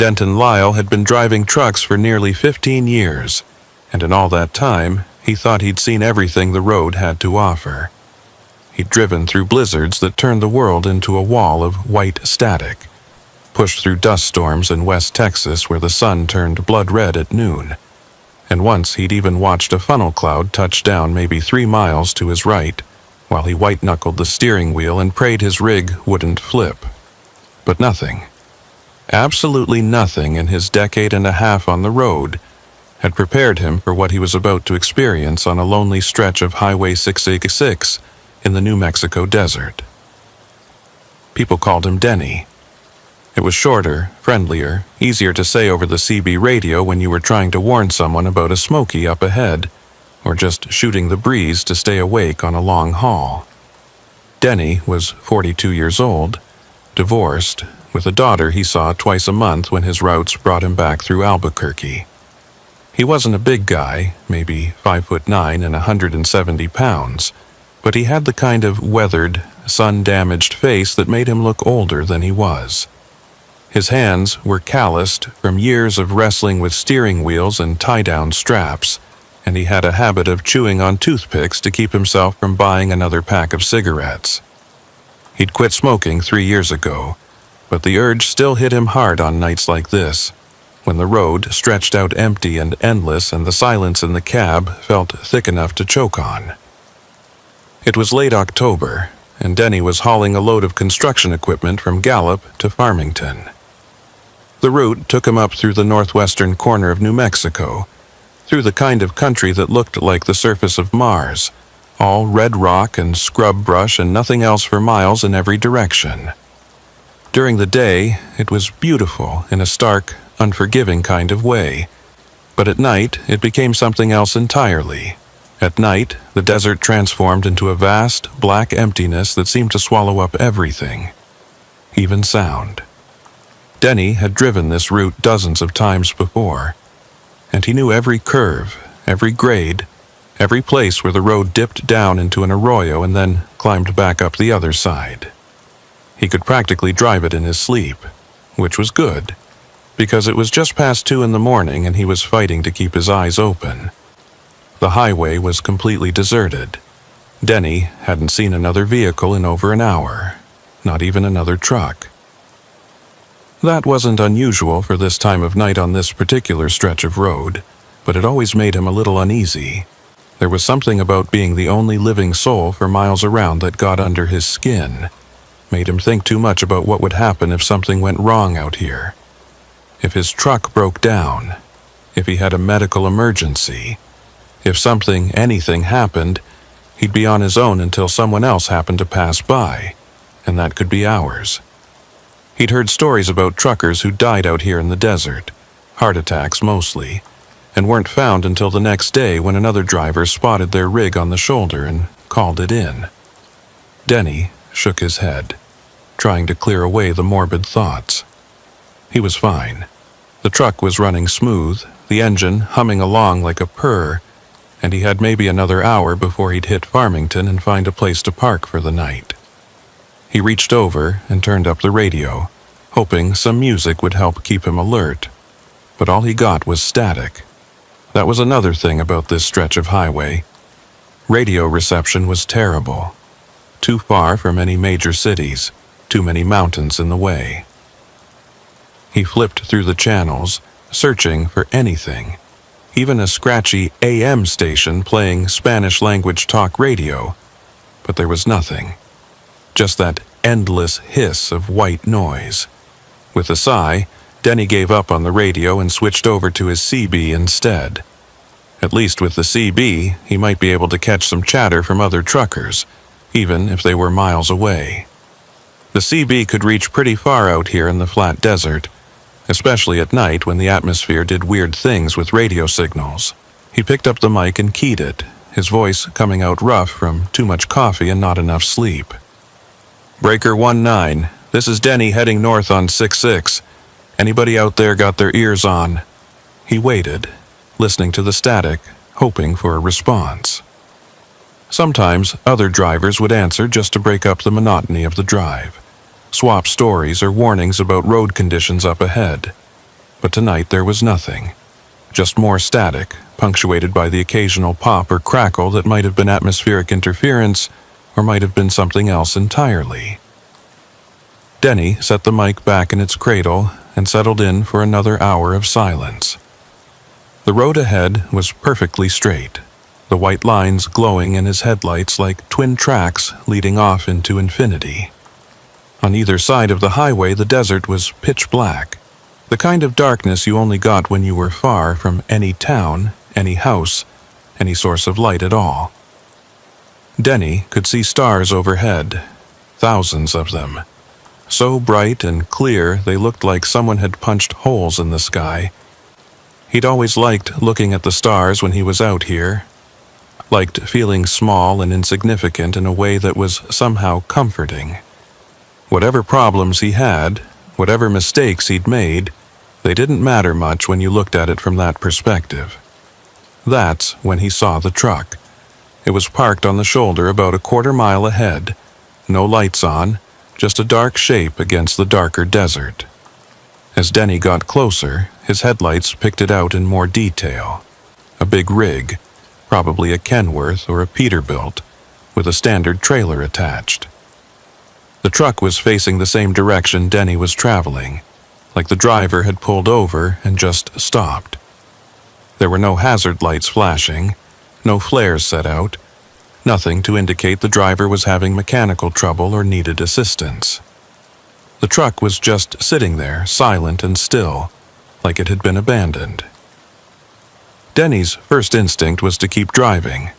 Denton Lyle had been driving trucks for nearly 15 years, and in all that time, he thought he'd seen everything the road had to offer. He'd driven through blizzards that turned the world into a wall of white static, pushed through dust storms in West Texas where the sun turned blood red at noon, and once he'd even watched a funnel cloud touch down maybe 3 miles to his right, while he white-knuckled the steering wheel and prayed his rig wouldn't flip. But nothing, absolutely nothing in his decade and a half on the road had prepared him for what he was about to experience on a lonely stretch of Highway 686 in the New Mexico desert. People called him Denny. It was shorter, friendlier, easier to say over the CB radio when you were trying to warn someone about a smoky up ahead, or just shooting the breeze to stay awake on a long haul. Denny was 42 years old, divorced, with a daughter he saw twice a month when his routes brought him back through Albuquerque. He wasn't a big guy, maybe 5'9" and 170 pounds, but he had the kind of weathered, sun-damaged face that made him look older than he was. His hands were calloused from years of wrestling with steering wheels and tie-down straps, and he had a habit of chewing on toothpicks to keep himself from buying another pack of cigarettes. He'd quit smoking 3 years ago, but the urge still hit him hard on nights like this, when the road stretched out empty and endless and the silence in the cab felt thick enough to choke on. It was late October, and Denny was hauling a load of construction equipment from Gallup to Farmington. The route took him up through the northwestern corner of New Mexico, through the kind of country that looked like the surface of Mars, all red rock and scrub brush and nothing else for miles in every direction. During the day, it was beautiful in a stark, unforgiving kind of way, but at night it became something else entirely. At night, the desert transformed into a vast, black emptiness that seemed to swallow up everything, even sound. Denny had driven this route dozens of times before, and he knew every curve, every grade, every place where the road dipped down into an arroyo and then climbed back up the other side. He could practically drive it in his sleep, which was good, because it was just past 2 in the morning and he was fighting to keep his eyes open. The highway was completely deserted. Denny hadn't seen another vehicle in over an hour, not even another truck. That wasn't unusual for this time of night on this particular stretch of road, but it always made him a little uneasy. There was something about being the only living soul for miles around that got under his skin, made him think too much about what would happen if something went wrong out here. If his truck broke down, if he had a medical emergency, if anything happened, he'd be on his own until someone else happened to pass by, and that could be hours. He'd heard stories about truckers who died out here in the desert, heart attacks mostly, and weren't found until the next day when another driver spotted their rig on the shoulder and called it in. Denny shook his head, trying to clear away the morbid thoughts. He was fine. The truck was running smooth, the engine humming along like a purr, and he had maybe another hour before he'd hit Farmington and find a place to park for the night. He reached over and turned up the radio, hoping some music would help keep him alert, but all he got was static. That was another thing about this stretch of highway. Radio reception was terrible. Too far from any major cities, too many mountains in the way. He flipped through the channels, searching for anything, even a scratchy AM station playing Spanish-language talk radio, but there was nothing. Just that endless hiss of white noise. With a sigh, Denny gave up on the radio and switched over to his CB instead. At least with the CB, he might be able to catch some chatter from other truckers, even if they were miles away. The CB could reach pretty far out here in the flat desert, especially at night when the atmosphere did weird things with radio signals. He picked up the mic and keyed it, his voice coming out rough from too much coffee and not enough sleep. Breaker 19, this is Denny heading north on 66. Anybody out there got their ears on? He waited, listening to the static, hoping for a response. Sometimes other drivers would answer just to break up the monotony of the drive, swap stories or warnings about road conditions up ahead. But tonight there was nothing. Just more static, punctuated by the occasional pop or crackle that might have been atmospheric interference or might have been something else entirely. Denny set the mic back in its cradle and settled in for another hour of silence. The road ahead was perfectly straight, the white lines glowing in his headlights like twin tracks leading off into infinity. On either side of the highway, the desert was pitch black, the kind of darkness you only got when you were far from any town, any house, any source of light at all. Denny could see stars overhead, thousands of them, so bright and clear they looked like someone had punched holes in the sky. He'd always liked looking at the stars when he was out here, liked feeling small and insignificant in a way that was somehow comforting. Whatever problems he had, whatever mistakes he'd made, they didn't matter much when you looked at it from that perspective. That's when he saw the truck. It was parked on the shoulder about a quarter-mile ahead, no lights on, just a dark shape against the darker desert. As Denny got closer, his headlights picked it out in more detail. A big rig, probably a Kenworth or a Peterbilt, with a standard trailer attached. The truck was facing the same direction Denny was traveling, like the driver had pulled over and just stopped. There were no hazard lights flashing, no flares set out, nothing to indicate the driver was having mechanical trouble or needed assistance. The truck was just sitting there, silent and still, like it had been abandoned. Denny's first instinct was to keep driving.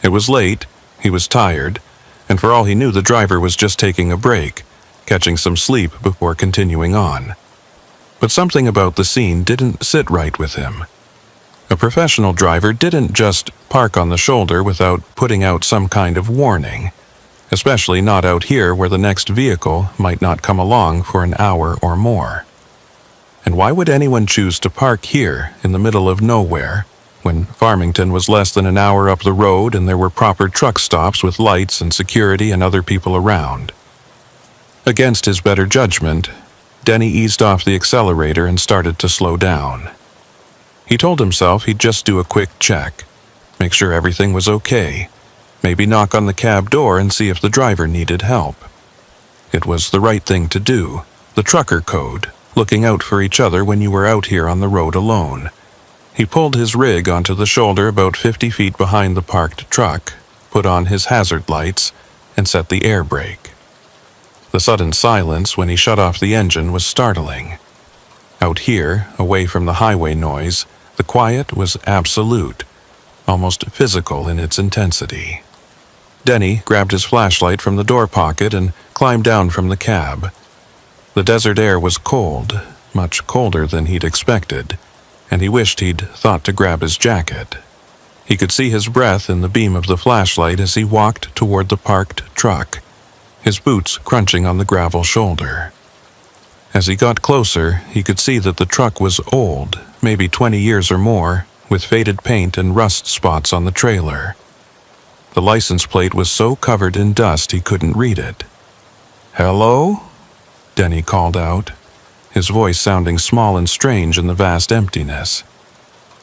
It was late, he was tired, and for all he knew the driver was just taking a break, catching some sleep before continuing on. But something about the scene didn't sit right with him. A professional driver didn't just park on the shoulder without putting out some kind of warning, especially not out here where the next vehicle might not come along for an hour or more. And why would anyone choose to park here in the middle of nowhere, when Farmington was less than an hour up the road and there were proper truck stops with lights and security and other people around? Against his better judgment, Denny eased off the accelerator and started to slow down. He told himself he'd just do a quick check, make sure everything was okay, maybe knock on the cab door and see if the driver needed help. It was the right thing to do, the trucker code, looking out for each other when you were out here on the road alone. He pulled his rig onto the shoulder about 50 feet behind the parked truck, put on his hazard lights, and set the air brake. The sudden silence when he shut off the engine was startling. Out here, away from the highway noise, the quiet was absolute, almost physical in its intensity. Denny grabbed his flashlight from the door pocket and climbed down from the cab. The desert air was cold, much colder than he'd expected, and he wished he'd thought to grab his jacket. He could see his breath in the beam of the flashlight as he walked toward the parked truck, his boots crunching on the gravel shoulder. As he got closer, he could see that the truck was old, maybe 20 years or more, with faded paint and rust spots on the trailer. The license plate was so covered in dust he couldn't read it. "Hello?" Denny called out, his voice sounding small and strange in the vast emptiness.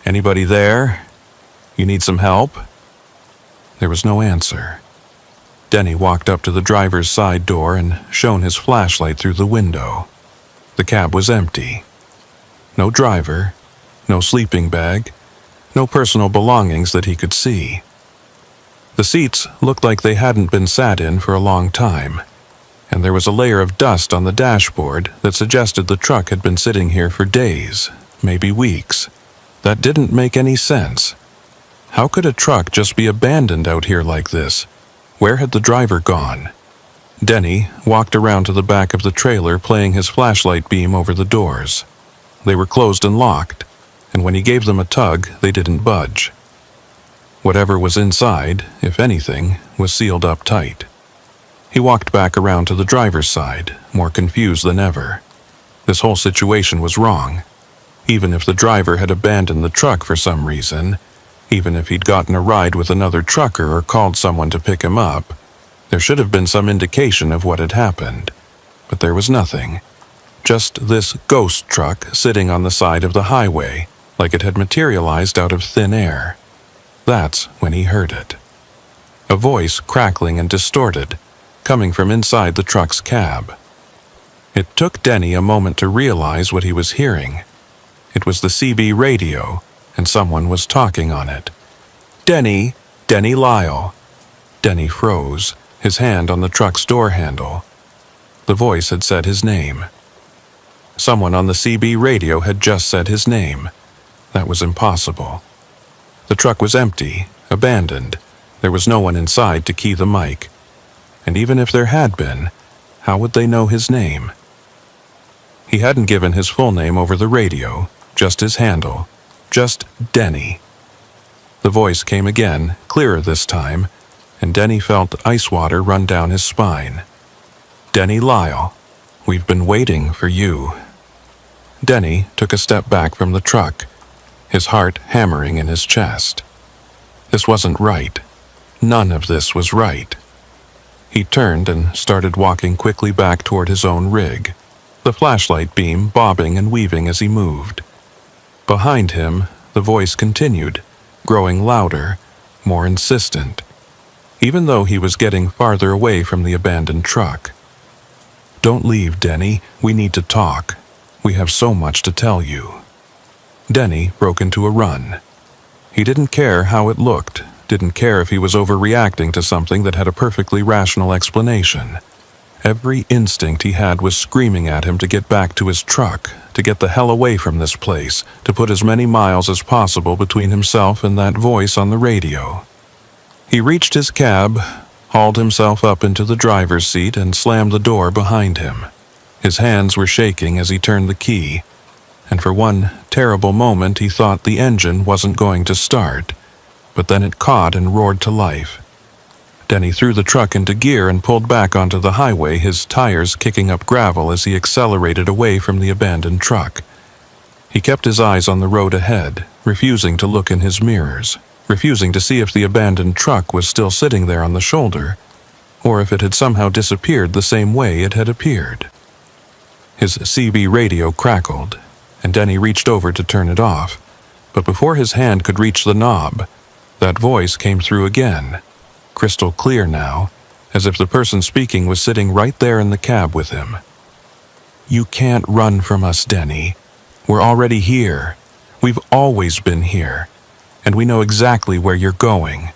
"Anybody there? You need some help?" There was no answer. Denny walked up to the driver's side door and shone his flashlight through the window. The cab was empty. No driver, no sleeping bag, no personal belongings that he could see. The seats looked like they hadn't been sat in for a long time, and there was a layer of dust on the dashboard that suggested the truck had been sitting here for days, maybe weeks. That didn't make any sense. How could a truck just be abandoned out here like this? Where had the driver gone? Denny walked around to the back of the trailer, playing his flashlight beam over the doors. They were closed and locked, and when he gave them a tug, they didn't budge. Whatever was inside, if anything, was sealed up tight. He walked back around to the driver's side, more confused than ever. This whole situation was wrong. Even if the driver had abandoned the truck for some reason, even if he'd gotten a ride with another trucker or called someone to pick him up, there should have been some indication of what had happened. But there was nothing. Just this ghost truck sitting on the side of the highway, like it had materialized out of thin air. That's when he heard it. A voice crackling and distorted, coming from inside the truck's cab. It took Denny a moment to realize what he was hearing. It was the CB radio, and someone was talking on it. "Denny, Denny Lyle." Denny froze, his hand on the truck's door handle. The voice had said his name. Someone on the CB radio had just said his name. That was impossible. The truck was empty, abandoned. There was no one inside to key the mic. And even if there had been, how would they know his name? He hadn't given his full name over the radio, just his handle, just Denny. The voice came again, clearer this time, and Denny felt ice water run down his spine. "Denny Lyle, we've been waiting for you." Denny took a step back from the truck, his heart hammering in his chest. This wasn't right. None of this was right. He turned and started walking quickly back toward his own rig, the flashlight beam bobbing and weaving as he moved. Behind him, the voice continued, growing louder, more insistent, even though he was getting farther away from the abandoned truck. "Don't leave, Denny. We need to talk. We have so much to tell you." Denny broke into a run. He didn't care how it looked, didn't care if he was overreacting to something that had a perfectly rational explanation. Every instinct he had was screaming at him to get back to his truck, to get the hell away from this place, to put as many miles as possible between himself and that voice on the radio. He reached his cab, hauled himself up into the driver's seat, and slammed the door behind him. His hands were shaking as he turned the key, and for one terrible moment he thought the engine wasn't going to start, but then it caught and roared to life. Denny threw the truck into gear and pulled back onto the highway, his tires kicking up gravel as he accelerated away from the abandoned truck. He kept his eyes on the road ahead, refusing to look in his mirrors, refusing to see if the abandoned truck was still sitting there on the shoulder, or if it had somehow disappeared the same way it had appeared. His CB radio crackled, and Denny reached over to turn it off, but before his hand could reach the knob, that voice came through again, crystal clear now, as if the person speaking was sitting right there in the cab with him. "You can't run from us, Denny. We're already here. We've always been here, and we know exactly where you're going."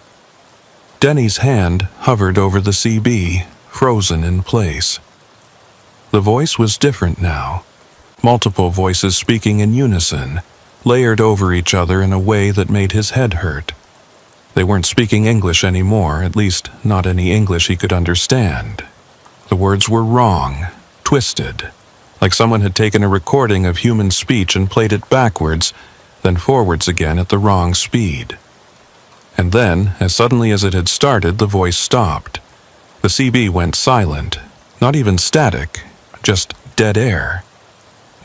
Denny's hand hovered over the CB, frozen in place. The voice was different now. Multiple voices speaking in unison, layered over each other in a way that made his head hurt. They weren't speaking English anymore, at least not any English he could understand. The words were wrong, twisted, like someone had taken a recording of human speech and played it backwards, then forwards again at the wrong speed. And then, as suddenly as it had started, the voice stopped. The CB went silent, not even static, just dead air.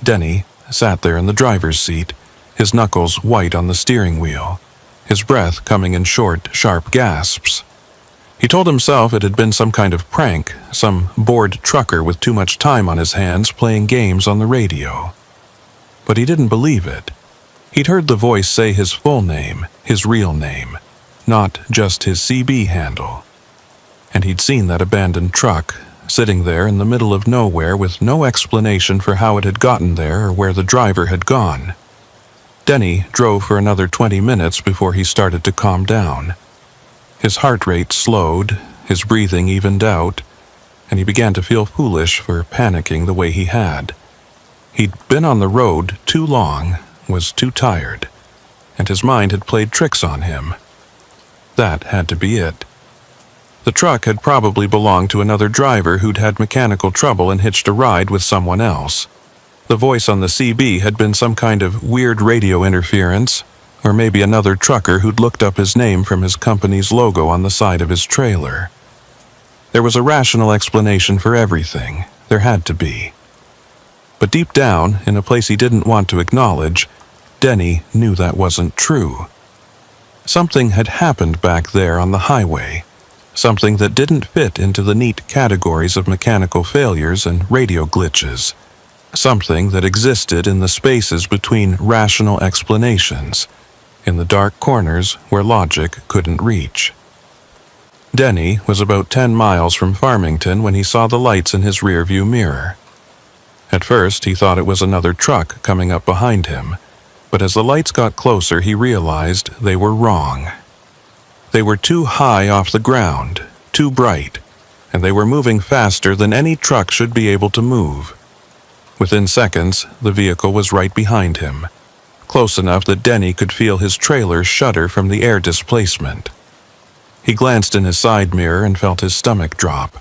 Denny sat there in the driver's seat, his knuckles white on the steering wheel, his breath coming in short, sharp gasps. He told himself it had been some kind of prank, some bored trucker with too much time on his hands playing games on the radio. But he didn't believe it. He'd heard the voice say his full name, his real name, not just his CB handle. And he'd seen that abandoned truck, sitting there in the middle of nowhere with no explanation for how it had gotten there or where the driver had gone. Denny drove for another 20 minutes before he started to calm down. His heart rate slowed, his breathing evened out, and he began to feel foolish for panicking the way he had. He'd been on the road too long, was too tired, and his mind had played tricks on him. That had to be it. The truck had probably belonged to another driver who'd had mechanical trouble and hitched a ride with someone else. The voice on the CB had been some kind of weird radio interference, or maybe another trucker who'd looked up his name from his company's logo on the side of his trailer. There was a rational explanation for everything. There had to be. But deep down, in a place he didn't want to acknowledge, Denny knew that wasn't true. Something had happened back there on the highway. Something that didn't fit into the neat categories of mechanical failures and radio glitches. something that existed in the spaces between rational explanations, in the dark corners where logic couldn't reach. Denny was about 10 miles from Farmington when he saw the lights in his rearview mirror. At first, he thought it was another truck coming up behind him, but as the lights got closer, he realized they were wrong. They were too high off the ground, too bright, and they were moving faster than any truck should be able to move. Within seconds, the vehicle was right behind him, close enough that Denny could feel his trailer shudder from the air displacement. He glanced in his side mirror and felt his stomach drop.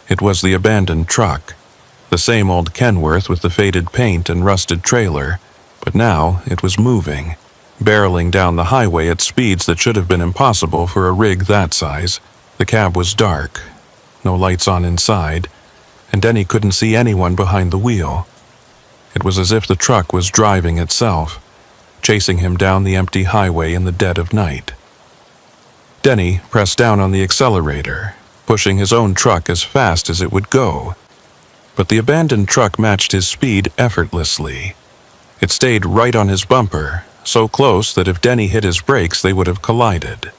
It was the abandoned truck, the same old Kenworth with the faded paint and rusted trailer, but now it was moving, barreling down the highway at speeds that should have been impossible for a rig that size. The cab was dark, no lights on inside, and Denny couldn't see anyone behind the wheel. It was as if the truck was driving itself, chasing him down the empty highway in the dead of night. Denny pressed down on the accelerator, pushing his own truck as fast as it would go. But the abandoned truck matched his speed effortlessly. It stayed right on his bumper, so close that if Denny hit his brakes, they would have collided.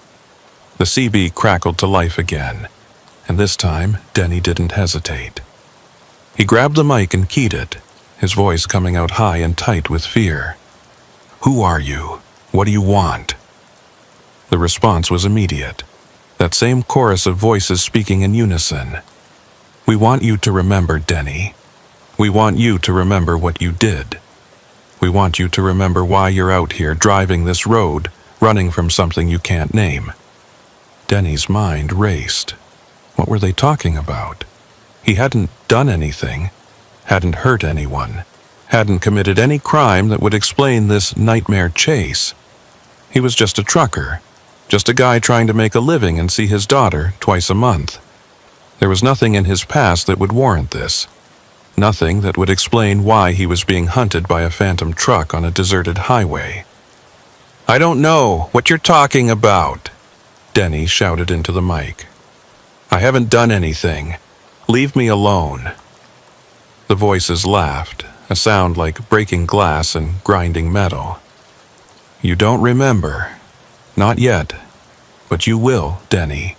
The CB crackled to life again, and this time Denny didn't hesitate. He grabbed the mic and keyed it, his voice coming out high and tight with fear. "Who are you? What do you want?" The response was immediate. That same chorus of voices speaking in unison. "We want you to remember, Denny. We want you to remember what you did. We want you to remember why you're out here driving this road, running from something you can't name." Denny's mind raced. What were they talking about? He hadn't done anything, hadn't hurt anyone, hadn't committed any crime that would explain this nightmare chase. He was just a trucker, just a guy trying to make a living and see his daughter twice a month. There was nothing in his past that would warrant this. Nothing that would explain why he was being hunted by a phantom truck on a deserted highway. "I don't know what you're talking about," Denny shouted into the mic. "I haven't done anything. Leave me alone." The voices laughed, a sound like breaking glass and grinding metal. "You don't remember. Not yet. But you will, Denny.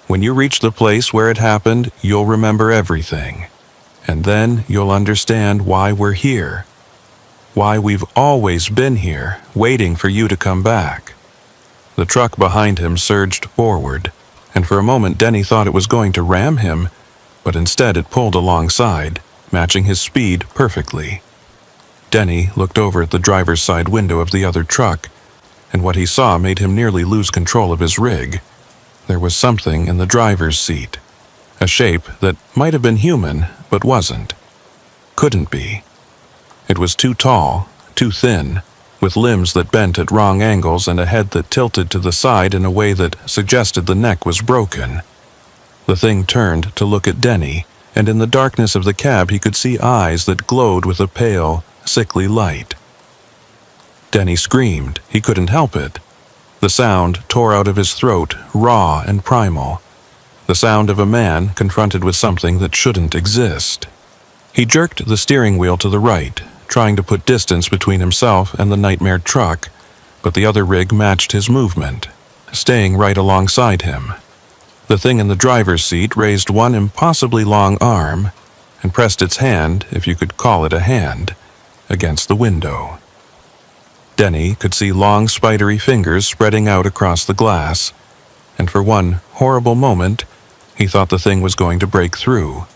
When you reach the place where it happened, you'll remember everything. And then you'll understand why we're here. Why we've always been here, waiting for you to come back." The truck behind him surged forward, and for a moment Denny thought it was going to ram him, but instead it pulled alongside, matching his speed perfectly. Denny looked over at the driver's side window of the other truck, and what he saw made him nearly lose control of his rig. There was something in the driver's seat, a shape that might have been human, but wasn't. Couldn't be. It was too tall, too thin, with limbs that bent at wrong angles and a head that tilted to the side in a way that suggested the neck was broken. The thing turned to look at Denny, and in the darkness of the cab he could see eyes that glowed with a pale, sickly light. Denny screamed. He couldn't help it. The sound tore out of his throat, raw and primal. The sound of a man confronted with something that shouldn't exist. He jerked the steering wheel to the right, trying to put distance between himself and the nightmare truck, but the other rig matched his movement, staying right alongside him. The thing in the driver's seat raised one impossibly long arm and pressed its hand, if you could call it a hand, against the window. Denny could see long, spidery fingers spreading out across the glass, and for one horrible moment, he thought the thing was going to break through,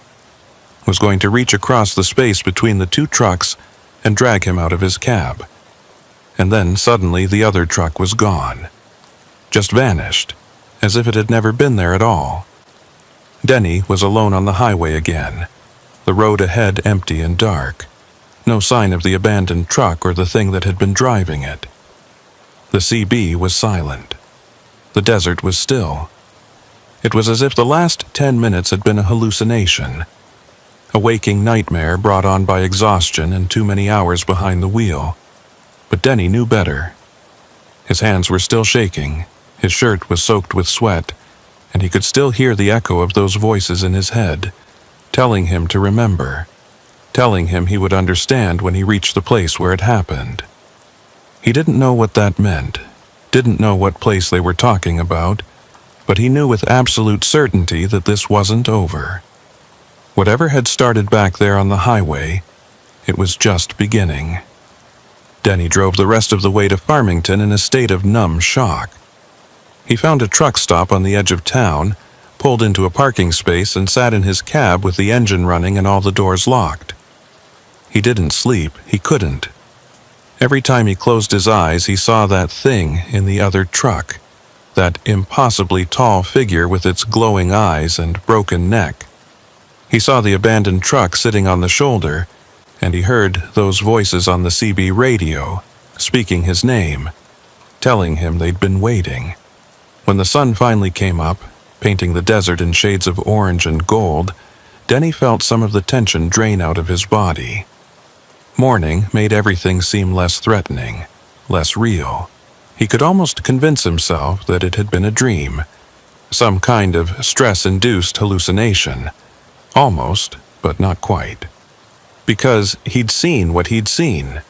was going to reach across the space between the two trucks and drag him out of his cab. And then suddenly the other truck was gone, just vanished, as if it had never been there at all. Denny was alone on the highway again, the road ahead empty and dark. No sign of the abandoned truck or the thing that had been driving it. The CB was silent. The desert was still. It was as if the last 10 minutes had been a hallucination, a waking nightmare brought on by exhaustion and too many hours behind the wheel. But Denny knew better. His hands were still shaking, his shirt was soaked with sweat, and he could still hear the echo of those voices in his head, telling him to remember. telling him he would understand when he reached the place where it happened. He didn't know what that meant, didn't know what place they were talking about, but he knew with absolute certainty that this wasn't over. Whatever had started back there on the highway, it was just beginning. Denny drove the rest of the way to Farmington in a state of numb shock. He found a truck stop on the edge of town, pulled into a parking space, and sat in his cab with the engine running and all the doors locked. He didn't sleep, he couldn't. Every time he closed his eyes, he saw that thing in the other truck, that impossibly tall figure with its glowing eyes and broken neck. He saw the abandoned truck sitting on the shoulder, and he heard those voices on the CB radio, speaking his name, telling him they'd been waiting. When the sun finally came up, painting the desert in shades of orange and gold, Denny felt some of the tension drain out of his body. Morning made everything seem less threatening, less real. He could almost convince himself that it had been a dream, some kind of stress-induced hallucination. Almost, but not quite. Because he'd seen what he'd seen,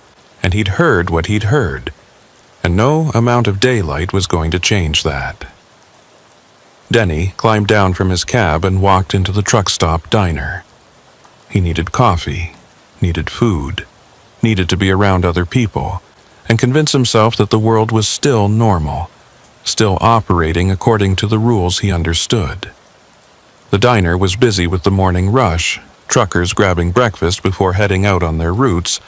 and he'd heard what he'd heard, and no amount of daylight was going to change that. Denny climbed down from his cab and walked into the truck stop diner. He needed coffee, needed food, needed to be around other people, and convince himself that the world was still normal, still operating according to the rules he understood. The diner was busy with the morning rush, truckers grabbing breakfast before heading out on their routes,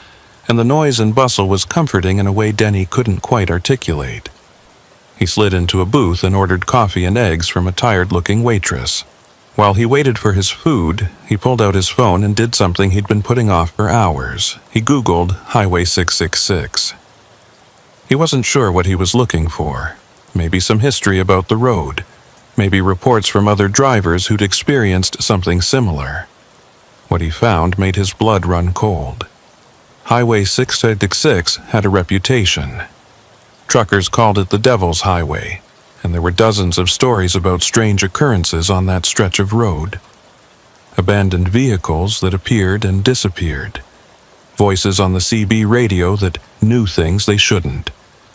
and the noise and bustle was comforting in a way Denny couldn't quite articulate. He slid into a booth and ordered coffee and eggs from a tired-looking waitress. While he waited for his food, he pulled out his phone and did something he'd been putting off for hours. He Googled Highway 666. He wasn't sure what he was looking for. Maybe some history about the road. Maybe reports from other drivers who'd experienced something similar. What he found made his blood run cold. Highway 666 had a reputation. Truckers called it the Devil's Highway, and there were dozens of stories about strange occurrences on that stretch of road. Abandoned vehicles that appeared and disappeared. Voices on the CB radio that knew things they shouldn't,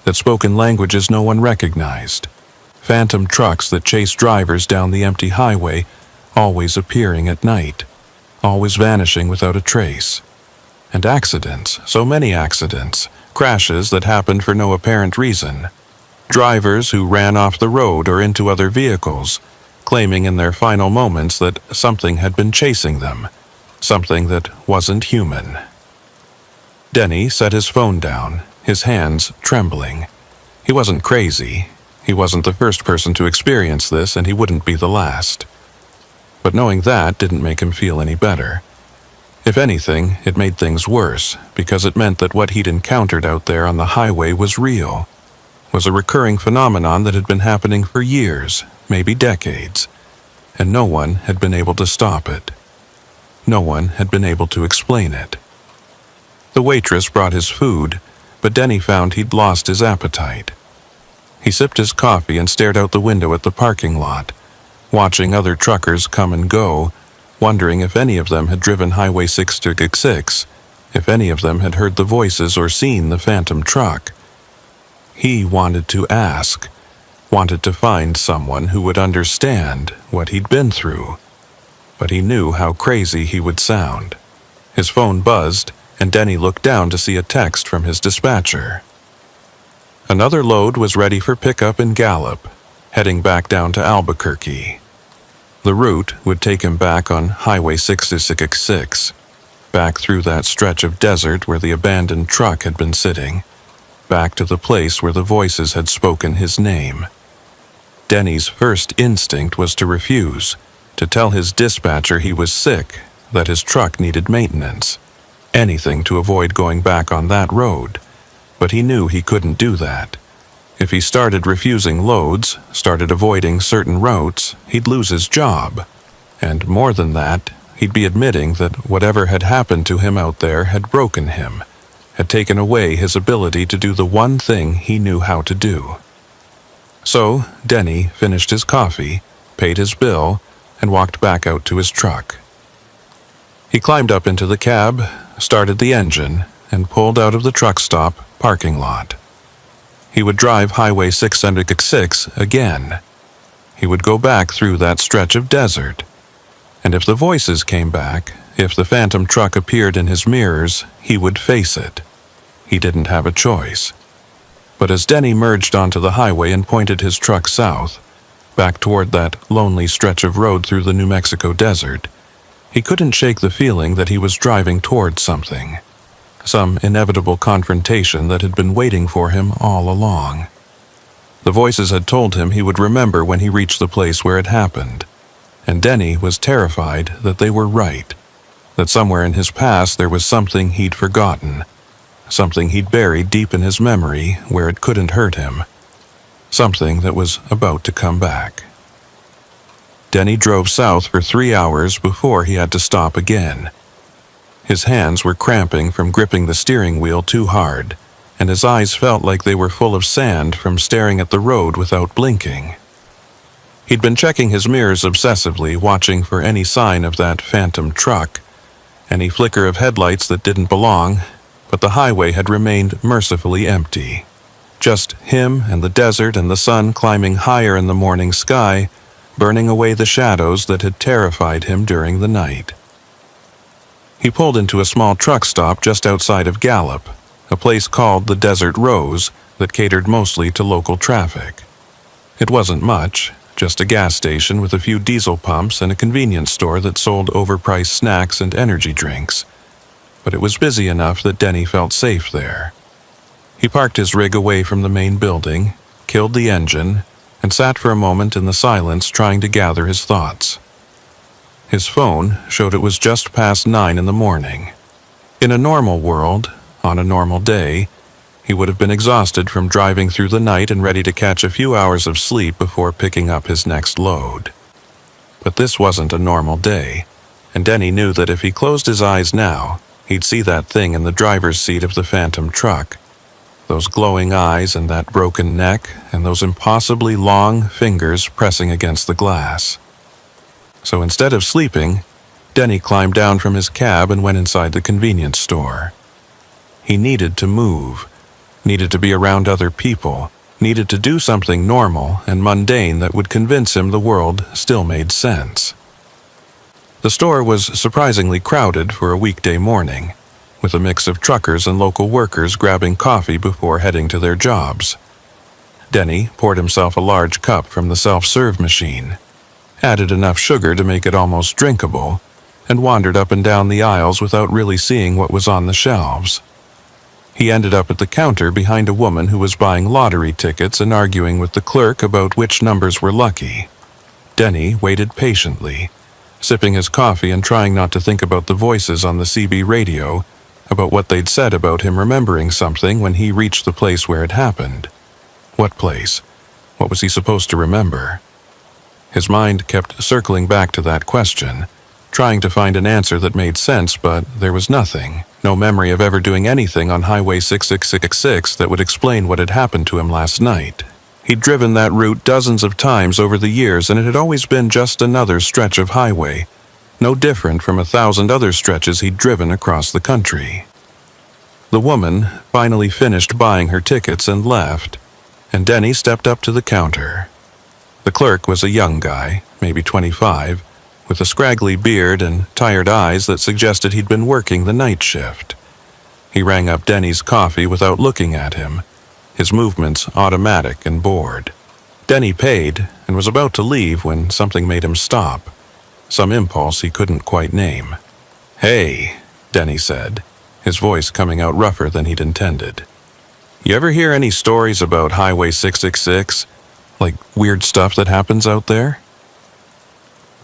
that spoke in languages no one recognized. Phantom trucks that chased drivers down the empty highway, always appearing at night, always vanishing without a trace. And accidents, so many accidents, crashes that happened for no apparent reason. Drivers who ran off the road or into other vehicles, claiming in their final moments that something had been chasing them, something that wasn't human. Denny set his phone down, his hands trembling. He wasn't crazy. He wasn't the first person to experience this, and he wouldn't be the last. But knowing that didn't make him feel any better. If anything, it made things worse, because it meant that what he'd encountered out there on the highway was real, was a recurring phenomenon that had been happening for years, maybe decades, and no one had been able to stop it. No one had been able to explain it. The waitress brought his food, but Denny found he'd lost his appetite. He sipped his coffee and stared out the window at the parking lot, watching other truckers come and go, wondering if any of them had driven Highway 666, if any of them had heard the voices or seen the phantom truck. He wanted to ask, wanted to find someone who would understand what he'd been through. But he knew how crazy he would sound. His phone buzzed, and Denny looked down to see a text from his dispatcher. Another load was ready for pickup in Gallup, heading back down to Albuquerque. The route would take him back on Highway 666, back through that stretch of desert where the abandoned truck had been sitting, back to the place where the voices had spoken his name. Denny's first instinct was to refuse, to tell his dispatcher he was sick, that his truck needed maintenance, anything to avoid going back on that road, but he knew he couldn't do that. If he started refusing loads, started avoiding certain routes, he'd lose his job. And more than that, he'd be admitting that whatever had happened to him out there had broken him, had taken away his ability to do the one thing he knew how to do. So, Denny finished his coffee, paid his bill, and walked back out to his truck. He climbed up into the cab, started the engine, and pulled out of the truck stop parking lot. He would drive Highway 666 again. He would go back through that stretch of desert. And if the voices came back, if the phantom truck appeared in his mirrors, he would face it. He didn't have a choice. But as Denny merged onto the highway and pointed his truck south, back toward that lonely stretch of road through the New Mexico desert, he couldn't shake the feeling that he was driving towards something. Some inevitable confrontation that had been waiting for him all along. The voices had told him he would remember when he reached the place where it happened, and Denny was terrified that they were right, that somewhere in his past there was something he'd forgotten, something he'd buried deep in his memory where it couldn't hurt him, something that was about to come back. Denny drove south for 3 hours before he had to stop again. His hands were cramping from gripping the steering wheel too hard, and his eyes felt like they were full of sand from staring at the road without blinking. He'd been checking his mirrors obsessively, watching for any sign of that phantom truck, any flicker of headlights that didn't belong, but the highway had remained mercifully empty. Just him and the desert and the sun climbing higher in the morning sky, burning away the shadows that had terrified him during the night. He pulled into a small truck stop just outside of Gallup, a place called the Desert Rose that catered mostly to local traffic. It wasn't much, just a gas station with a few diesel pumps and a convenience store that sold overpriced snacks and energy drinks. But it was busy enough that Denny felt safe there. He parked his rig away from the main building, killed the engine, and sat for a moment in the silence trying to gather his thoughts. His phone showed it was just past 9 in the morning. In a normal world, on a normal day, he would have been exhausted from driving through the night and ready to catch a few hours of sleep before picking up his next load. But this wasn't a normal day, and Denny knew that if he closed his eyes now, he'd see that thing in the driver's seat of the phantom truck. Those glowing eyes and that broken neck and those impossibly long fingers pressing against the glass. So instead of sleeping, Denny climbed down from his cab and went inside the convenience store. He needed to move, needed to be around other people, needed to do something normal and mundane that would convince him the world still made sense. The store was surprisingly crowded for a weekday morning, with a mix of truckers and local workers grabbing coffee before heading to their jobs. Denny poured himself a large cup from the self-serve machine, added enough sugar to make it almost drinkable, and wandered up and down the aisles without really seeing what was on the shelves. He ended up at the counter behind a woman who was buying lottery tickets and arguing with the clerk about which numbers were lucky. Denny waited patiently, sipping his coffee and trying not to think about the voices on the CB radio, about what they'd said about him remembering something when he reached the place where it happened. What place? What was he supposed to remember? His mind kept circling back to that question, trying to find an answer that made sense, but there was nothing, no memory of ever doing anything on Highway 666 that would explain what had happened to him last night. He'd driven that route dozens of times over the years, and it had always been just another stretch of highway, no different from 1,000 other stretches he'd driven across the country. The woman finally finished buying her tickets and left, and Denny stepped up to the counter. The clerk was a young guy, maybe 25, with a scraggly beard and tired eyes that suggested he'd been working the night shift. He rang up Denny's coffee without looking at him, his movements automatic and bored. Denny paid and was about to leave when something made him stop, some impulse he couldn't quite name. "Hey," Denny said, his voice coming out rougher than he'd intended. "You ever hear any stories about Highway 666? Like weird stuff that happens out there?"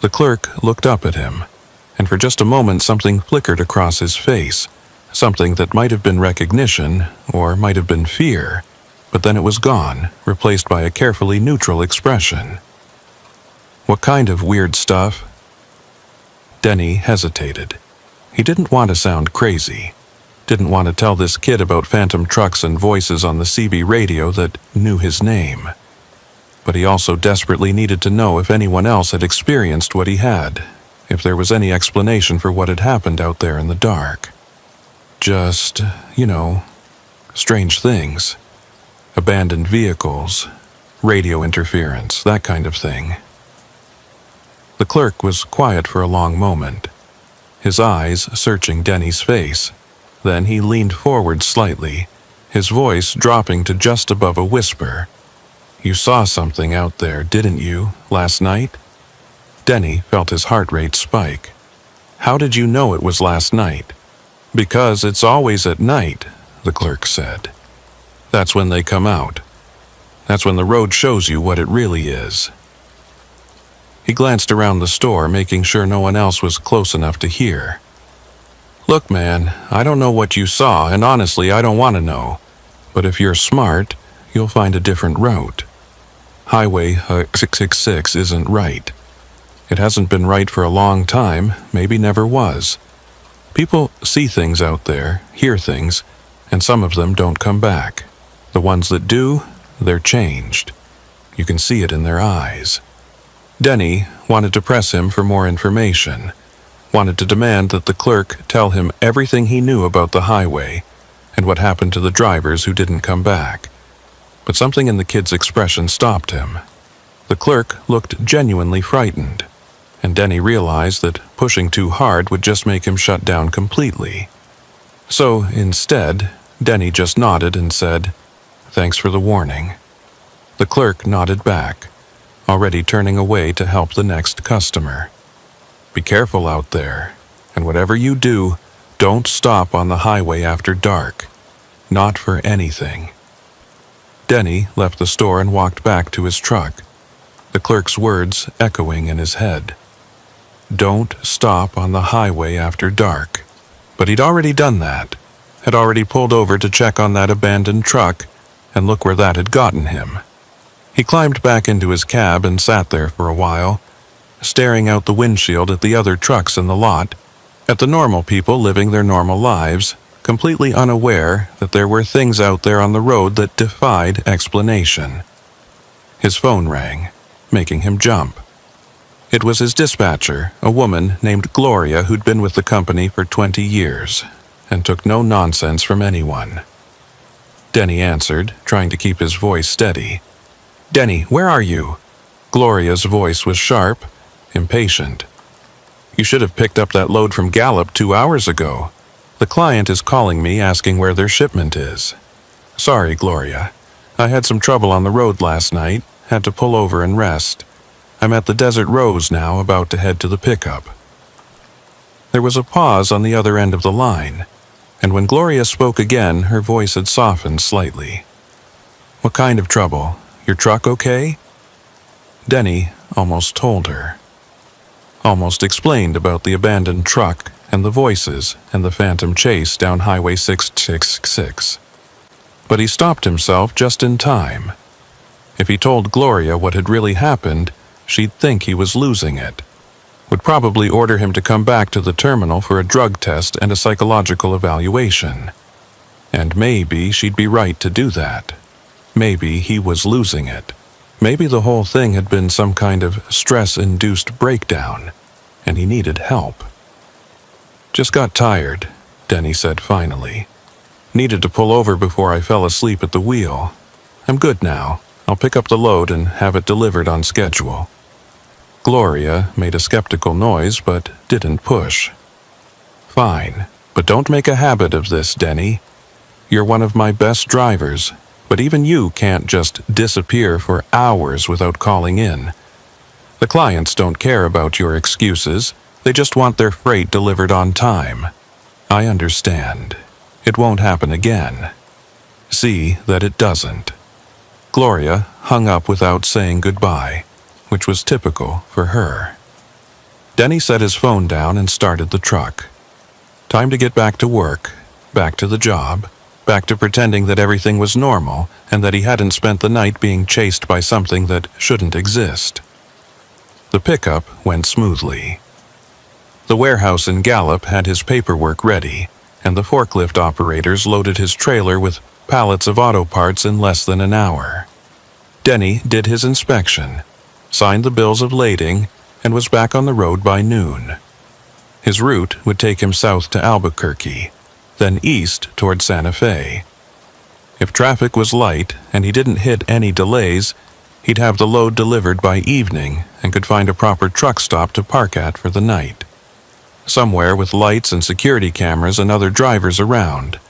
The clerk looked up at him, and for just a moment something flickered across his face, something that might have been recognition or might have been fear, but then it was gone, replaced by a carefully neutral expression. "What kind of weird stuff?" Denny hesitated. He didn't want to sound crazy, didn't want to tell this kid about phantom trucks and voices on the CB radio that knew his name. But he also desperately needed to know if anyone else had experienced what he had. if there was any explanation for what had happened out there in the dark. Just, strange things. Abandoned vehicles, radio interference, that kind of thing. The clerk was quiet for a long moment, his eyes searching Denny's face. Then he leaned forward slightly, his voice dropping to just above a whisper. "You saw something out there, didn't you, last night?" Denny felt his heart rate spike. "How did you know it was last night?" "Because it's always at night," the clerk said. "That's when they come out. That's when the road shows you what it really is." He glanced around the store, making sure no one else was close enough to hear. "Look, man, I don't know what you saw, and honestly, I don't want to know. But if you're smart, you'll find a different route. Highway 666 isn't right. It hasn't been right for a long time, maybe never was. People see things out there, hear things, and some of them don't come back. The ones that do, they're changed. You can see it in their eyes." Denny wanted to press him for more information, wanted to demand that the clerk tell him everything he knew about the highway and what happened to the drivers who didn't come back. But something in the kid's expression stopped him. The clerk looked genuinely frightened, and Denny realized that pushing too hard would just make him shut down completely. So instead, Denny just nodded and said, "Thanks for the warning." The clerk nodded back, already turning away to help the next customer. "Be careful out there, and whatever you do, don't stop on the highway after dark. Not for anything." Denny left the store and walked back to his truck, the clerk's words echoing in his head. Don't stop on the highway after dark. But he'd already done that, had already pulled over to check on that abandoned truck, and look where that had gotten him. He climbed back into his cab and sat there for a while, staring out the windshield at the other trucks in the lot, at the normal people living their normal lives, completely unaware that there were things out there on the road that defied explanation. His phone rang, making him jump. It was his dispatcher, a woman named Gloria who'd been with the company for 20 years, and took no nonsense from anyone. Denny answered, trying to keep his voice steady. "Denny, where are you?" Gloria's voice was sharp, impatient. "You should have picked up that load from Gallup 2 hours ago. The client is calling me asking where their shipment is." "Sorry, Gloria. I had some trouble on the road last night, had to pull over and rest. I'm at the Desert Rose now, about to head to the pickup." There was a pause on the other end of the line, and when Gloria spoke again, her voice had softened slightly. "What kind of trouble? Your truck okay?" Denny almost told her. Almost explained about the abandoned truck and the voices and the phantom chase down Highway 666. But he stopped himself just in time. If he told Gloria what had really happened, she'd think he was losing it. Would probably order him to come back to the terminal for a drug test and a psychological evaluation. And maybe she'd be right to do that. Maybe he was losing it. Maybe the whole thing had been some kind of stress-induced breakdown, and he needed help. "Just got tired," Denny said finally. "Needed to pull over before I fell asleep at the wheel. I'm good now. I'll pick up the load and have it delivered on schedule." Gloria made a skeptical noise but didn't push. "Fine, but don't make a habit of this, Denny. You're one of my best drivers, but even you can't just disappear for hours without calling in. The clients don't care about your excuses, they just want their freight delivered on time. I understand. It won't happen again. See that it doesn't." Gloria hung up without saying goodbye, which was typical for her. Denny set his phone down and started the truck. Time to get back to work, back to the job, back to pretending that everything was normal and that he hadn't spent the night being chased by something that shouldn't exist. The pickup went smoothly. The warehouse in Gallup had his paperwork ready, and the forklift operators loaded his trailer with pallets of auto parts in less than an hour. Denny did his inspection, signed the bills of lading, and was back on the road by noon. His route would take him south to Albuquerque, then east toward Santa Fe. If traffic was light and he didn't hit any delays, he'd have the load delivered by evening and could find a proper truck stop to park at for the night. Somewhere with lights and security cameras and other drivers around.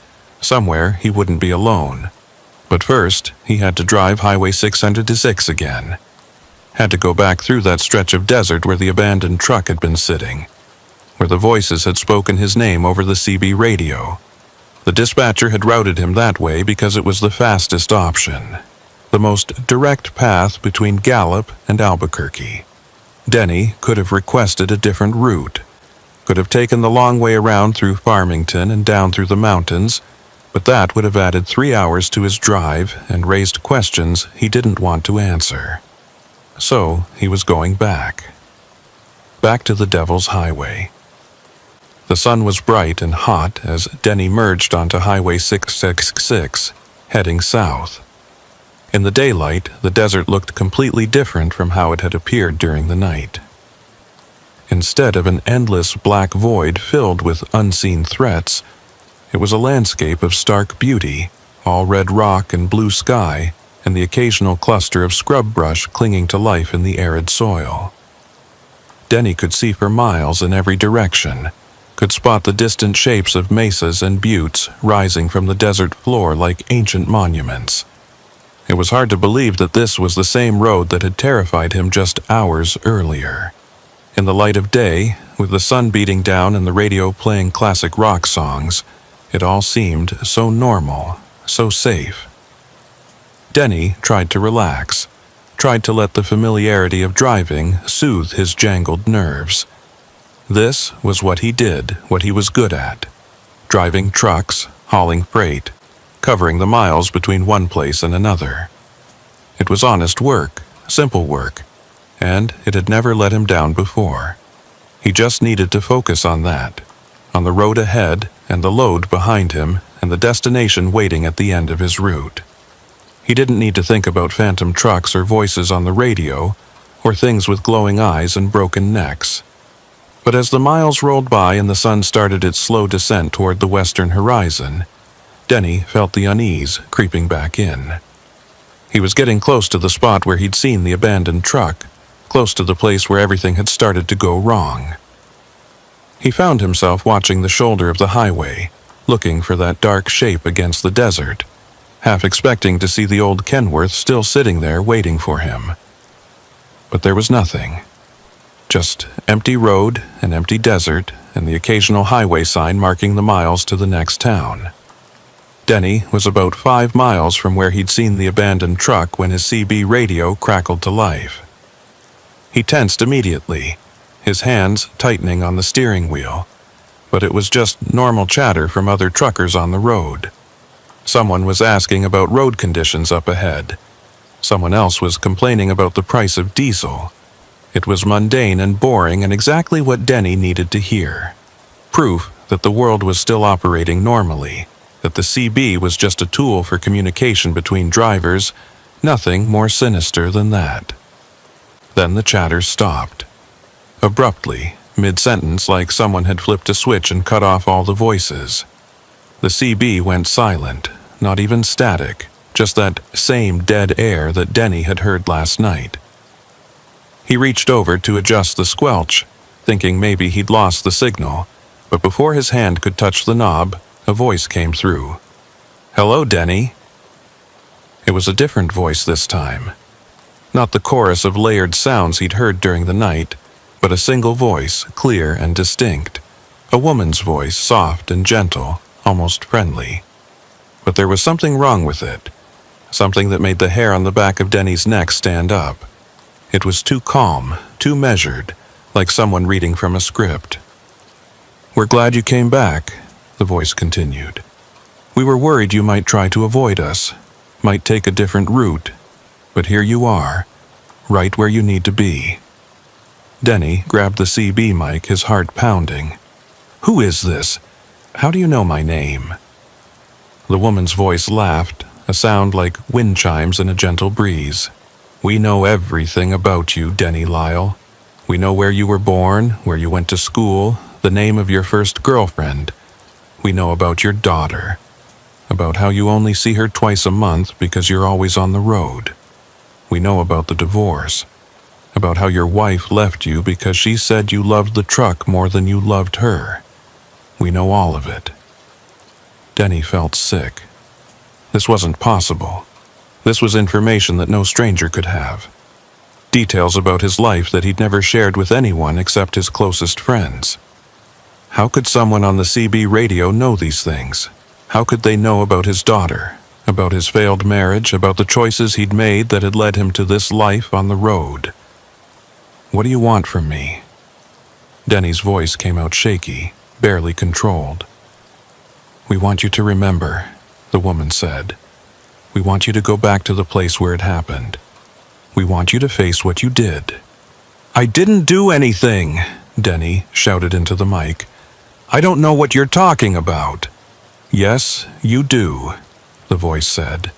Somewhere he wouldn't be alone. But first, he had to drive Highway 606 again. Had to go back through that stretch of desert where the abandoned truck had been sitting, where the voices had spoken his name over the CB radio. The dispatcher had routed him that way because it was the fastest option, the most direct path between Gallup and Albuquerque. Denny could have requested a different route, could have taken the long way around through Farmington and down through the mountains, but that would have added 3 hours to his drive and raised questions he didn't want to answer. So he was going back. Back to the Devil's Highway. The sun was bright and hot as Denny merged onto Highway 666, heading south. In the daylight, the desert looked completely different from how it had appeared during the night. Instead of an endless black void filled with unseen threats, it was a landscape of stark beauty, all red rock and blue sky, and the occasional cluster of scrub brush clinging to life in the arid soil. Denny could see for miles in every direction, could spot the distant shapes of mesas and buttes rising from the desert floor like ancient monuments. It was hard to believe that this was the same road that had terrified him just hours earlier. In the light of day, with the sun beating down and the radio playing classic rock songs, it all seemed so normal, so safe. Denny tried to relax, tried to let the familiarity of driving soothe his jangled nerves. This was what he did, what he was good at. Driving trucks, hauling freight, covering the miles between one place and another. It was honest work, simple work, and it had never let him down before. He just needed to focus on that, on the road ahead and the load behind him and the destination waiting at the end of his route. He didn't need to think about phantom trucks or voices on the radio, or things with glowing eyes and broken necks. But as the miles rolled by and the sun started its slow descent toward the western horizon, Denny felt the unease creeping back in. He was getting close to the spot where he'd seen the abandoned truck, close to the place where everything had started to go wrong. He found himself watching the shoulder of the highway, looking for that dark shape against the desert, half expecting to see the old Kenworth still sitting there waiting for him. But there was nothing. Just empty road and empty desert and the occasional highway sign marking the miles to the next town. Denny was about 5 miles from where he'd seen the abandoned truck when his CB radio crackled to life. He tensed immediately, his hands tightening on the steering wheel, but it was just normal chatter from other truckers on the road. Someone was asking about road conditions up ahead. Someone else was complaining about the price of diesel. It was mundane and boring and exactly what Denny needed to hear. Proof that the world was still operating normally, that the CB was just a tool for communication between drivers, nothing more sinister than that. Then the chatter stopped. Abruptly, mid-sentence, like someone had flipped a switch and cut off all the voices. The CB went silent, not even static, just that same dead air that Denny had heard last night. He reached over to adjust the squelch, thinking maybe he'd lost the signal, but before his hand could touch the knob, a voice came through. "Hello, Denny." It was a different voice this time. Not the chorus of layered sounds he'd heard during the night, but a single voice, clear and distinct. A woman's voice, soft and gentle, almost friendly. But there was something wrong with it, something that made the hair on the back of Denny's neck stand up. It was too calm, too measured, like someone reading from a script. "We're glad you came back," the voice continued. "We were worried you might try to avoid us, might take a different route, but here you are, right where you need to be." Denny grabbed the CB mic, his heart pounding. "Who is this? How do you know my name?" The woman's voice laughed, a sound like wind chimes in a gentle breeze. "We know everything about you, Denny Lyle. We know where you were born, where you went to school, the name of your first girlfriend. We know about your daughter, about how you only see her twice a month because you're always on the road. We know about the divorce, about how your wife left you because she said you loved the truck more than you loved her. We know all of it. Denny felt sick. This wasn't possible. This was information that no stranger could have. Details about his life that he'd never shared with anyone except his closest friends. How could someone on the CB radio know these things? How could they know about his daughter, about his failed marriage, about the choices he'd made that had led him to this life on the road? What do you want from me? Denny's voice came out shaky, barely controlled. We want you to remember, the woman said. We want you to go back to the place where it happened. We want you to face what you did. I didn't do anything, Denny shouted into the mic. I don't know what you're talking about. Yes, you do, the voice said,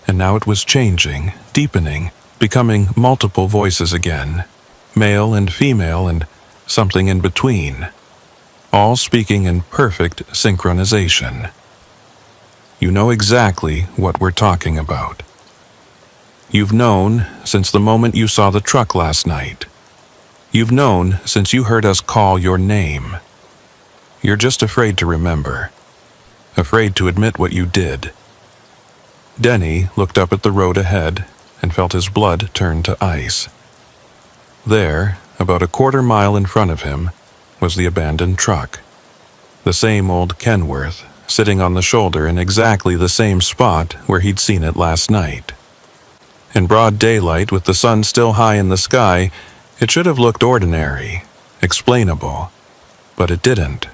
and now it was changing, deepening, becoming multiple voices again, male and female and something in between, all speaking in perfect synchronization. You know exactly what we're talking about. You've known since the moment you saw the truck last night. You've known since you heard us call your name. You're just afraid to remember, afraid to admit what you did. Denny looked up at the road ahead and felt his blood turn to ice. There, about a quarter mile in front of him, was the abandoned truck. The same old Kenworth, sitting on the shoulder in exactly the same spot where he'd seen it last night. In broad daylight, with the sun still high in the sky, it should have looked ordinary, explainable. But it didn't.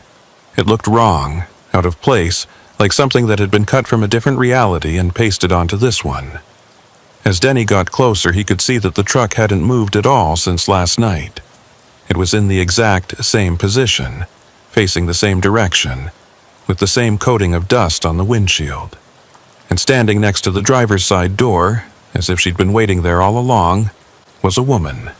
It looked wrong, out of place, like something that had been cut from a different reality and pasted onto this one. As Denny got closer, he could see that the truck hadn't moved at all since last night. It was in the exact same position, facing the same direction, with the same coating of dust on the windshield. And standing next to the driver's side door, as if she'd been waiting there all along, was a woman.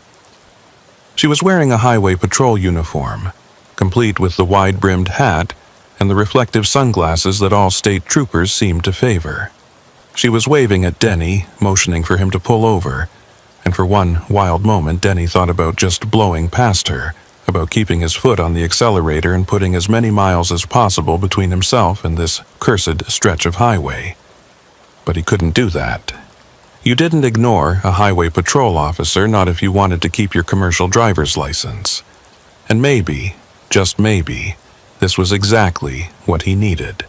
She was wearing a highway patrol uniform, complete with the wide-brimmed hat and the reflective sunglasses that all state troopers seemed to favor. She was waving at Denny, motioning for him to pull over, and for one wild moment Denny thought about just blowing past her, about keeping his foot on the accelerator and putting as many miles as possible between himself and this cursed stretch of highway. But he couldn't do that. You didn't ignore a highway patrol officer, not if you wanted to keep your commercial driver's license. And maybe, just maybe, this was exactly what he needed.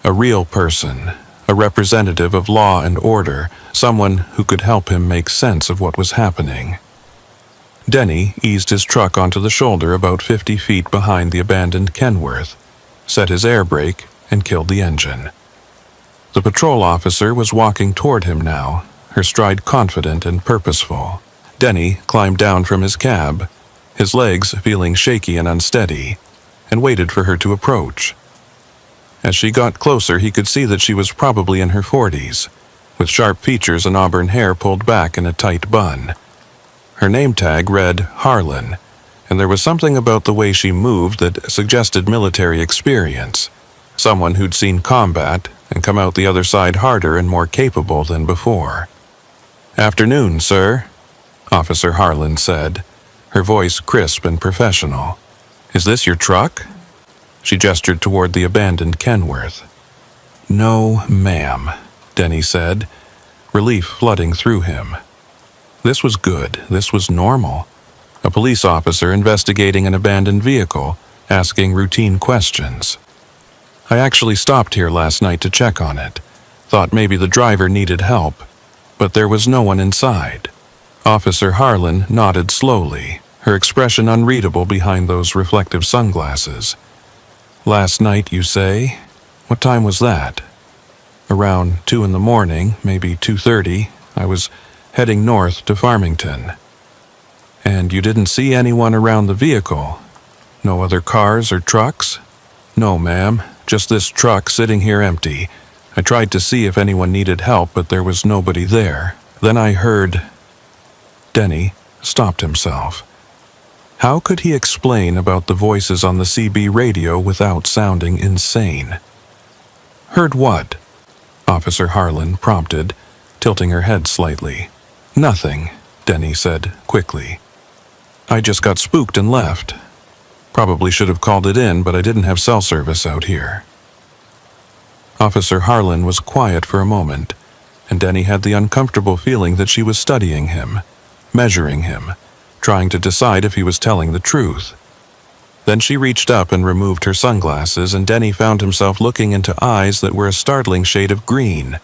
A real person, a representative of law and order, someone who could help him make sense of what was happening. Denny eased his truck onto the shoulder about 50 feet behind the abandoned Kenworth, set his air brake, and killed the engine. The patrol officer was walking toward him now, her stride confident and purposeful. Denny climbed down from his cab, his legs feeling shaky and unsteady, and waited for her to approach. As she got closer, he could see that she was probably in her 40s, with sharp features and auburn hair pulled back in a tight bun. Her name tag read Harlan, and there was something about the way she moved that suggested military experience, someone who'd seen combat and come out the other side harder and more capable than before. "Afternoon, sir," Officer Harlan said, her voice crisp and professional. "Is this your truck?" She gestured toward the abandoned Kenworth. "No, ma'am," Denny said, relief flooding through him. This was good. This was normal. A police officer investigating an abandoned vehicle, asking routine questions. "I actually stopped here last night to check on it. Thought maybe the driver needed help, but there was no one inside." Officer Harlan nodded slowly, her expression unreadable behind those reflective sunglasses. "Last night, you say? What time was that?" "Around 2 in the morning, maybe 2:30. I was heading north to Farmington." "And you didn't see anyone around the vehicle? No other cars or trucks?" "No, ma'am. Just this truck sitting here empty. I tried to see if anyone needed help, but there was nobody there. Then I heard..." Denny stopped himself. How could he explain about the voices on the CB radio without sounding insane? Heard what? Officer Harlan prompted, tilting her head slightly. Nothing, Denny said quickly. I just got spooked and left. Probably should have called it in, but I didn't have cell service out here. Officer Harlan was quiet for a moment, and Denny had the uncomfortable feeling that she was studying him, measuring him, trying to decide if he was telling the truth. Then she reached up and removed her sunglasses, and Denny found himself looking into eyes that were a startling shade of green,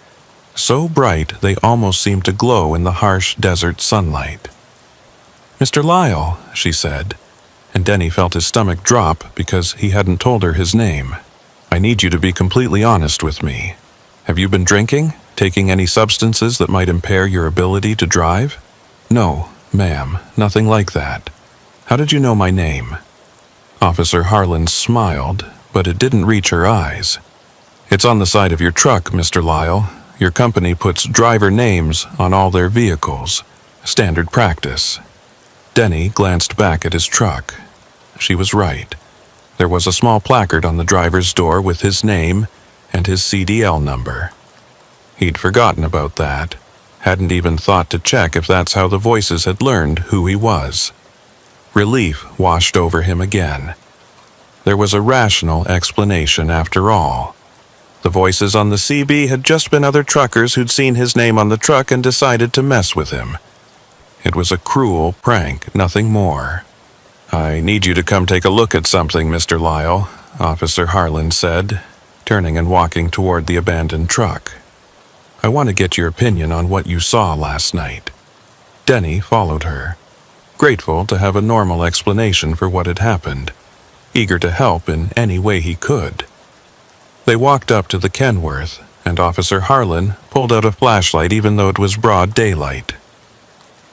so bright they almost seemed to glow in the harsh desert sunlight. "Mr. Lyle," she said, and Denny felt his stomach drop because he hadn't told her his name. "I need you to be completely honest with me. Have you been drinking, taking any substances that might impair your ability to drive?" "No, ma'am, nothing like that. How did you know my name?" Officer Harlan smiled, but it didn't reach her eyes. "It's on the side of your truck, Mr. Lyle. Your company puts driver names on all their vehicles. Standard practice." Denny glanced back at his truck. She was right. There was a small placard on the driver's door with his name and his CDL number. He'd forgotten about that, hadn't even thought to check if that's how the voices had learned who he was. Relief washed over him again. There was a rational explanation after all. The voices on the CB had just been other truckers who'd seen his name on the truck and decided to mess with him. It was a cruel prank, nothing more. "I need you to come take a look at something, Mr. Lyle," Officer Harlan said, turning and walking toward the abandoned truck. "I want to get your opinion on what you saw last night." Denny followed her, grateful to have a normal explanation for what had happened, eager to help in any way he could. They walked up to the Kenworth, and Officer Harlan pulled out a flashlight even though it was broad daylight.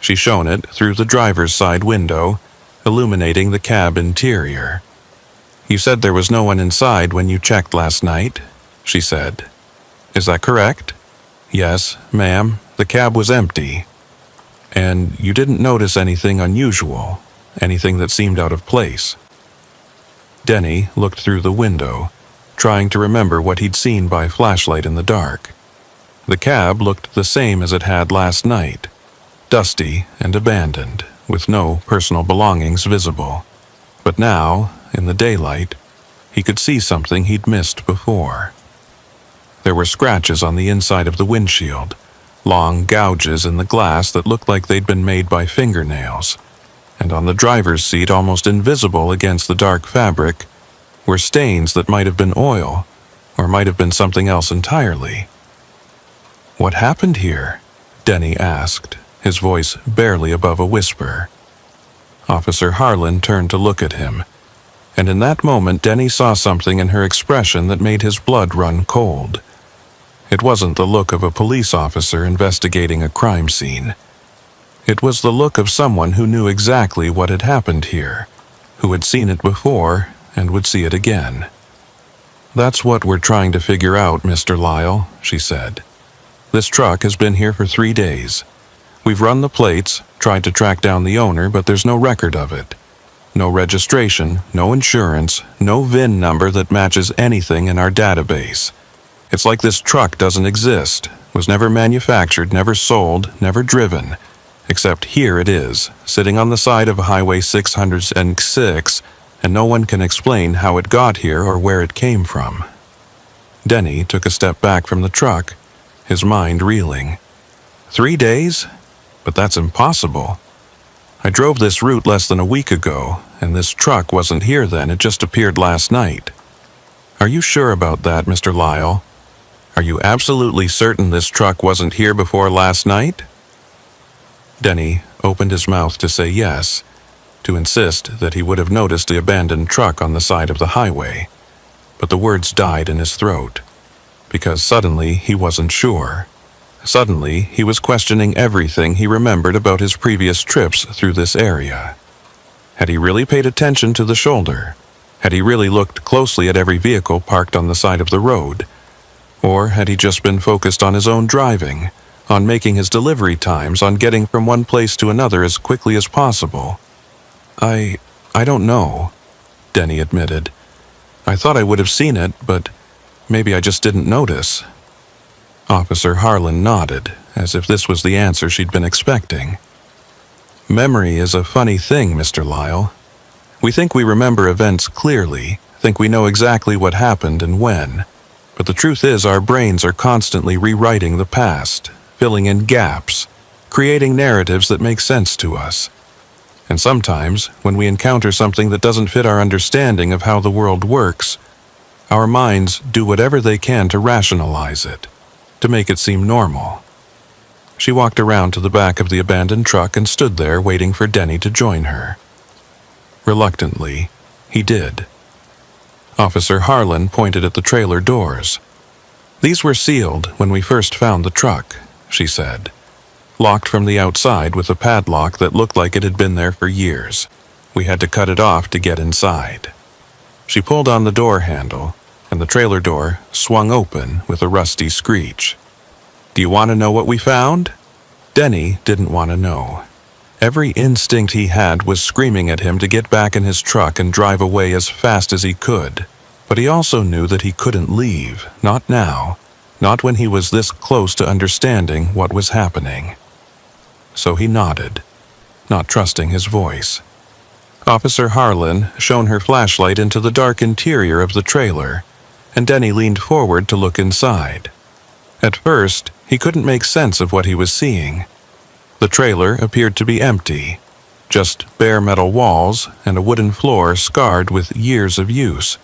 She shone it through the driver's side window, illuminating the cab interior. "You said there was no one inside when you checked last night," she said. "Is that correct?" "Yes, ma'am, the cab was empty." "And you didn't notice anything unusual, anything that seemed out of place?" Denny looked through the window, trying to remember what he'd seen by flashlight in the dark. The cab looked the same as it had last night, dusty and abandoned, with no personal belongings visible. But now, in the daylight, he could see something he'd missed before. There were scratches on the inside of the windshield, long gouges in the glass that looked like they'd been made by fingernails, and on the driver's seat, almost invisible against the dark fabric, were stains that might have been oil, or might have been something else entirely. "What happened here?" Denny asked, his voice barely above a whisper. Officer Harlan turned to look at him, and in that moment Denny saw something in her expression that made his blood run cold. It wasn't the look of a police officer investigating a crime scene. It was the look of someone who knew exactly what had happened here, who had seen it before and would see it again. "That's what we're trying to figure out, Mr. Lyle," she said. "This truck has been here for 3 days. We've run the plates, tried to track down the owner, but there's no record of it. No registration, no insurance, no VIN number that matches anything in our database. It's like this truck doesn't exist, was never manufactured, never sold, never driven. Except here it is, sitting on the side of Highway 606, and no one can explain how it got here or where it came from." Denny took a step back from the truck, his mind reeling. 3 days? But that's impossible. I drove this route less than a week ago, and this truck wasn't here then, it just appeared last night. "Are you sure about that, Mr. Lyle? Are you absolutely certain this truck wasn't here before last night?" Denny opened his mouth to say yes, to insist that he would have noticed the abandoned truck on the side of the highway, but the words died in his throat, because suddenly he wasn't sure. Suddenly, he was questioning everything he remembered about his previous trips through this area. Had he really paid attention to the shoulder? Had he really looked closely at every vehicle parked on the side of the road? Or had he just been focused on his own driving, on making his delivery times, on getting from one place to another as quickly as possible? I don't know, Denny admitted. I thought I would have seen it, but maybe I just didn't notice. Officer Harlan nodded, as if this was the answer she'd been expecting. Memory is a funny thing, Mr. Lyle. We think we remember events clearly, think we know exactly what happened and when, but the truth is our brains are constantly rewriting the past, filling in gaps, creating narratives that make sense to us. And sometimes, when we encounter something that doesn't fit our understanding of how the world works, our minds do whatever they can to rationalize it, to make it seem normal. She walked around to the back of the abandoned truck and stood there waiting for Denny to join her. Reluctantly, he did. Officer Harlan pointed at the trailer doors. These were sealed when we first found the truck, she said. Locked from the outside with a padlock that looked like it had been there for years. We had to cut it off to get inside. She pulled on the door handle, and the trailer door swung open with a rusty screech. Do you want to know what we found? Denny didn't want to know. Every instinct he had was screaming at him to get back in his truck and drive away as fast as he could. But he also knew that he couldn't leave, not now, not when he was this close to understanding what was happening. So he nodded, not trusting his voice. Officer Harlan shone her flashlight into the dark interior of the trailer, and Denny leaned forward to look inside. At first, he couldn't make sense of what he was seeing. The trailer appeared to be empty, just bare metal walls and a wooden floor scarred with years of use.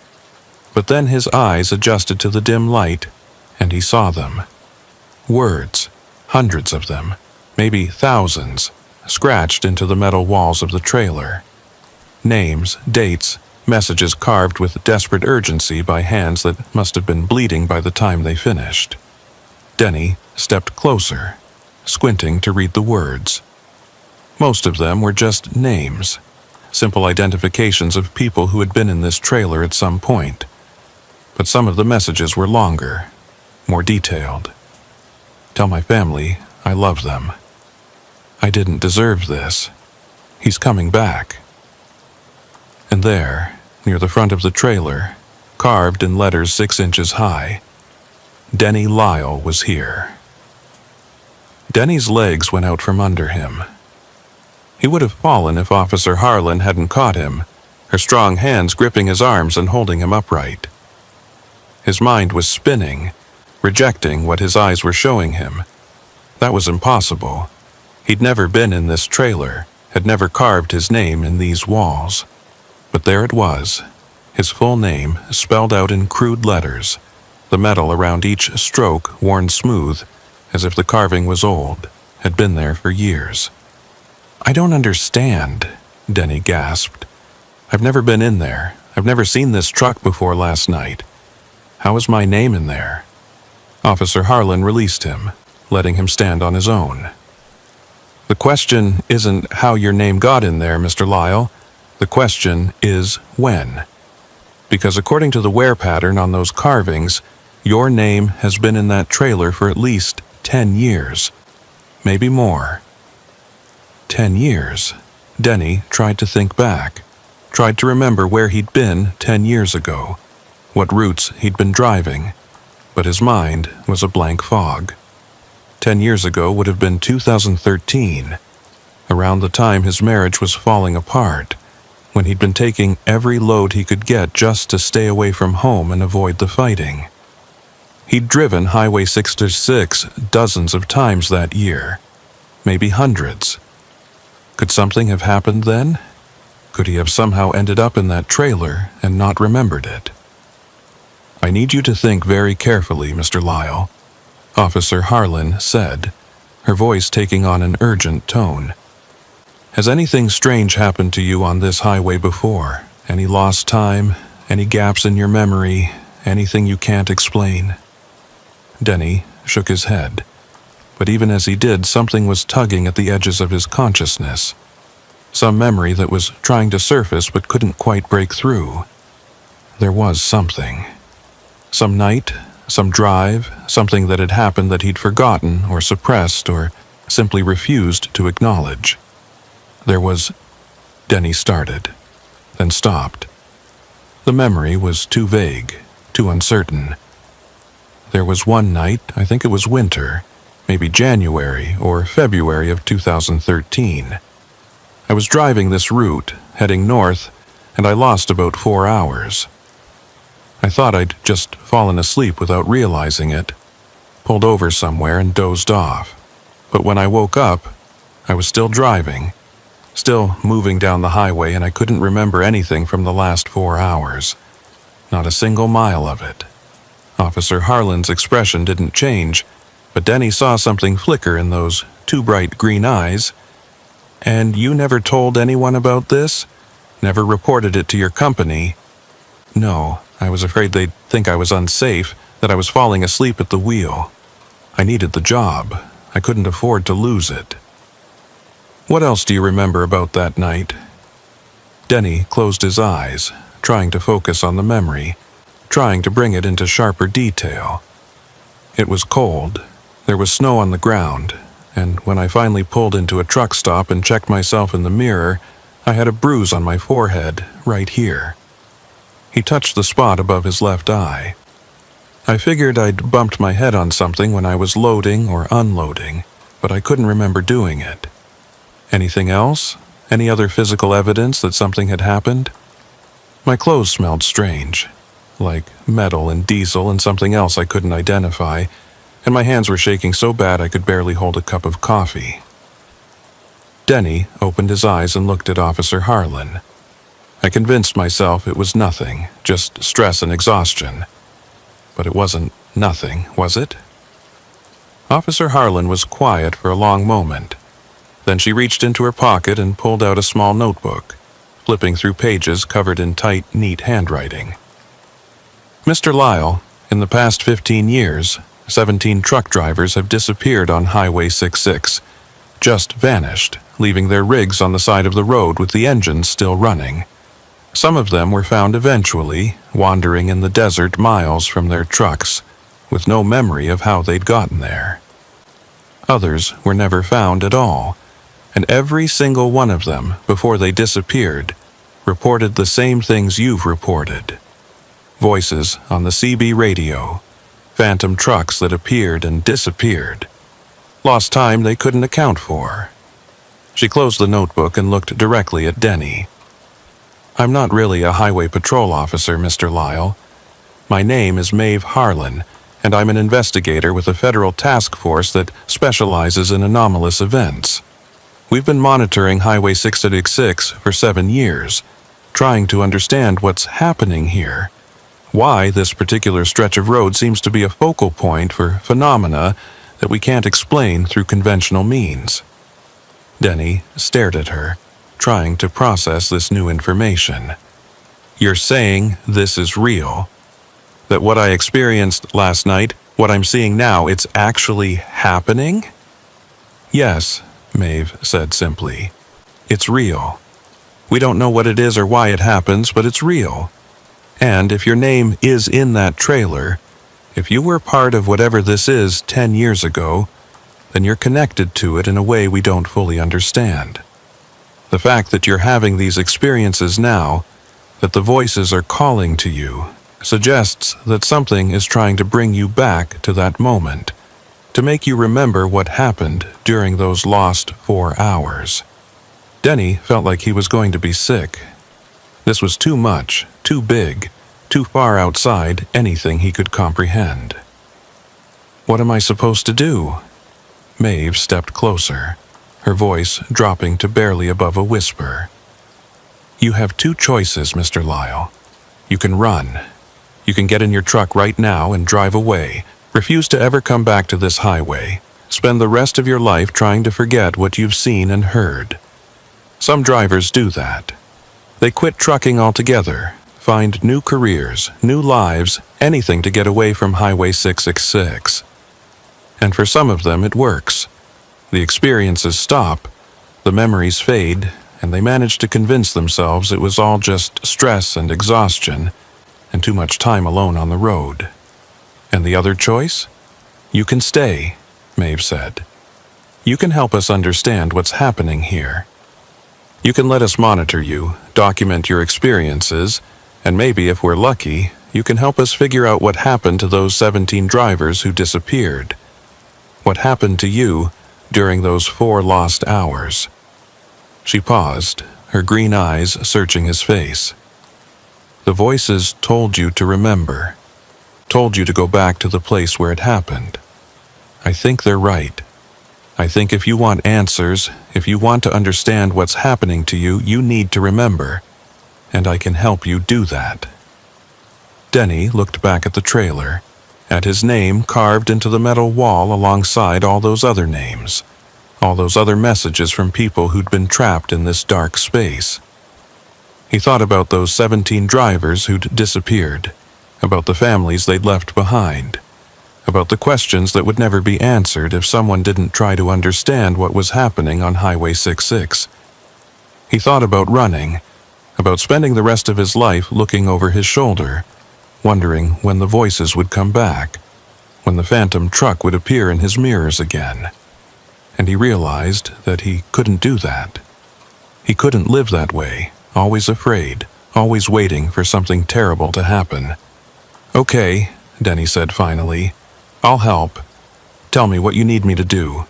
But then his eyes adjusted to the dim light, and he saw them. Words, hundreds of them, maybe thousands, scratched into the metal walls of the trailer. Names, dates, messages carved with desperate urgency by hands that must have been bleeding by the time they finished. Denny stepped closer, squinting to read the words. Most of them were just names, simple identifications of people who had been in this trailer at some point. But some of the messages were longer, more detailed. Tell my family I love them. I didn't deserve this. He's coming back. And there, near the front of the trailer, carved in letters 6 inches high, Denny Lyle was here. Denny's legs went out from under him. He would have fallen if Officer Harlan hadn't caught him, her strong hands gripping his arms and holding him upright. His mind was spinning, rejecting what his eyes were showing him. That was impossible. He'd never been in this trailer, had never carved his name in these walls. But there it was, his full name spelled out in crude letters, the metal around each stroke worn smooth, as if the carving was old, had been there for years. I don't understand, Denny gasped. I've never been in there. I've never seen this truck before last night. How is my name in there? Officer Harlan released him, letting him stand on his own. The question isn't how your name got in there, Mr. Lyle. The question is when. Because according to the wear pattern on those carvings, your name has been in that trailer for at least 10 years. Maybe more. 10 years. Denny tried to think back, tried to remember where he'd been 10 years ago, what routes he'd been driving, but his mind was a blank fog. 10 years ago would have been 2013, around the time his marriage was falling apart, when he'd been taking every load he could get just to stay away from home and avoid the fighting. He'd driven Highway 66 dozens of times that year, maybe hundreds. Could something have happened then? Could he have somehow ended up in that trailer and not remembered it? I need you to think very carefully, Mr. Lyle, Officer Harlan said, her voice taking on an urgent tone. Has anything strange happened to you on this highway before? Any lost time? Any gaps in your memory? Anything you can't explain? Denny shook his head, but even as he did, something was tugging at the edges of his consciousness. Some memory that was trying to surface but couldn't quite break through. There was something. Some night, some drive, something that had happened that he'd forgotten or suppressed or simply refused to acknowledge. There was... Denny started. then stopped. The memory was too vague, too uncertain. There was one night, I think it was winter, maybe January or February of 2013. I was driving this route, heading north, and I lost about 4 hours. I thought I'd just fallen asleep without realizing it, pulled over somewhere and dozed off. But when I woke up, I was still driving, still moving down the highway, and I couldn't remember anything from the last 4 hours. Not a single mile of it. Officer Harlan's expression didn't change, but Denny saw something flicker in those two bright green eyes. And you never told anyone about this? Never reported it to your company? No, I was afraid they'd think I was unsafe, that I was falling asleep at the wheel. I needed the job. I couldn't afford to lose it. What else do you remember about that night? Denny closed his eyes, trying to focus on the memory, trying to bring it into sharper detail. It was cold. There was snow on the ground, and when I finally pulled into a truck stop and checked myself in the mirror, I had a bruise on my forehead, right here. He touched the spot above his left eye. I figured I'd bumped my head on something when I was loading or unloading, but I couldn't remember doing it. Anything else? Any other physical evidence that something had happened? My clothes smelled strange, like metal and diesel and something else I couldn't identify, and my hands were shaking so bad I could barely hold a cup of coffee. Denny opened his eyes and looked at Officer Harlan. I convinced myself it was nothing, just stress and exhaustion. But it wasn't nothing, was it? Officer Harlan was quiet for a long moment. Then she reached into her pocket and pulled out a small notebook, flipping through pages covered in tight, neat handwriting. Mr. Lyle, in the past 15 years, 17 truck drivers have disappeared on Highway 66, just vanished, leaving their rigs on the side of the road with the engines still running. Some of them were found eventually, wandering in the desert miles from their trucks, with no memory of how they'd gotten there. Others were never found at all, and every single one of them, before they disappeared, reported the same things you've reported. Voices on the CB radio, phantom trucks that appeared and disappeared, lost time they couldn't account for. She closed the notebook and looked directly at Denny. I'm not really a highway patrol officer, Mr. Lyle. My name is Maeve Harlan, and I'm an investigator with a federal task force that specializes in anomalous events. We've been monitoring Highway 666 for 7 years, trying to understand what's happening here, why this particular stretch of road seems to be a focal point for phenomena that we can't explain through conventional means. Denny stared at her, trying to process this new information. You're saying this is real? That what I experienced last night, what I'm seeing now, it's actually happening? Yes, Maeve said simply. It's real. We don't know what it is or why it happens, but it's real. And if your name is in that trailer, if you were part of whatever this is 10 years ago, then you're connected to it in a way we don't fully understand. The fact that you're having these experiences now, that the voices are calling to you, suggests that something is trying to bring you back to that moment, to make you remember what happened during those lost 4 hours. Denny felt like he was going to be sick. This was too much, too big, too far outside anything he could comprehend. What am I supposed to do? Maeve stepped closer, her voice dropping to barely above a whisper. You have 2 choices, Mr. Lyle. You can run. You can get in your truck right now and drive away. Refuse to ever come back to this highway. Spend the rest of your life trying to forget what you've seen and heard. Some drivers do that. They quit trucking altogether, find new careers, new lives, anything to get away from Highway 666. And for some of them it works. The experiences stop, the memories fade, and they manage to convince themselves it was all just stress and exhaustion, and too much time alone on the road. And the other choice? You can stay, Maeve said. You can help us understand what's happening here. You can let us monitor you, document your experiences, and maybe if we're lucky, you can help us figure out what happened to those 17 drivers who disappeared. What happened to you during those 4 lost hours?" She paused, her green eyes searching his face. "The voices told you to remember, told you to go back to the place where it happened. I think they're right. I think if you want answers, if you want to understand what's happening to you, you need to remember, and I can help you do that." Denny looked back at the trailer, at his name carved into the metal wall alongside all those other names, all those other messages from people who'd been trapped in this dark space. He thought about those 17 drivers who'd disappeared, about the families they'd left behind, about the questions that would never be answered if someone didn't try to understand what was happening on Highway 66. He thought about running, about spending the rest of his life looking over his shoulder, wondering when the voices would come back, when the phantom truck would appear in his mirrors again. And he realized that he couldn't do that. He couldn't live that way, always afraid, always waiting for something terrible to happen. "Okay," Denny said finally. "I'll help. Tell me what you need me to do."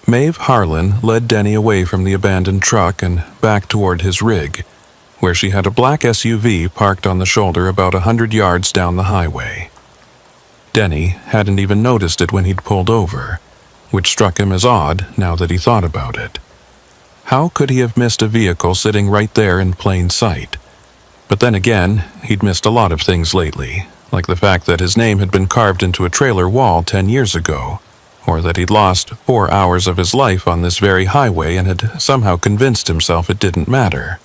Maeve Harlan led Denny away from the abandoned truck and back toward his rig, where she had a black SUV parked on the shoulder about 100 yards down the highway. Denny hadn't even noticed it when he'd pulled over, which struck him as odd now that he thought about it. How could he have missed a vehicle sitting right there in plain sight? But then again, he'd missed a lot of things lately, like the fact that his name had been carved into a trailer wall 10 years ago, or that he'd lost 4 hours of his life on this very highway and had somehow convinced himself it didn't matter.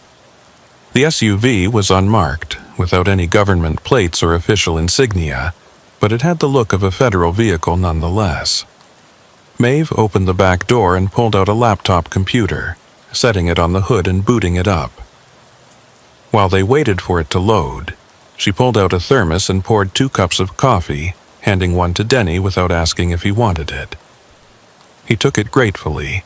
The SUV was unmarked, without any government plates or official insignia, but it had the look of a federal vehicle nonetheless. Maeve opened the back door and pulled out a laptop computer, setting it on the hood and booting it up. While they waited for it to load, she pulled out a thermos and poured 2 cups of coffee, handing one to Denny without asking if he wanted it. He took it gratefully,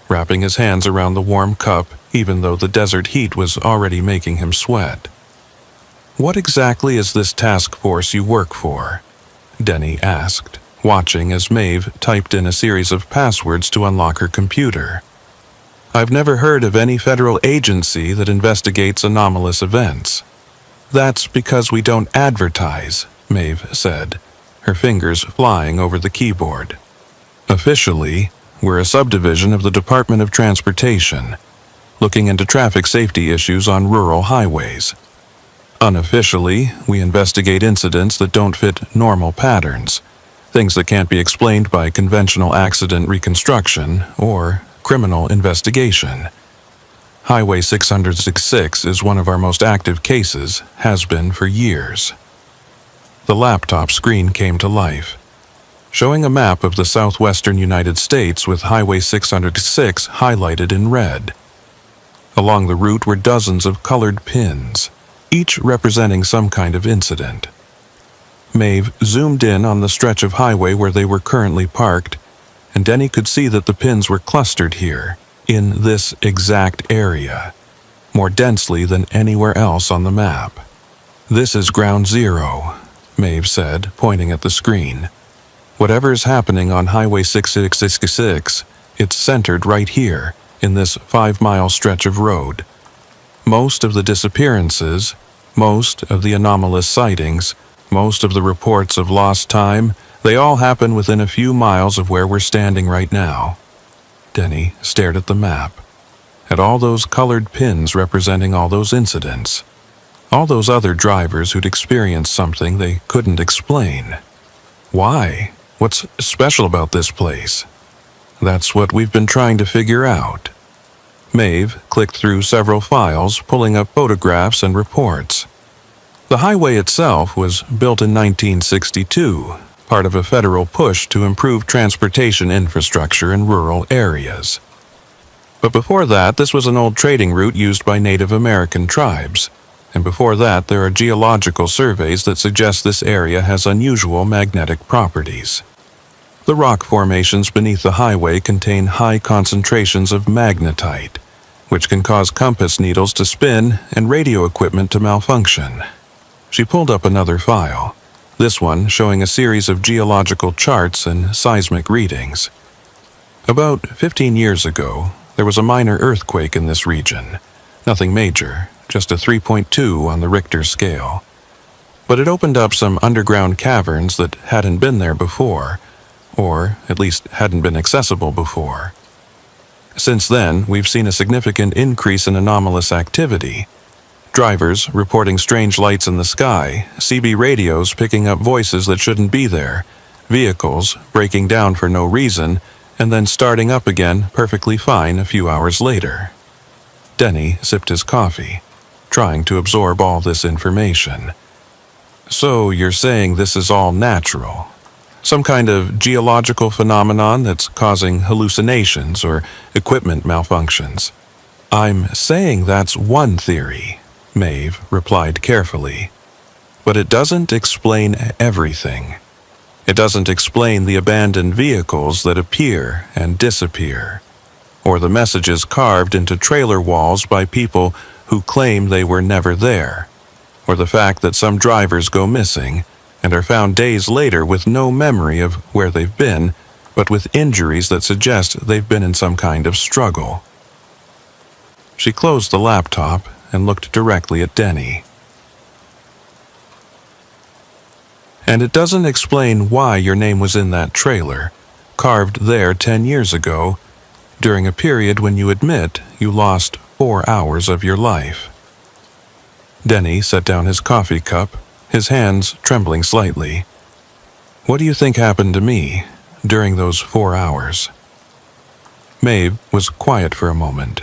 wrapping his hands around the warm cup even though the desert heat was already making him sweat. "What exactly is this task force you work for?" Denny asked, watching as Maeve typed in a series of passwords to unlock her computer. "I've never heard of any federal agency that investigates anomalous events." "That's because we don't advertise," Maeve said, her fingers flying over the keyboard. "Officially, we're a subdivision of the Department of Transportation, looking into traffic safety issues on rural highways. Unofficially, we investigate incidents that don't fit normal patterns, things that can't be explained by conventional accident reconstruction or criminal investigation. Highway 666 is one of our most active cases, has been for years." The laptop screen came to life, showing a map of the southwestern United States with Highway 606 highlighted in red. Along the route were dozens of colored pins, each representing some kind of incident. Maeve zoomed in on the stretch of highway where they were currently parked, and Denny could see that the pins were clustered here, in this exact area, more densely than anywhere else on the map. "This is ground zero," Maeve said, pointing at the screen. "Whatever is happening on Highway 666, it's centered right here, in this 5-mile stretch of road. Most of the disappearances, most of the anomalous sightings, most of the reports of lost time, they all happen within a few miles of where we're standing right now." Denny stared at the map, at all those colored pins representing all those incidents, all those other drivers who'd experienced something they couldn't explain. Why? What's special about this place? That's what we've been trying to figure out. Maeve clicked through several files, pulling up photographs and reports. The highway itself was built in 1962, part of a federal push to improve transportation infrastructure in rural areas. But before that, this was an old trading route used by Native American tribes. And before that, there are geological surveys that suggest this area has unusual magnetic properties. The rock formations beneath the highway contain high concentrations of magnetite, which can cause compass needles to spin and radio equipment to malfunction. She pulled up another file, this one showing a series of geological charts and seismic readings. About 15 years ago, there was a minor earthquake in this region. Nothing major, just a 3.2 on the Richter scale. But it opened up some underground caverns that hadn't been there before, or at least hadn't been accessible before. Since then, we've seen a significant increase in anomalous activity. Drivers reporting strange lights in the sky, CB radios picking up voices that shouldn't be there, vehicles breaking down for no reason, and then starting up again perfectly fine a few hours later. Denny sipped his coffee, trying to absorb all this information. So you're saying this is all natural? Some kind of geological phenomenon that's causing hallucinations or equipment malfunctions? I'm saying that's one theory, Maeve replied carefully. But it doesn't explain everything. It doesn't explain the abandoned vehicles that appear and disappear, or the messages carved into trailer walls by people who claim they were never there, or the fact that some drivers go missing and are found days later with no memory of where they've been, but with injuries that suggest they've been in some kind of struggle. She closed the laptop and looked directly at Denny. And it doesn't explain why your name was in that trailer, carved there 10 years ago, during a period when you admit you lost 4 hours of your life. Denny set down his coffee cup, his hands trembling slightly. What do you think happened to me during those 4 hours? Maeve was quiet for a moment,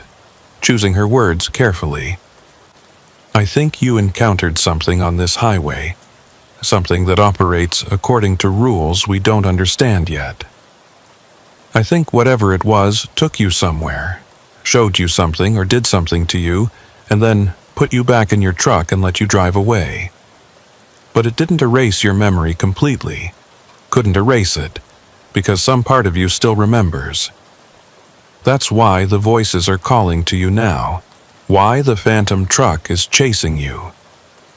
choosing her words carefully. I think you encountered something on this highway, something that operates according to rules we don't understand yet. I think whatever it was took you somewhere, showed you something or did something to you, and then put you back in your truck and let you drive away. But it didn't erase your memory completely. Couldn't erase it, because some part of you still remembers. That's why the voices are calling to you now, why the phantom truck is chasing you.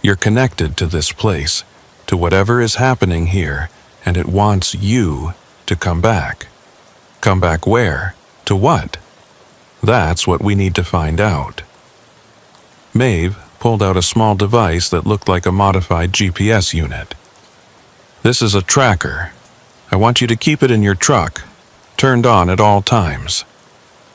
You're connected to this place, to whatever is happening here, and it wants you to come back. Come back where? To what? That's what we need to find out. Maeve pulled out a small device that looked like a modified GPS unit. This is a tracker. I want you to keep it in your truck, turned on at all times.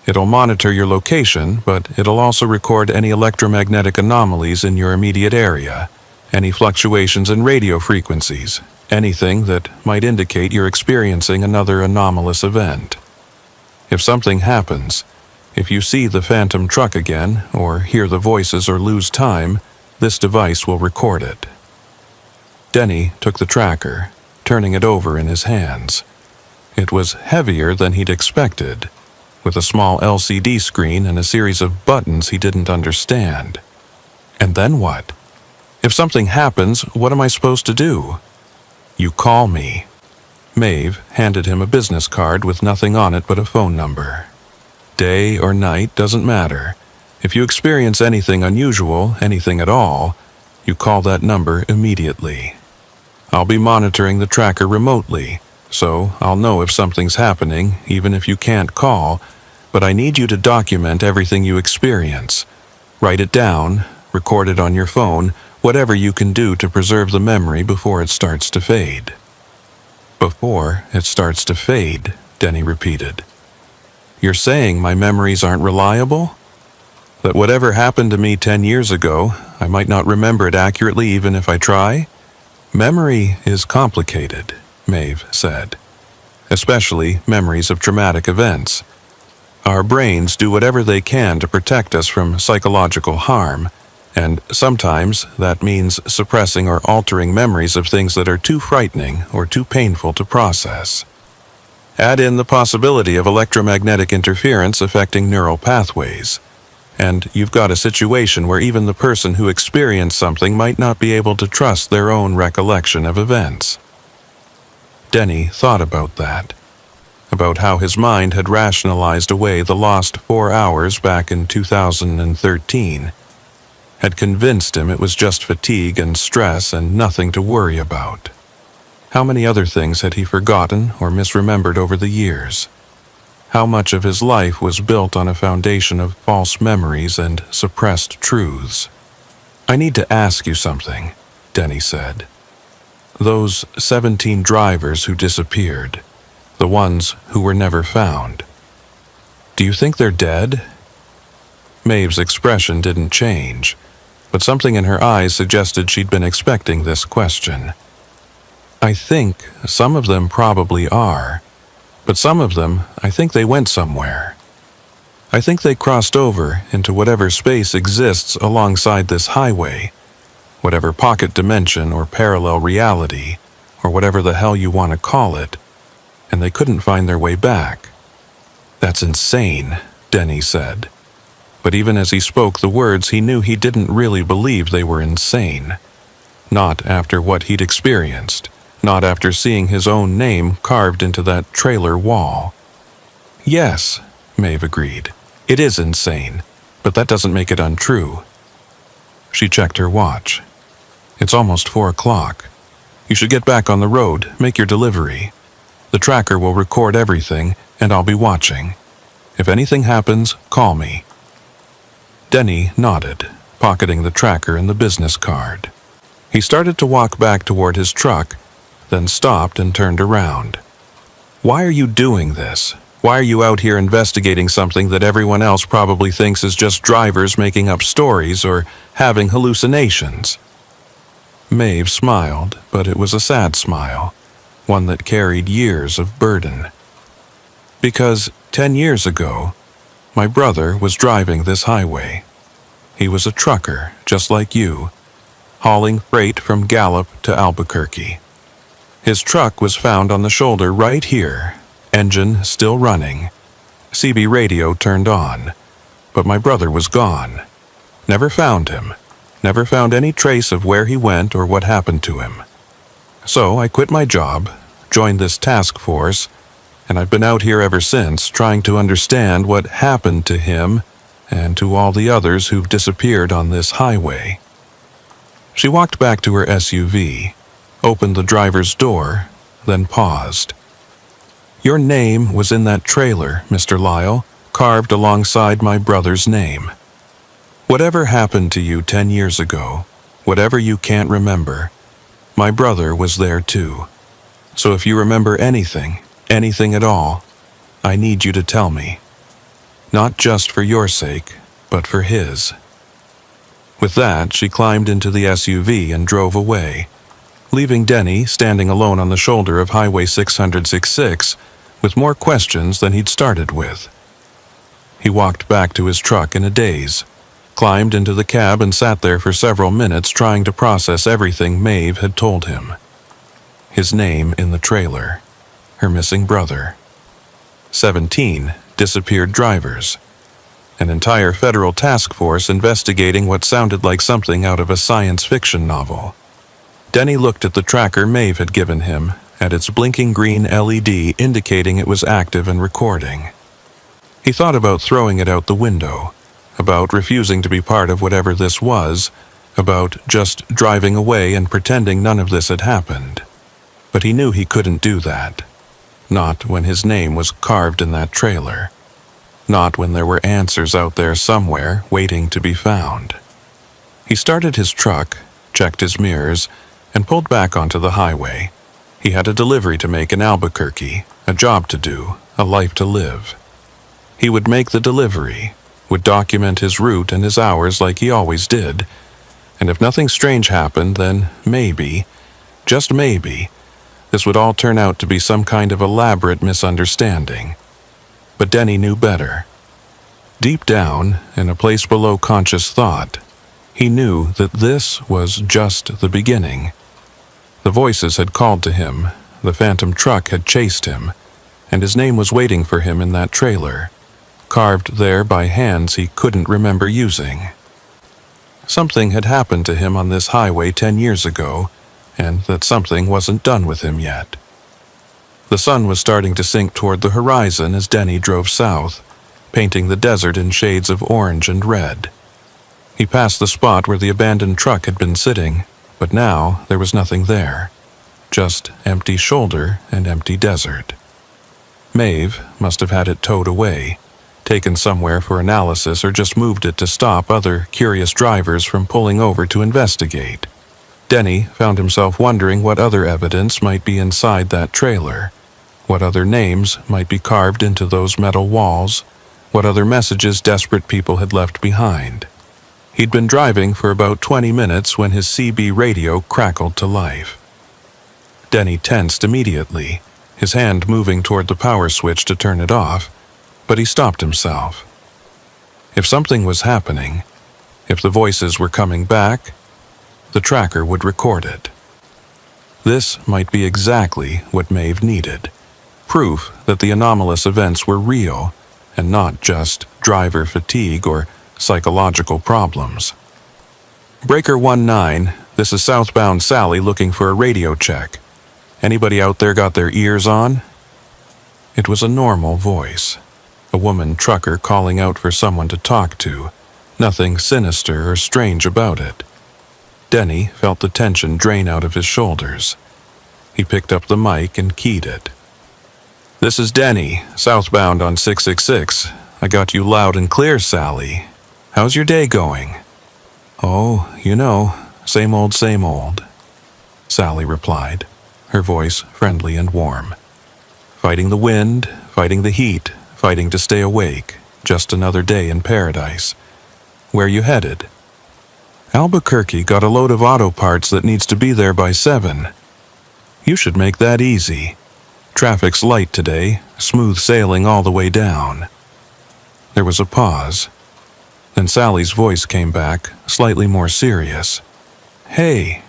It'll monitor your location, but it'll also record any electromagnetic anomalies in your immediate area, any fluctuations in radio frequencies, anything that might indicate you're experiencing another anomalous event. If something happens, if you see the phantom truck again, or hear the voices or lose time, this device will record it. Denny took the tracker, turning it over in his hands. It was heavier than he'd expected, with a small LCD screen and a series of buttons he didn't understand. And then what? If something happens, what am I supposed to do? You call me. Maeve handed him a business card with nothing on it but a phone number. Day or night doesn't matter. If you experience anything unusual, anything at all, you call that number immediately. I'll be monitoring the tracker remotely, so I'll know if something's happening, even if you can't call, but I need you to document everything you experience. Write it down, record it on your phone, whatever you can do to preserve the memory before it starts to fade. Before it starts to fade, Denny repeated. You're saying my memories aren't reliable? That whatever happened to me 10 years ago, I might not remember it accurately even if I try? Memory is complicated, Maeve said, especially memories of traumatic events. Our brains do whatever they can to protect us from psychological harm, and sometimes that means suppressing or altering memories of things that are too frightening or too painful to process. Add in the possibility of electromagnetic interference affecting neural pathways, and you've got a situation where even the person who experienced something might not be able to trust their own recollection of events. Denny thought about that. about how his mind had rationalized away the lost 4 hours back in 2013, had convinced him it was just fatigue and stress and nothing to worry about. How many other things had he forgotten or misremembered over the years? How much of his life was built on a foundation of false memories and suppressed truths? "I need to ask you something," Denny said. "Those 17 drivers who disappeared, the ones who were never found, do you think they're dead?" Maeve's expression didn't change, but something in her eyes suggested she'd been expecting this question. "I think some of them probably are, but some of them, I think they went somewhere. I think they crossed over into whatever space exists alongside this highway, whatever pocket dimension or parallel reality, or whatever the hell you want to call it, and they couldn't find their way back." "That's insane," Denny said. But even as he spoke the words, he knew he didn't really believe they were insane. Not after what he'd experienced. Not after seeing his own name carved into that trailer wall. "Yes," Maeve agreed. "It is insane, but that doesn't make it untrue." She checked her watch. "It's almost 4 o'clock. You should get back on the road, make your delivery. The tracker will record everything, and I'll be watching. If anything happens, call me." Denny nodded, pocketing the tracker and the business card. He started to walk back toward his truck, then stopped and turned around. "Why are you doing this? Why are you out here investigating something that everyone else probably thinks is just drivers making up stories or having hallucinations?" Maeve smiled, but it was a sad smile, one that carried years of burden. "Because 10 years ago, my brother was driving this highway. He was a trucker, just like you, hauling freight from Gallup to Albuquerque. His truck was found on the shoulder right here, engine still running, CB radio turned on, but my brother was gone. Never found him, never found any trace of where he went or what happened to him. So I quit my job, joined this task force, and I've been out here ever since trying to understand what happened to him and to all the others who've disappeared on this highway." She walked back to her SUV, opened the driver's door, then paused. "Your name was in that trailer, Mr. Lyle, carved alongside my brother's name. Whatever happened to you 10 years ago, whatever you can't remember, my brother was there too. So if you remember anything at all, I need you to tell me. Not just for your sake, but for his." With that, she climbed into the SUV and drove away, leaving Denny standing alone on the shoulder of Highway 666 with more questions than he'd started with. He walked back to his truck in a daze, climbed into the cab and sat there for several minutes trying to process everything Maeve had told him. His name in the trailer, her missing brother, 17 disappeared drivers, an entire federal task force investigating what sounded like something out of a science fiction novel. Denny looked at the tracker Maeve had given him, at its blinking green LED indicating it was active and recording. He thought about throwing it out the window, about refusing to be part of whatever this was, about just driving away and pretending none of this had happened. But he knew he couldn't do that. Not when his name was carved in that trailer. Not when there were answers out there somewhere waiting to be found. He started his truck, checked his mirrors, and pulled back onto the highway. He had a delivery to make in Albuquerque, a job to do, a life to live. He would make the delivery, would document his route and his hours like he always did, and if nothing strange happened, then maybe, just maybe, this would all turn out to be some kind of elaborate misunderstanding. But Denny knew better. Deep down, in a place below conscious thought, he knew that this was just the beginning. The voices had called to him, the phantom truck had chased him, and his name was waiting for him in that trailer, carved there by hands he couldn't remember using. Something had happened to him on this highway 10 years ago, and that something wasn't done with him yet. The sun was starting to sink toward the horizon as Denny drove south, painting the desert in shades of orange and red. He passed the spot where the abandoned truck had been sitting, but now there was nothing there. Just empty shoulder and empty desert. Maeve must have had it towed away, taken somewhere for analysis, or just moved it to stop other curious drivers from pulling over to investigate. Denny found himself wondering what other evidence might be inside that trailer, what other names might be carved into those metal walls, what other messages desperate people had left behind. He'd been driving for about 20 minutes when his CB radio crackled to life. Denny tensed immediately, his hand moving toward the power switch to turn it off, but he stopped himself. If something was happening, if the voices were coming back, the tracker would record it. This might be exactly what Maeve needed. Proof that the anomalous events were real and not just driver fatigue or psychological problems. Breaker 19, this is southbound Sally looking for a radio check. Anybody out there got their ears on? It was a normal voice. A woman trucker calling out for someone to talk to. Nothing sinister or strange about it. Denny felt the tension drain out of his shoulders. He picked up the mic and keyed it. This is Denny, southbound on 666. I got you loud and clear, Sally. How's your day going? Oh, same old, Sally replied, her voice friendly and warm. Fighting the wind, fighting the heat, fighting to stay awake. Just another day in paradise. Where you headed? Albuquerque got a load of auto parts that needs to be there by 7. You should make that easy. Traffic's light today, smooth sailing all the way down. There was a pause. Then Sally's voice came back, slightly more serious. Hey,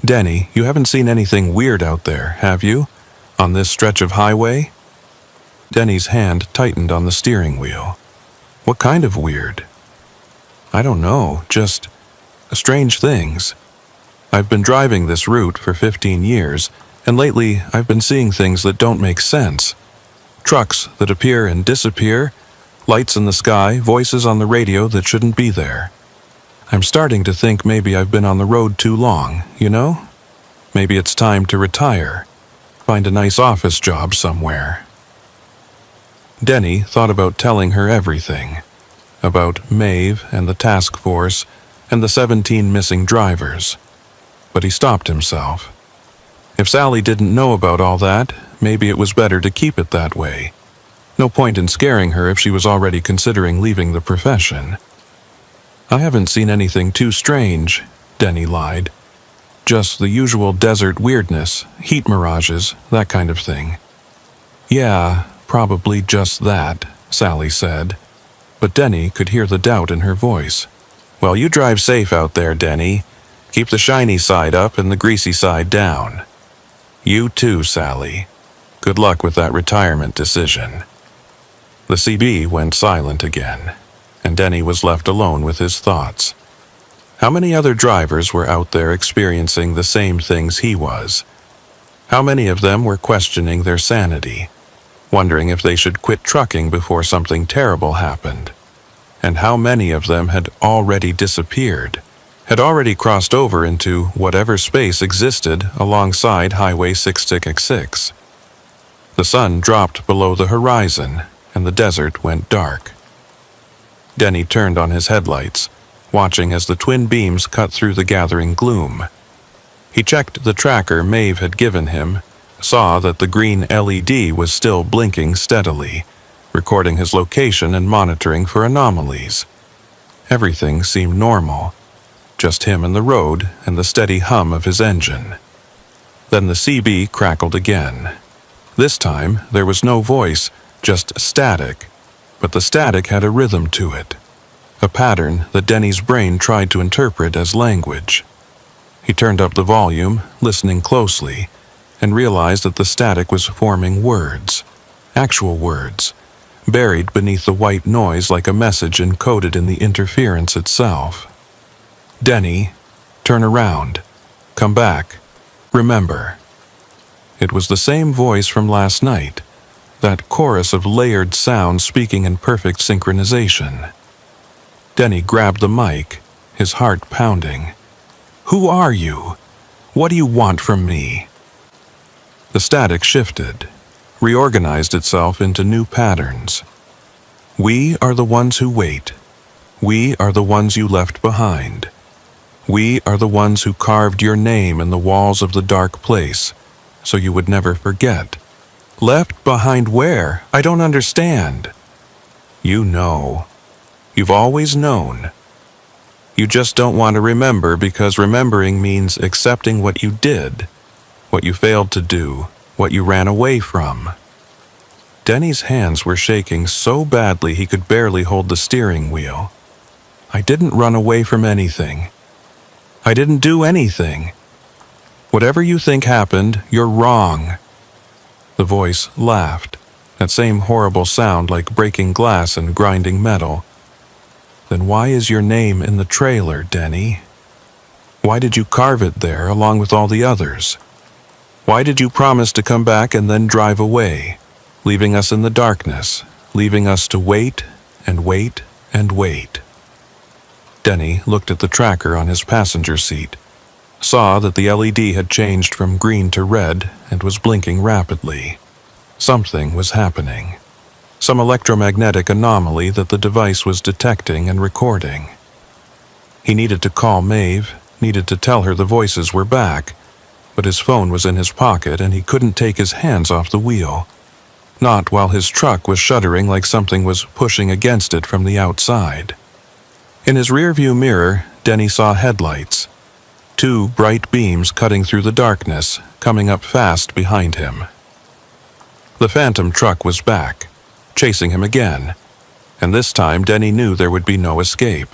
Denny, you haven't seen anything weird out there, have you? On this stretch of highway? Denny's hand tightened on the steering wheel. What kind of weird? I don't know, just strange things. I've been driving this route for 15 years, and lately I've been seeing things that don't make sense. Trucks that appear and disappear, lights in the sky, voices on the radio that shouldn't be there. I'm starting to think maybe I've been on the road too long, Maybe it's time to retire, find a nice office job somewhere. Denny thought about telling her everything, about Maeve and the task force and the 17 missing drivers. But he stopped himself. If Sally didn't know about all that, maybe it was better to keep it that way. No point in scaring her if she was already considering leaving the profession. I haven't seen anything too strange, Denny lied. Just the usual desert weirdness, heat mirages, that kind of thing. Yeah, probably just that, Sally said. But Denny could hear the doubt in her voice. Well, you drive safe out there, Denny. Keep the shiny side up and the greasy side down. You too, Sally. Good luck with that retirement decision. The CB went silent again, and Denny was left alone with his thoughts. How many other drivers were out there experiencing the same things he was? How many of them were questioning their sanity, wondering if they should quit trucking before something terrible happened? And how many of them had already disappeared, had already crossed over into whatever space existed alongside Highway 666? The sun dropped below the horizon, and the desert went dark. Denny turned on his headlights, watching as the twin beams cut through the gathering gloom. He checked the tracker Maeve had given him, saw that the green LED was still blinking steadily, recording his location and monitoring for anomalies. Everything seemed normal, just him and the road and the steady hum of his engine. Then the CB crackled again. This time there was no voice, just static, but the static had a rhythm to it, a pattern that Denny's brain tried to interpret as language. He turned up the volume, listening closely, and realized that the static was forming words, actual words, buried beneath the white noise like a message encoded in the interference itself. Denny, turn around, come back, remember. It was the same voice from last night, that chorus of layered sounds speaking in perfect synchronization. Denny grabbed the mic, his heart pounding. "Who are you? What do you want from me?" The static shifted, reorganized itself into new patterns. "We are the ones who wait. We are the ones you left behind. We are the ones who carved your name in the walls of the dark place, so you would never forget." "Left behind where? I don't understand." "You know. You've always known. You just don't want to remember because remembering means accepting what you did, what you failed to do, what you ran away from." Denny's hands were shaking so badly he could barely hold the steering wheel. "I didn't run away from anything. I didn't do anything. Whatever you think happened, you're wrong." The voice laughed, that same horrible sound like breaking glass and grinding metal. "Then why is your name in the trailer, Denny? Why did you carve it there along with all the others? Why did you promise to come back and then drive away, leaving us in the darkness, leaving us to wait and wait and wait?" Denny looked at the tracker on his passenger seat, saw that the LED had changed from green to red and was blinking rapidly. Something was happening. Some electromagnetic anomaly that the device was detecting and recording. He needed to call Maeve, needed to tell her the voices were back, but his phone was in his pocket and he couldn't take his hands off the wheel. Not while his truck was shuddering like something was pushing against it from the outside. In his rearview mirror, Denny saw headlights. 2 bright beams cutting through the darkness, coming up fast behind him. The phantom truck was back, chasing him again, and this time Denny knew there would be no escape.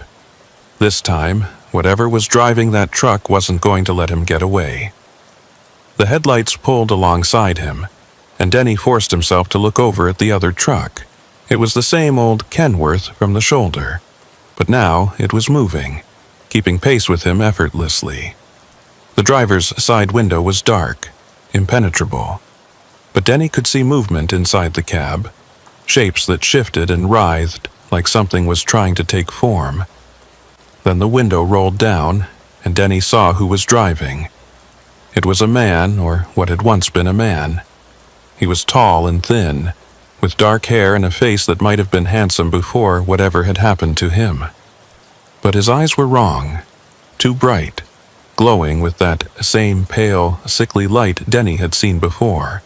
This time, whatever was driving that truck wasn't going to let him get away. The headlights pulled alongside him, and Denny forced himself to look over at the other truck. It was the same old Kenworth from the shoulder, but now it was moving, keeping pace with him effortlessly. The driver's side window was dark, impenetrable, but Denny could see movement inside the cab, shapes that shifted and writhed like something was trying to take form. Then the window rolled down, and Denny saw who was driving. It was a man, or what had once been a man. He was tall and thin, with dark hair and a face that might have been handsome before whatever had happened to him. But his eyes were wrong, too bright, glowing with that same pale, sickly light Denny had seen before.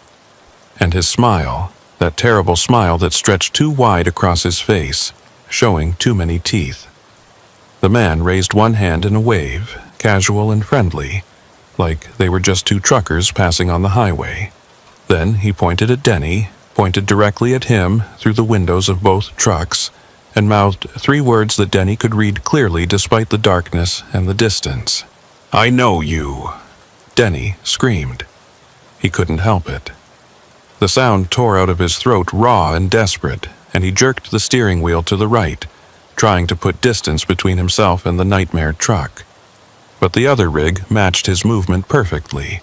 And his smile, that terrible smile that stretched too wide across his face, showing too many teeth. The man raised one hand in a wave, casual and friendly, like they were just 2 truckers passing on the highway. Then he pointed at Denny, pointed directly at him through the windows of both trucks, and mouthed 3 words that Denny could read clearly despite the darkness and the distance. "I know you!" Denny screamed. He couldn't help it. The sound tore out of his throat raw and desperate, and he jerked the steering wheel to the right, trying to put distance between himself and the nightmare truck. But the other rig matched his movement perfectly.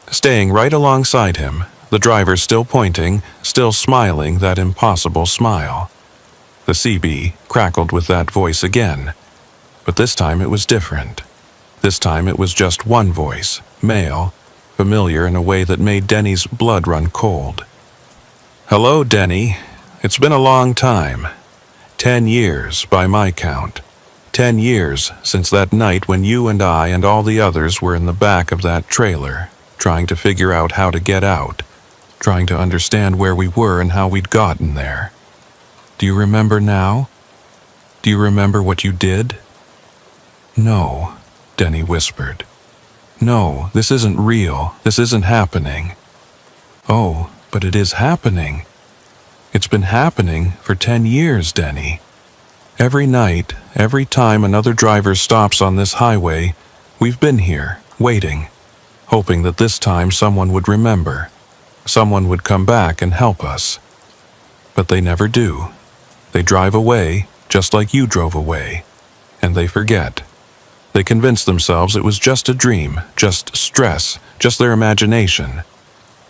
Staying right alongside him, the driver still pointing, still smiling that impossible smile. The CB crackled with that voice again, but this time it was different. This time it was just one voice, male, familiar in a way that made Denny's blood run cold. "Hello, Denny. It's been a long time. 10 years by my count. 10 years since that night when you and I and all the others were in the back of that trailer, trying to figure out how to get out, trying to understand where we were and how we'd gotten there. Do you remember now? Do you remember what you did?" "No," Denny whispered. "No, this isn't real. This isn't happening." "Oh, but it is happening. It's been happening for 10 years, Denny. Every night, every time another driver stops on this highway, we've been here, waiting, hoping that this time someone would remember, someone would come back and help us. But they never do. They drive away, just like you drove away, and they forget. They convince themselves it was just a dream, just stress, just their imagination.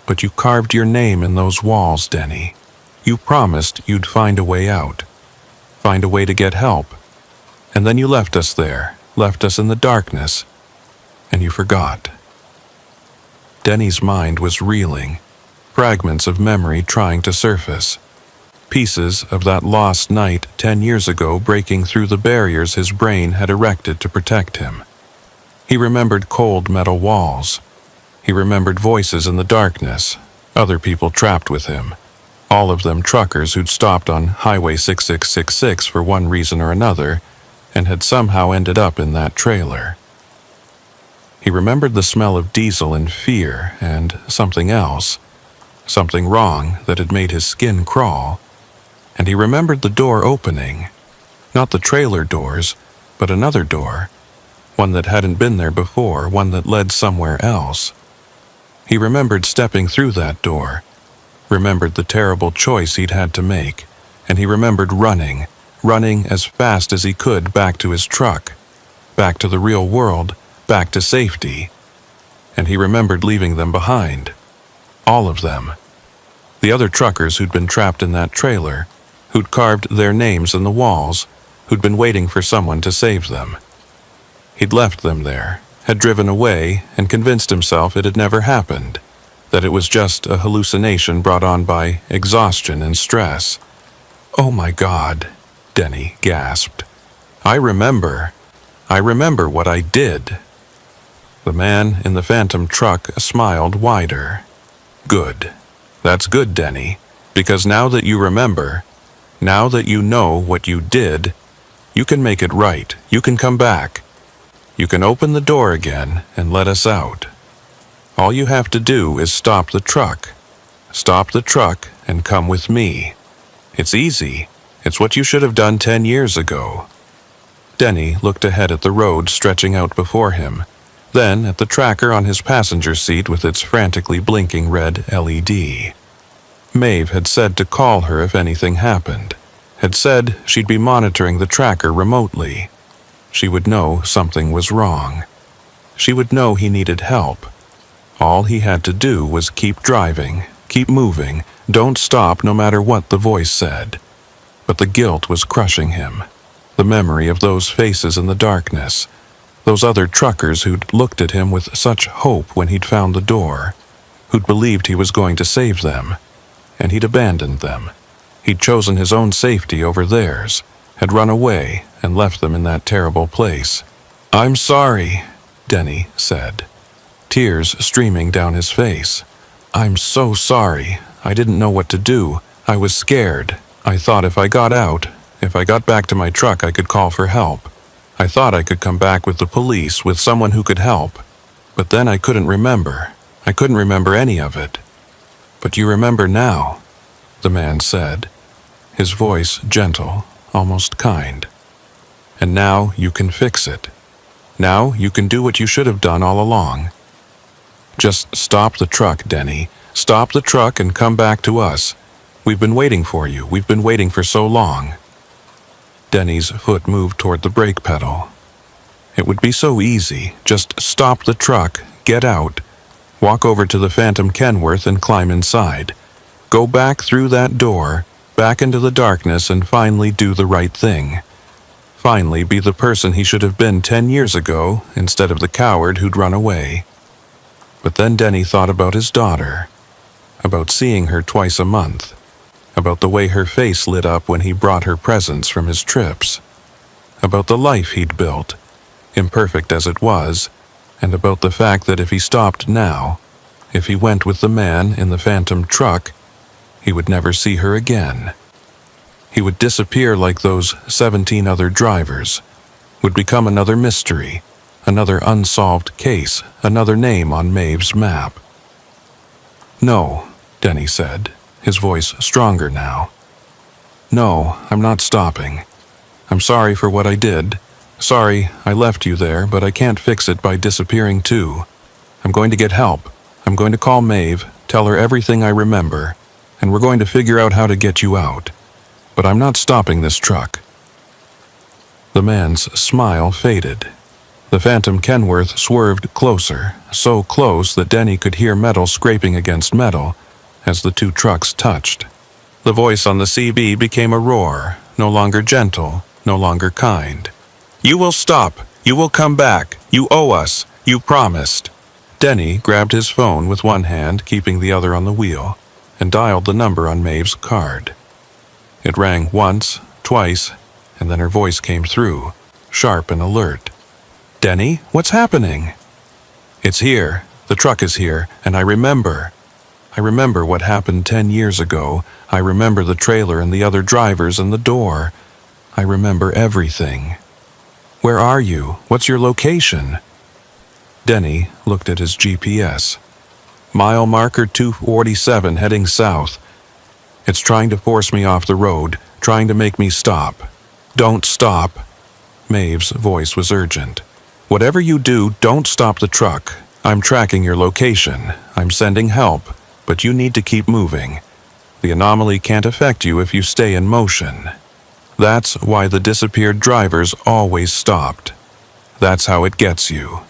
But you carved your name in those walls, Denny. You promised you'd find a way out. Find a way to get help. And then you left us there, left us in the darkness, and you forgot. Denny's mind was reeling, fragments of memory trying to surface. Pieces of that lost night 10 years ago breaking through the barriers his brain had erected to protect him. He remembered cold metal walls. He remembered voices in the darkness, other people trapped with him, all of them truckers who'd stopped on Highway 6666 for one reason or another and had somehow ended up in that trailer. He remembered the smell of diesel and fear and something else, something wrong that had made his skin crawl. And he remembered the door opening, not the trailer doors, but another door, one that hadn't been there before, one that led somewhere else. He remembered stepping through that door, remembered the terrible choice he'd had to make, and he remembered running as fast as he could back to his truck, back to the real world, back to safety. And he remembered leaving them behind. All of them. The other truckers who'd been trapped in that trailer, who'd carved their names in the walls, who'd been waiting for someone to save them. He'd left them there, had driven away, and convinced himself it had never happened, that it was just a hallucination brought on by exhaustion and stress. "Oh my God," Denny gasped. I remember what I did." The man in the phantom truck smiled wider. "Good. That's good, Denny, because now that you remember, now that you know what you did, you can make it right. You can come back. You can open the door again and let us out. All you have to do is stop the truck. Stop the truck and come with me. It's easy. It's what you should have done 10 years ago." Denny looked ahead at the road stretching out before him, then at the tracker on his passenger seat with its frantically blinking red LED. Maeve had said to call her if anything happened, had said she'd be monitoring the tracker remotely. She would know something was wrong. She would know he needed help. All he had to do was keep driving, keep moving, don't stop no matter what the voice said. But the guilt was crushing him. The memory of those faces in the darkness, those other truckers who'd looked at him with such hope when he'd found the door, who'd believed he was going to save them, and he'd abandoned them. He'd chosen his own safety over theirs, had run away and left them in that terrible place. "I'm sorry," Denny said, tears streaming down his face. "I'm so sorry. I didn't know what to do. I was scared. I thought if I got out, if I got back to my truck, I could call for help. I thought I could come back with the police, with someone who could help. But then I couldn't remember. I couldn't remember any of it." "But you remember now," the man said, his voice gentle, almost kind. "And now you can fix it. Now you can do what you should have done all along. Just stop the truck, Denny. Stop the truck and come back to us. We've been waiting for you. We've been waiting for so long." Denny's foot moved toward the brake pedal. It would be so easy. Just stop the truck, get out, walk over to the Phantom Kenworth and climb inside. Go back through that door, back into the darkness, and finally do the right thing. Finally be the person he should have been 10 years ago instead of the coward who'd run away. But then Denny thought about his daughter, about seeing her twice a month, about the way her face lit up when he brought her presents from his trips, about the life he'd built, imperfect as it was, and about the fact that if he stopped now, if he went with the man in the phantom truck, he would never see her again. He would disappear like those 17 other drivers, would become another mystery, another unsolved case, another name on Maeve's map. "No," Denny said, his voice stronger now. "No, I'm not stopping. I'm sorry for what I did. Sorry I left you there, but I can't fix it by disappearing too. I'm going to get help. I'm going to call Maeve, tell her everything I remember, and we're going to figure out how to get you out. But I'm not stopping this truck." The man's smile faded. The phantom Kenworth swerved closer, so close that Denny could hear metal scraping against metal as the two trucks touched. The voice on the CB became a roar, no longer gentle, no longer kind. "You will stop. You will come back. You owe us. You promised." Denny grabbed his phone with one hand, keeping the other on the wheel, and dialed the number on Maeve's card. It rang once, twice, and then her voice came through, sharp and alert. "Denny, what's happening?" "It's here. The truck is here, and I remember. I remember what happened 10 years ago. I remember the trailer and the other drivers and the door. I remember everything. Where are you? What's your location?" Denny looked at his GPS. "Mile marker 247 heading south. It's trying to force me off the road, trying to make me stop. Don't stop." Maeve's voice was urgent. "Whatever you do, don't stop the truck. I'm tracking your location. I'm sending help, but you need to keep moving. The anomaly can't affect you if you stay in motion. That's why the disappeared drivers always stopped. That's how it gets you."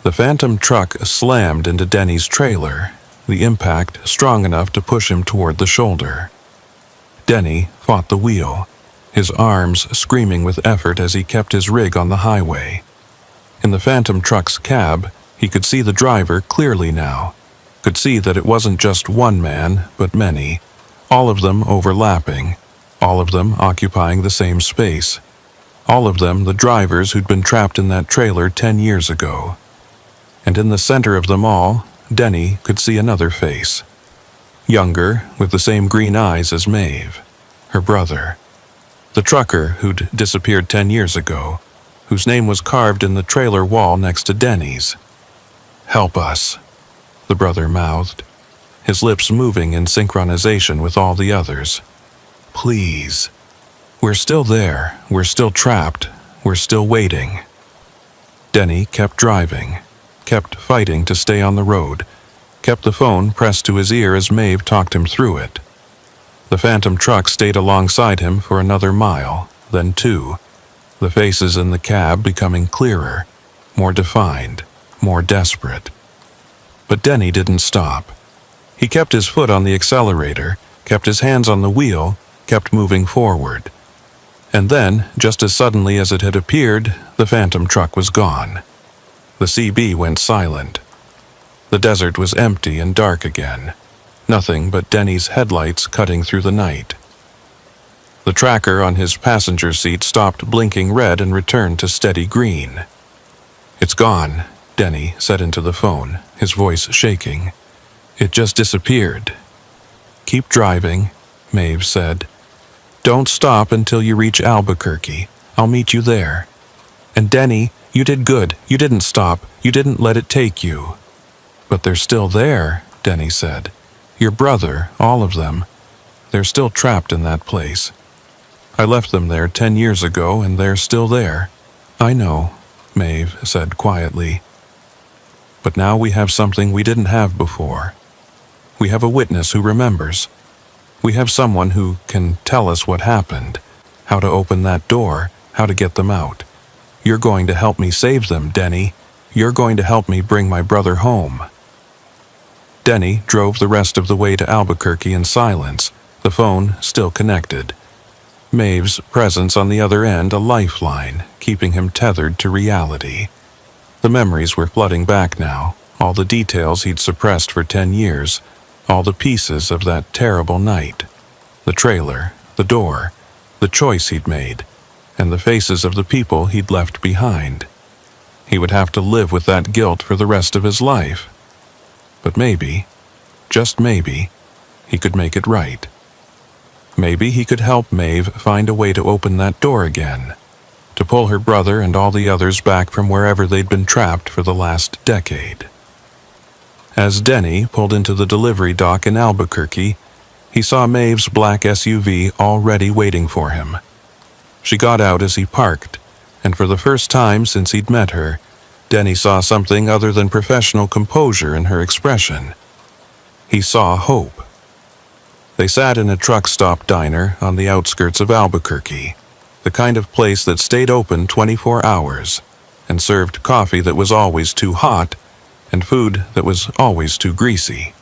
The phantom truck slammed into Denny's trailer, the impact strong enough to push him toward the shoulder. Denny fought the wheel, his arms screaming with effort as he kept his rig on the highway. In the phantom truck's cab, he could see the driver clearly now, could see that it wasn't just one man, but many, all of them overlapping, all of them occupying the same space, all of them the drivers who'd been trapped in that trailer 10 years ago. And in the center of them all, Denny could see another face. Younger, with the same green eyes as Maeve, her brother. The trucker who'd disappeared 10 years ago, whose name was carved in the trailer wall next to Denny's. "Help us," the brother mouthed, his lips moving in synchronization with all the others. "Please. We're still there. We're still trapped. We're still waiting." Denny kept driving, kept fighting to stay on the road, kept the phone pressed to his ear as Maeve talked him through it. The phantom truck stayed alongside him for another mile, then 2, the faces in the cab becoming clearer, more defined, more desperate. But Denny didn't stop. He kept his foot on the accelerator, kept his hands on the wheel, kept moving forward. And then, just as suddenly as it had appeared, the phantom truck was gone. The CB went silent. The desert was empty and dark again, nothing but Denny's headlights cutting through the night. The tracker on his passenger seat stopped blinking red and returned to steady green. "It's gone," Denny said into the phone, his voice shaking. "It just disappeared." "Keep driving," Maeve said. "Don't stop until you reach Albuquerque. I'll meet you there. And Denny, you did good. You didn't stop. You didn't let it take you." "But they're still there," Denny said. "Your brother, all of them. They're still trapped in that place. I left them there 10 years ago, and they're still there." "I know," Maeve said quietly. "But now we have something we didn't have before. We have a witness who remembers. We have someone who can tell us what happened, how to open that door, how to get them out. You're going to help me save them, Denny. You're going to help me bring my brother home." Denny drove the rest of the way to Albuquerque in silence, the phone still connected. Maeve's presence on the other end a lifeline, keeping him tethered to reality. The memories were flooding back now, all the details he'd suppressed for 10 years, all the pieces of that terrible night. The trailer, the door, the choice he'd made, and the faces of the people he'd left behind. He would have to live with that guilt for the rest of his life. But maybe, just maybe, he could make it right. Maybe he could help Maeve find a way to open that door again, to pull her brother and all the others back from wherever they'd been trapped for the last decade. As Denny pulled into the delivery dock in Albuquerque, he saw Maeve's black SUV already waiting for him. She got out as he parked, and for the first time since he'd met her, Denny saw something other than professional composure in her expression. He saw hope. They sat in a truck stop diner on the outskirts of Albuquerque, the kind of place that stayed open 24 hours, and served coffee that was always too hot and food that was always too greasy.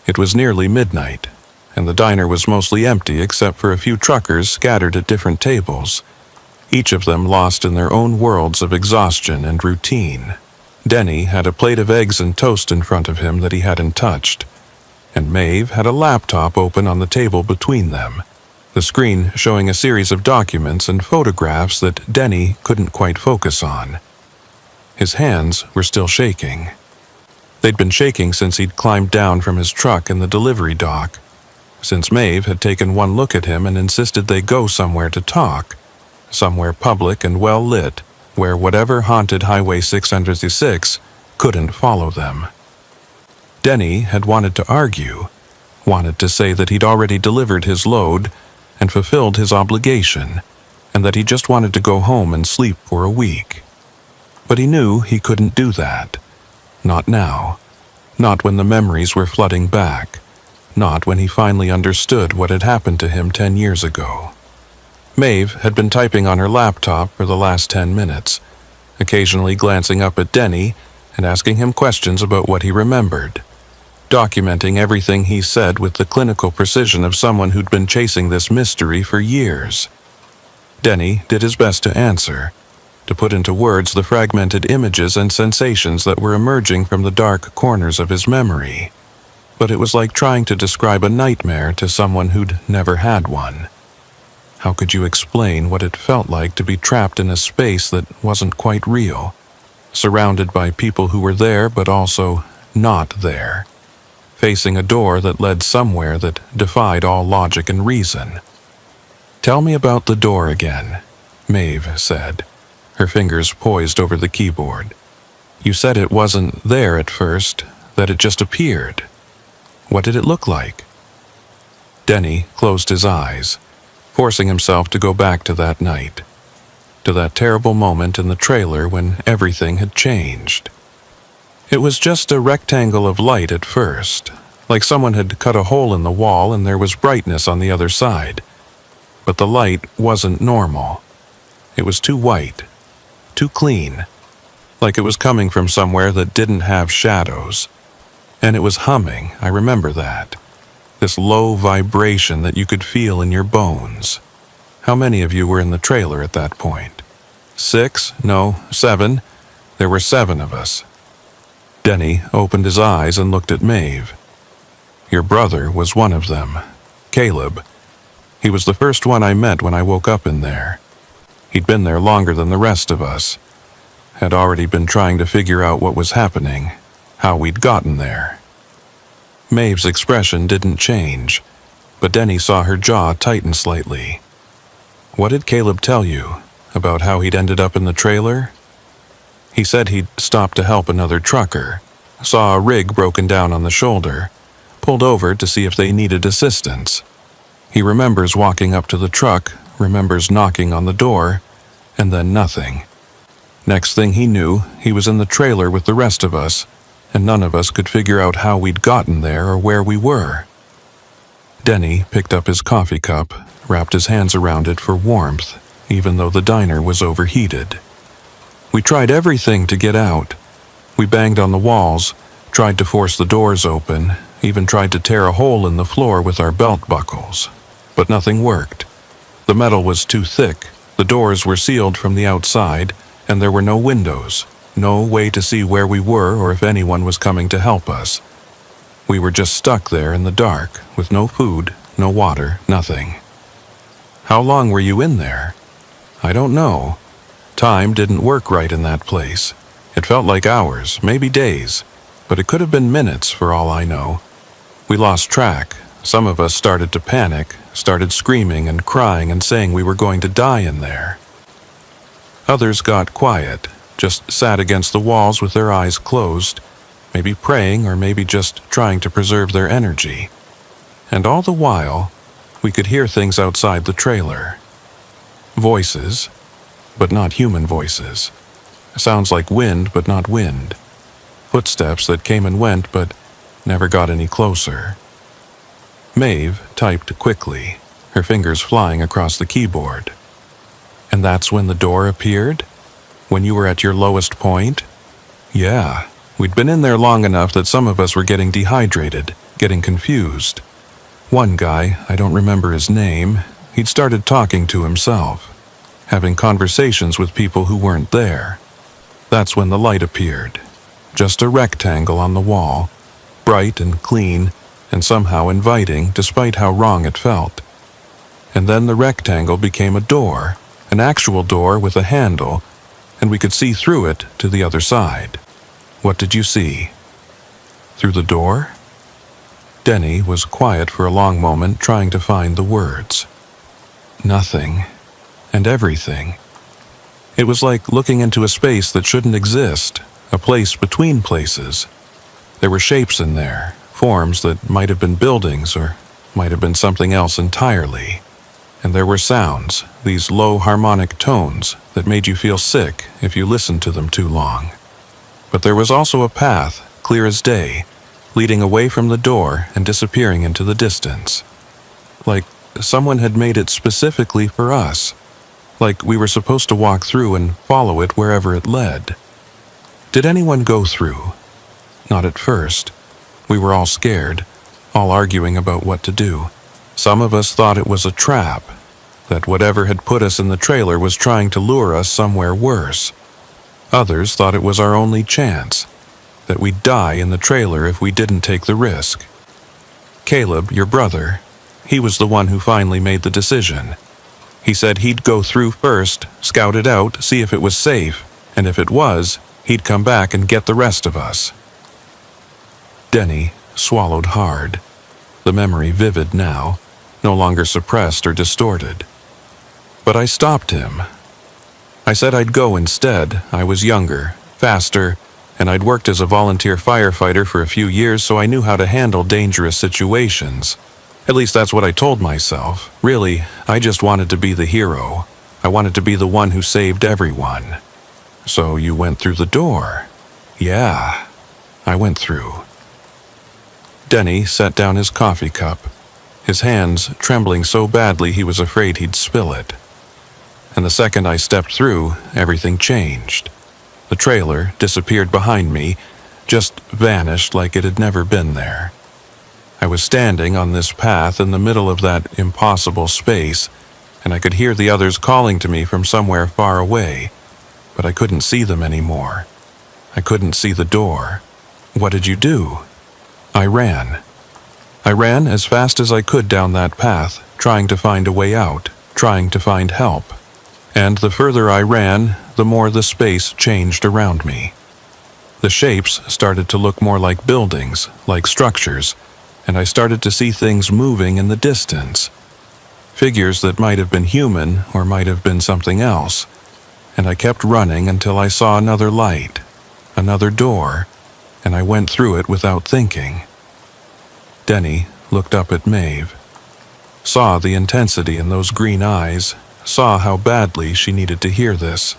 It was nearly midnight, and the diner was mostly empty except for a few truckers scattered at different tables, each of them lost in their own worlds of exhaustion and routine. Denny had a plate of eggs and toast in front of him that he hadn't touched, and Maeve had a laptop open on the table between them, the screen showing a series of documents and photographs that Denny couldn't quite focus on. His hands were still shaking. They'd been shaking since he'd climbed down from his truck in the delivery dock, since Maeve had taken one look at him and insisted they go somewhere to talk, somewhere public and well-lit, where whatever haunted Highway 606 couldn't follow them. Denny had wanted to argue, wanted to say that he'd already delivered his load and fulfilled his obligation, and that he just wanted to go home and sleep for a week. But he knew he couldn't do that. Not now. Not when the memories were flooding back. Not when he finally understood what had happened to him 10 years ago. Maeve had been typing on her laptop for the last 10 minutes, occasionally glancing up at Denny and asking him questions about what he remembered, documenting everything he said with the clinical precision of someone who'd been chasing this mystery for years. Denny did his best to answer, to put into words the fragmented images and sensations that were emerging from the dark corners of his memory. But it was like trying to describe a nightmare to someone who'd never had one. How could you explain what it felt like to be trapped in a space that wasn't quite real, surrounded by people who were there but also not there, facing a door that led somewhere that defied all logic and reason? "Tell me about the door again," Maeve said, her fingers poised over the keyboard. "You said it wasn't there at first, that it just appeared. What did it look like?" Denny closed his eyes, forcing himself to go back to that night, to that terrible moment in the trailer when everything had changed. It was just a rectangle of light at first, like someone had cut a hole in the wall and there was brightness on the other side. But the light wasn't normal. It was too white, too clean, like it was coming from somewhere that didn't have shadows. And it was humming, I remember that. This low vibration that you could feel in your bones. How many of you were in the trailer at that point? 6? No, 7. There were 7 of us. Denny opened his eyes and looked at Maeve. Your brother was one of them, Caleb. He was the first one I met when I woke up in there. He'd been there longer than the rest of us. Had already been trying to figure out what was happening, how we'd gotten there. Maeve's expression didn't change, but Denny saw her jaw tighten slightly. What did Caleb tell you about how he'd ended up in the trailer? He said he'd stopped to help another trucker, saw a rig broken down on the shoulder, pulled over to see if they needed assistance. He remembers walking up to the truck, remembers knocking on the door, and then nothing. Next thing he knew, he was in the trailer with the rest of us, and none of us could figure out how we'd gotten there or where we were. Denny picked up his coffee cup, wrapped his hands around it for warmth, even though the diner was overheated. We tried everything to get out. We banged on the walls, tried to force the doors open, even tried to tear a hole in the floor with our belt buckles. But nothing worked. The metal was too thick, the doors were sealed from the outside, and there were no windows. No way to see where we were or if anyone was coming to help us. We were just stuck there in the dark, with no food, no water, nothing. How long were you in there? I don't know. Time didn't work right in that place. It felt like hours, maybe days, but it could have been minutes for all I know. We lost track. Some of us started to panic, started screaming and crying and saying we were going to die in there. Others got quiet, just sat against the walls with their eyes closed, maybe praying or maybe just trying to preserve their energy. And all the while, we could hear things outside the trailer. Voices, but not human voices. Sounds like wind, but not wind. Footsteps that came and went, but never got any closer. Maeve typed quickly, her fingers flying across the keyboard. And that's when the door appeared? When you were at your lowest point? Yeah, we'd been in there long enough that some of us were getting dehydrated, getting confused. One guy, I don't remember his name, he'd started talking to himself, having conversations with people who weren't there. That's when the light appeared. Just a rectangle on the wall, bright and clean, and somehow inviting despite how wrong it felt. And then the rectangle became a door, an actual door with a handle, and we could see through it to the other side. What did you see? Through the door? Denny was quiet for a long moment, trying to find the words. Nothing, and everything. It was like looking into a space that shouldn't exist, a place between places. There were shapes in there, forms that might have been buildings or might have been something else entirely. And there were sounds, these low harmonic tones that made you feel sick if you listened to them too long. But there was also a path, clear as day, leading away from the door and disappearing into the distance. Like someone had made it specifically for us. Like we were supposed to walk through and follow it wherever it led. Did anyone go through? Not at first. We were all scared, all arguing about what to do. Some of us thought it was a trap, that whatever had put us in the trailer was trying to lure us somewhere worse. Others thought it was our only chance, that we'd die in the trailer if we didn't take the risk. Caleb, your brother, he was the one who finally made the decision. He said he'd go through first, scout it out, see if it was safe, and if it was, he'd come back and get the rest of us. Denny swallowed hard, the memory vivid now, no longer suppressed or distorted. But I stopped him. I said I'd go instead. I was younger, faster, and I'd worked as a volunteer firefighter for a few years, so I knew how to handle dangerous situations. At least that's what I told myself. Really, I just wanted to be the hero. I wanted to be the one who saved everyone. So you went through the door? Yeah, I went through. Denny set down his coffee cup, his hands trembling so badly he was afraid he'd spill it. And the second I stepped through, everything changed. The trailer disappeared behind me, just vanished like it had never been there. I was standing on this path in the middle of that impossible space, and I could hear the others calling to me from somewhere far away, but I couldn't see them anymore. I couldn't see the door. What did you do? I ran. I ran as fast as I could down that path, trying to find a way out, trying to find help. And the further I ran, the more the space changed around me. The shapes started to look more like buildings, like structures, and I started to see things moving in the distance. Figures that might have been human or might have been something else. And I kept running until I saw another light, another door, and I went through it without thinking. Denny looked up at Maeve, saw the intensity in those green eyes, saw how badly she needed to hear this.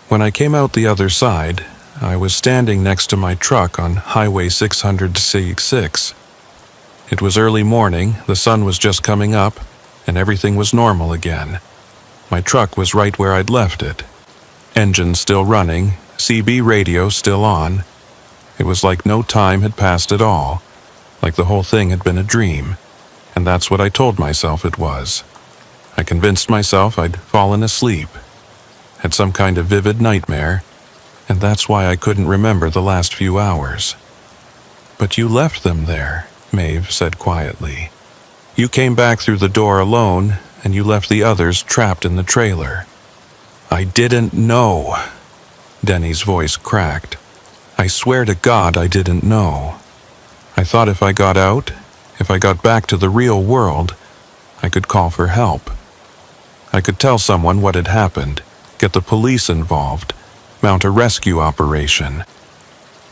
When I came out the other side, I was standing next to my truck on Highway 666. It was early morning, the sun was just coming up, and everything was normal again. My truck was right where I'd left it. Engine still running, CB radio still on. It was like no time had passed at all, like the whole thing had been a dream, and that's what I told myself it was. I convinced myself I'd fallen asleep, had some kind of vivid nightmare, and that's why I couldn't remember the last few hours. But you left them there, Maeve said quietly. You came back through the door alone, and you left the others trapped in the trailer. I didn't know. Denny's voice cracked. I swear to God I didn't know. I thought if I got out, if I got back to the real world, I could call for help. I could tell someone what had happened, get the police involved, mount a rescue operation.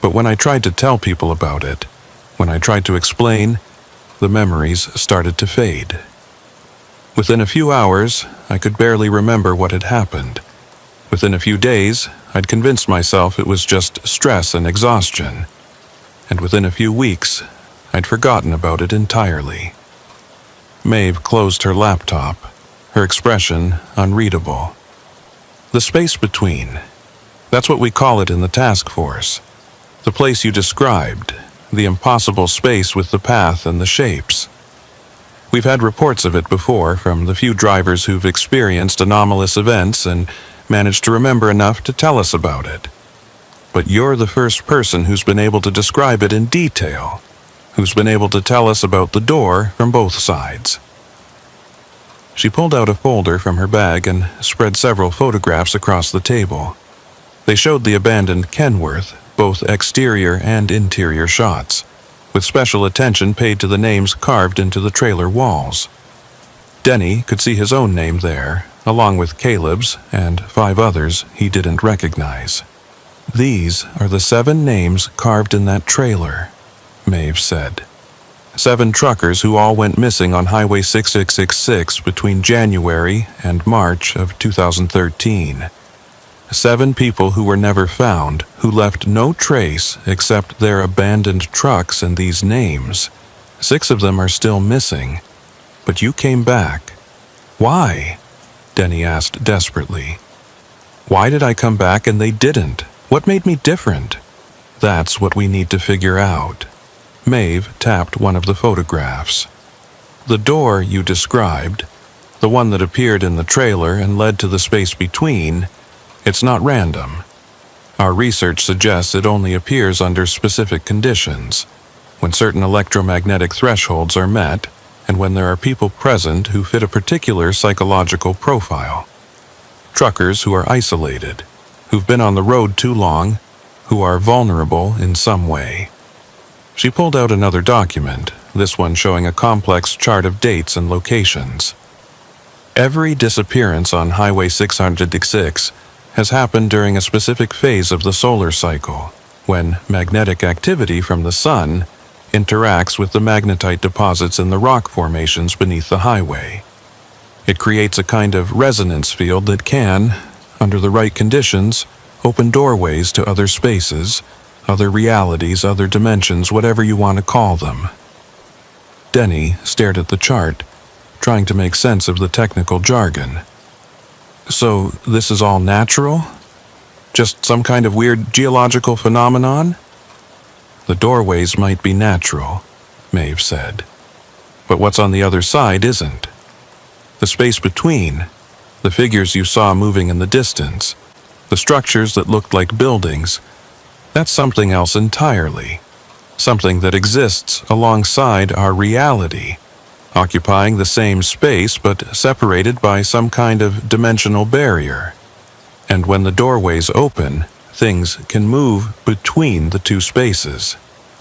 But when I tried to tell people about it, when I tried to explain, the memories started to fade. Within a few hours, I could barely remember what had happened. Within a few days, I'd convinced myself it was just stress and exhaustion. And within a few weeks, I'd forgotten about it entirely. Maeve closed her laptop, her expression unreadable. The space between. That's what we call it in the task force. The place you described, the impossible space with the path and the shapes. We've had reports of it before from the few drivers who've experienced anomalous events and managed to remember enough to tell us about it. But you're the first person who's been able to describe it in detail, who's been able to tell us about the door from both sides. She pulled out a folder from her bag and spread several photographs across the table. They showed the abandoned Kenworth, both exterior and interior shots, with special attention paid to the names carved into the trailer walls. Denny could see his own name there, along with Caleb's and 5 others he didn't recognize. "These are the 7 names carved in that trailer," Maeve said. 7 truckers who all went missing on Highway 6666 between January and March of 2013. 7 people who were never found, who left no trace except their abandoned trucks and these names. 6 of them are still missing. But you came back. Why? Denny asked desperately. Why did I come back and they didn't? What made me different? That's what we need to figure out. Maeve tapped one of the photographs. The door you described, the one that appeared in the trailer and led to the space between, it's not random. Our research suggests it only appears under specific conditions, when certain electromagnetic thresholds are met, and when there are people present who fit a particular psychological profile. Truckers who are isolated, who've been on the road too long, who are vulnerable in some way. She pulled out another document, this one showing a complex chart of dates and locations. Every disappearance on Highway 606 has happened during a specific phase of the solar cycle, when magnetic activity from the sun interacts with the magnetite deposits in the rock formations beneath the highway. It creates a kind of resonance field that can, under the right conditions, open doorways to other spaces, other realities, other dimensions, whatever you want to call them. Denny stared at the chart, trying to make sense of the technical jargon. So, this is all natural? Just some kind of weird geological phenomenon? The doorways might be natural, Maeve said. But what's on the other side isn't. The space between, the figures you saw moving in the distance, the structures that looked like buildings, that's something else entirely. Something that exists alongside our reality, occupying the same space but separated by some kind of dimensional barrier. And when the doorways open, things can move between the two spaces,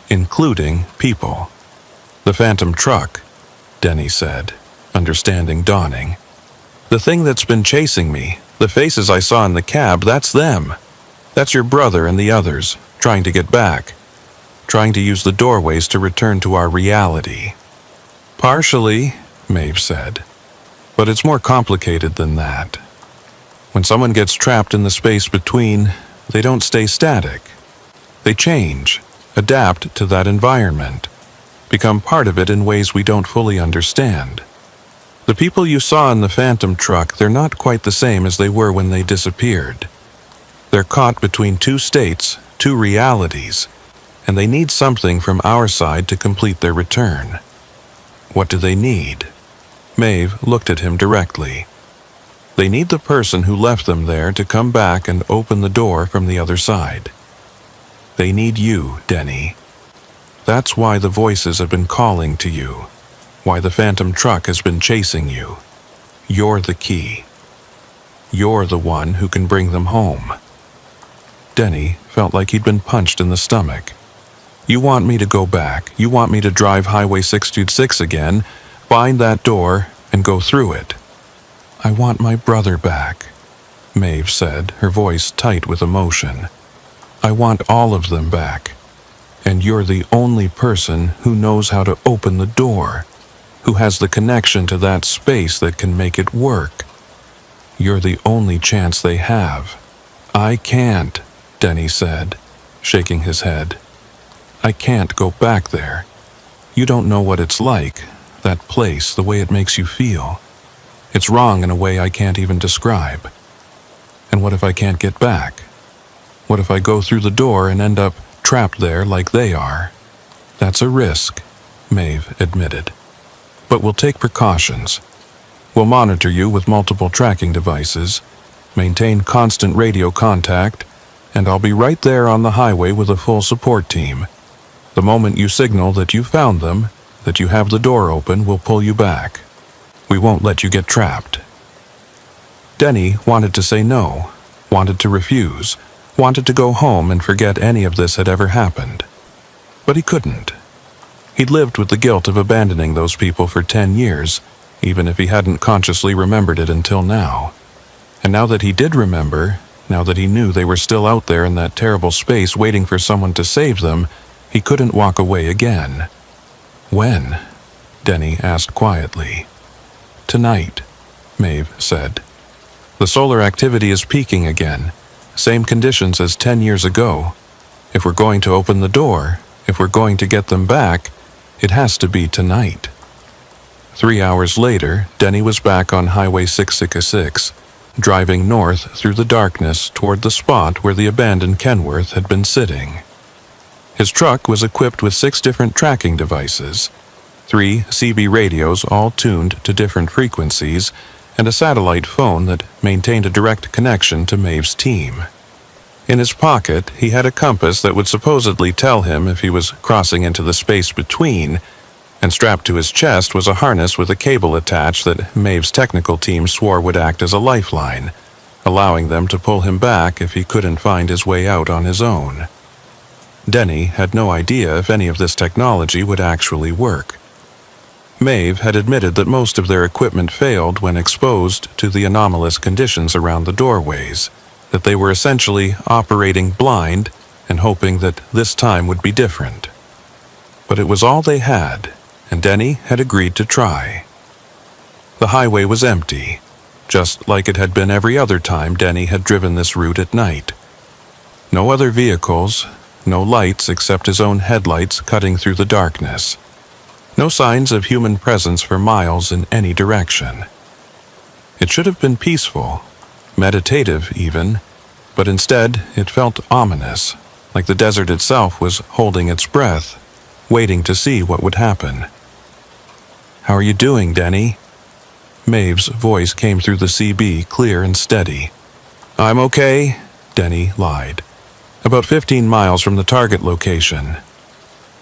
including people. The phantom truck, Denny said, understanding dawning. The thing that's been chasing me, the faces I saw in the cab, that's them. That's your brother and the others, trying to get back, trying to use the doorways to return to our reality. Partially, Maeve said, but it's more complicated than that. When someone gets trapped in the space between, they don't stay static. They change, adapt to that environment, become part of it in ways we don't fully understand. The people you saw in the phantom truck, they're not quite the same as they were when they disappeared. They're caught between two states, two realities, and they need something from our side to complete their return. What do they need? Maeve looked at him directly. They need the person who left them there to come back and open the door from the other side. They need you, Denny. That's why the voices have been calling to you, why the phantom truck has been chasing you. You're the key. You're the one who can bring them home. Denny felt like he'd been punched in the stomach. You want me to go back. You want me to drive Highway 626 again, find that door, and go through it. I want my brother back, Maeve said, her voice tight with emotion. I want all of them back. And you're the only person who knows how to open the door, who has the connection to that space that can make it work. You're the only chance they have. I can't, Denny said, shaking his head. I can't go back there. You don't know what it's like, that place, the way it makes you feel. It's wrong in a way I can't even describe. And what if I can't get back? What if I go through the door and end up trapped there like they are? That's a risk, Maeve admitted. But we'll take precautions. We'll monitor you with multiple tracking devices, maintain constant radio contact, and I'll be right there on the highway with a full support team. The moment you signal that you found them, that you have the door open, we'll pull you back. We won't let you get trapped. Denny wanted to say no, wanted to refuse, wanted to go home and forget any of this had ever happened. But he couldn't. He'd lived with the guilt of abandoning those people for 10 years, even if he hadn't consciously remembered it until now. And now that he did remember, now that he knew they were still out there in that terrible space waiting for someone to save them, he couldn't walk away again. When? Denny asked quietly. Tonight, Maeve said. The solar activity is peaking again. Same conditions as 10 years ago. If we're going to open the door, if we're going to get them back, it has to be tonight. 3 hours later, Denny was back on Highway 666, driving north through the darkness toward the spot where the abandoned Kenworth had been sitting. His truck was equipped with 6 different tracking devices, 3 CB radios all tuned to different frequencies, and a satellite phone that maintained a direct connection to Maeve's team. In his pocket, he had a compass that would supposedly tell him if he was crossing into the space between, and strapped to his chest was a harness with a cable attached that Maeve's technical team swore would act as a lifeline, allowing them to pull him back if he couldn't find his way out on his own. Denny had no idea if any of this technology would actually work. Maeve had admitted that most of their equipment failed when exposed to the anomalous conditions around the doorways, that they were essentially operating blind and hoping that this time would be different. But it was all they had, and Denny had agreed to try. The highway was empty, just like it had been every other time Denny had driven this route at night. No other vehicles, no lights except his own headlights cutting through the darkness. No signs of human presence for miles in any direction. It should have been peaceful, meditative even, but instead it felt ominous, like the desert itself was holding its breath, waiting to see what would happen. "How are you doing, Denny?" Maeve's voice came through the CB clear and steady. "I'm okay," Denny lied. "About 15 miles from the target location.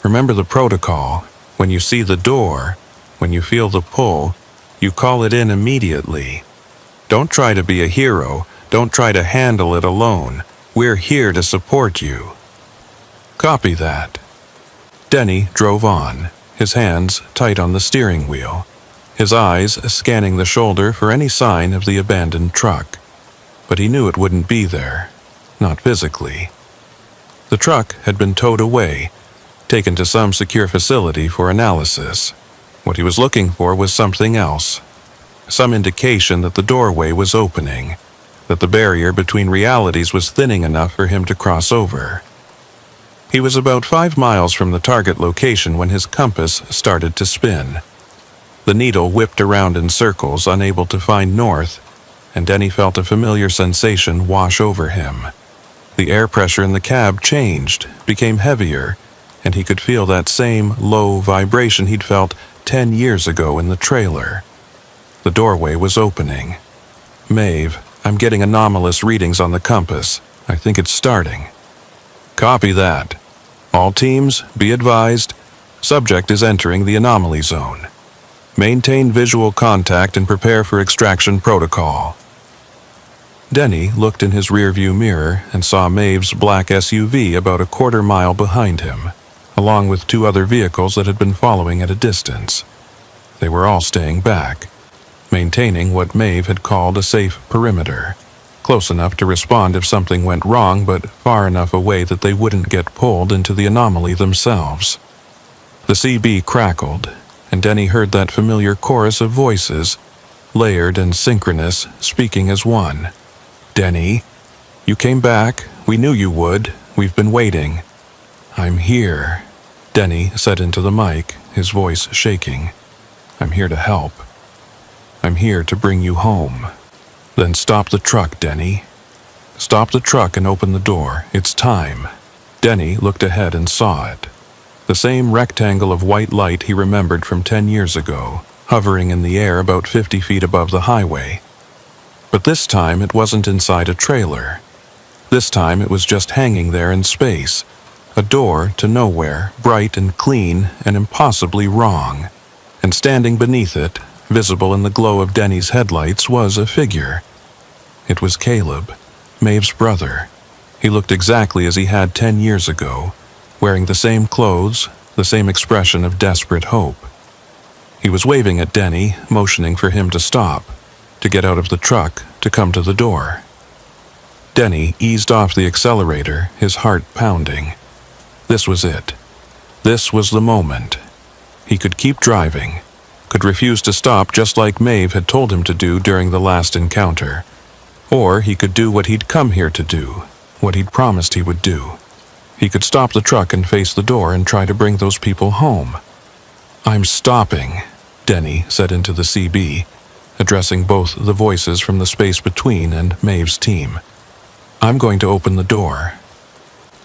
Remember the protocol. When you see the door, when you feel the pull, you call it in immediately. Don't try to be a hero. Don't try to handle it alone. We're here to support you." "Copy that." Denny drove on, his hands tight on the steering wheel, his eyes scanning the shoulder for any sign of the abandoned truck. But he knew it wouldn't be there, not physically. The truck had been towed away, taken to some secure facility for analysis. What he was looking for was something else, some indication that the doorway was opening, that the barrier between realities was thinning enough for him to cross over. He was about 5 miles from the target location when his compass started to spin. The needle whipped around in circles, unable to find north, and Denny felt a familiar sensation wash over him. The air pressure in the cab changed, became heavier, and he could feel that same low vibration he'd felt 10 years ago in the trailer. The doorway was opening. "Maeve, I'm getting anomalous readings on the compass. I think it's starting." "Copy that. All teams, be advised. Subject is entering the anomaly zone. Maintain visual contact and prepare for extraction protocol." Denny looked in his rearview mirror and saw Maeve's black SUV about a quarter mile behind him, along with 2 other vehicles that had been following at a distance. They were all staying back, maintaining what Maeve had called a safe perimeter, close enough to respond if something went wrong, but far enough away that they wouldn't get pulled into the anomaly themselves. The CB crackled, and Denny heard that familiar chorus of voices, layered and synchronous, speaking as one. "Denny, you came back. We knew you would. We've been waiting." "I'm here," Denny said into the mic, his voice shaking. "I'm here to help. I'm here to bring you home." "Then stop the truck, Denny." "Stop the truck and open the door. It's time." Denny looked ahead and saw it. The same rectangle of white light he remembered from 10 years ago, hovering in the air about 50 feet above the highway. But this time it wasn't inside a trailer. This time it was just hanging there in space. A door to nowhere, bright and clean and impossibly wrong. And standing beneath it, visible in the glow of Denny's headlights, was a figure. It was Caleb, Maeve's brother. He looked exactly as he had 10 years ago, wearing the same clothes, the same expression of desperate hope. He was waving at Denny, motioning for him to stop, to get out of the truck, to come to the door. Denny eased off the accelerator, his heart pounding. This was it. This was the moment. He could keep driving, could refuse to stop just like Maeve had told him to do during the last encounter. Or he could do what he'd come here to do, what he'd promised he would do. He could stop the truck and face the door and try to bring those people home. "I'm stopping," Denny said into the CB, addressing both the voices from the space between and Maeve's team. "I'm going to open the door."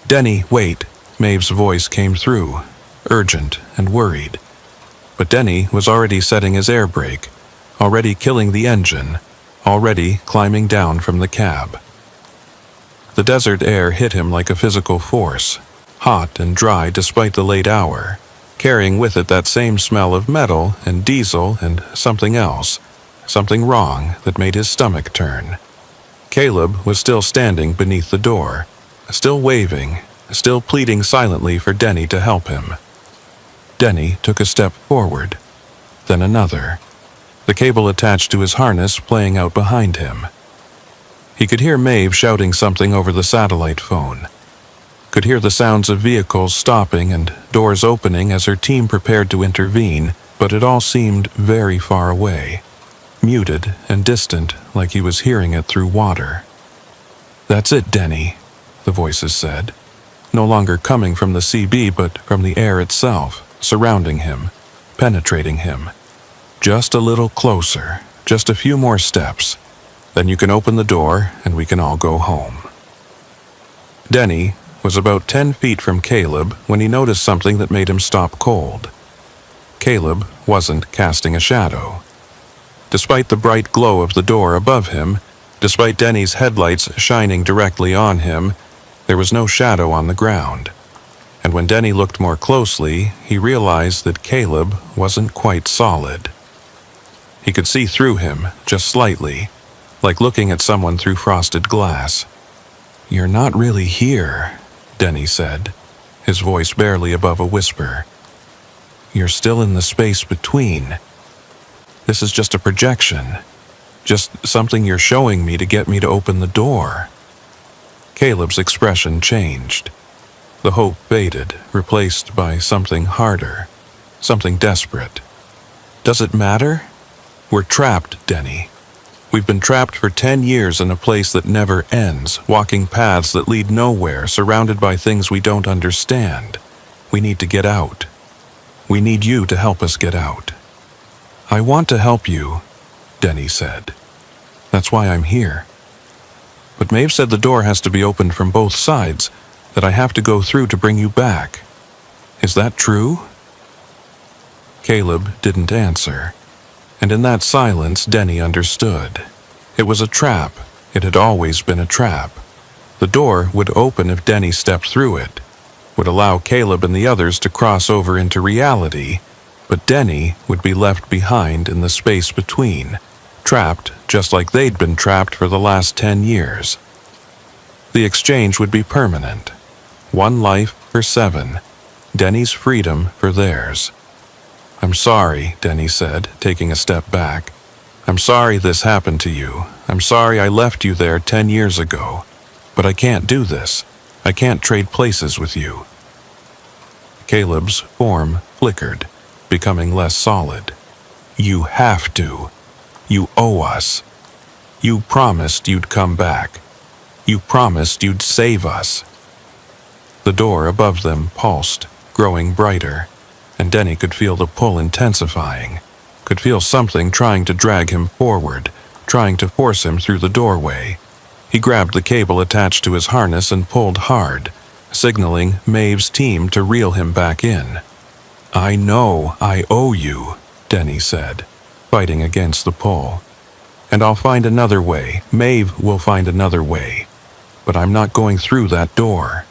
"Denny, wait," Maeve's voice came through, urgent and worried. But Denny was already setting his air brake, already killing the engine, already climbing down from the cab. The desert air hit him like a physical force, hot and dry despite the late hour, carrying with it that same smell of metal and diesel and something else, something wrong that made his stomach turn. Caleb was still standing beneath the door, still waving, still pleading silently for Denny to help him. Denny took a step forward, then another, the cable attached to his harness playing out behind him. He could hear Maeve shouting something over the satellite phone, could hear the sounds of vehicles stopping and doors opening as her team prepared to intervene, but it all seemed very far away, muted and distant like he was hearing it through water. "That's it, Denny," the voices said, no longer coming from the CB but from the air itself, surrounding him, penetrating him. "Just a little closer, just a few more steps. Then you can open the door and we can all go home." Denny was about 10 feet from Caleb when he noticed something that made him stop cold. Caleb wasn't casting a shadow. Despite the bright glow of the door above him, despite Denny's headlights shining directly on him, there was no shadow on the ground. And when Denny looked more closely, he realized that Caleb wasn't quite solid. He could see through him, just slightly, like looking at someone through frosted glass. "You're not really here," Denny said, his voice barely above a whisper. "You're still in the space between. This is just a projection, just something you're showing me to get me to open the door." Caleb's expression changed. The hope faded, replaced by something harder, something desperate. "Does it matter? We're trapped, Denny. We've been trapped for 10 years in a place that never ends, walking paths that lead nowhere, surrounded by things we don't understand. We need to get out. We need you to help us get out." "I want to help you," Denny said. "That's why I'm here. But Maeve said the door has to be opened from both sides, that I have to go through to bring you back. Is that true?" Caleb didn't answer, and in that silence Denny understood. It was a trap. It had always been a trap. The door would open if Denny stepped through it, would allow Caleb and the others to cross over into reality, but Denny would be left behind in the space between, trapped just like they'd been trapped for the last 10 years. The exchange would be permanent. 1 life for 7, Denny's freedom for theirs. "I'm sorry," Denny said, taking a step back. "I'm sorry this happened to you. I'm sorry I left you there 10 years ago. But I can't do this. I can't trade places with you." Caleb's form flickered, becoming less solid. "You have to. You owe us. You promised you'd come back. You promised you'd save us." The door above them pulsed, growing brighter, and Denny could feel the pull intensifying, could feel something trying to drag him forward, trying to force him through the doorway. He grabbed the cable attached to his harness and pulled hard, signaling Maeve's team to reel him back in. "I know I owe you," Denny said, fighting against the pull. "And I'll find another way. Maeve will find another way. But I'm not going through that door."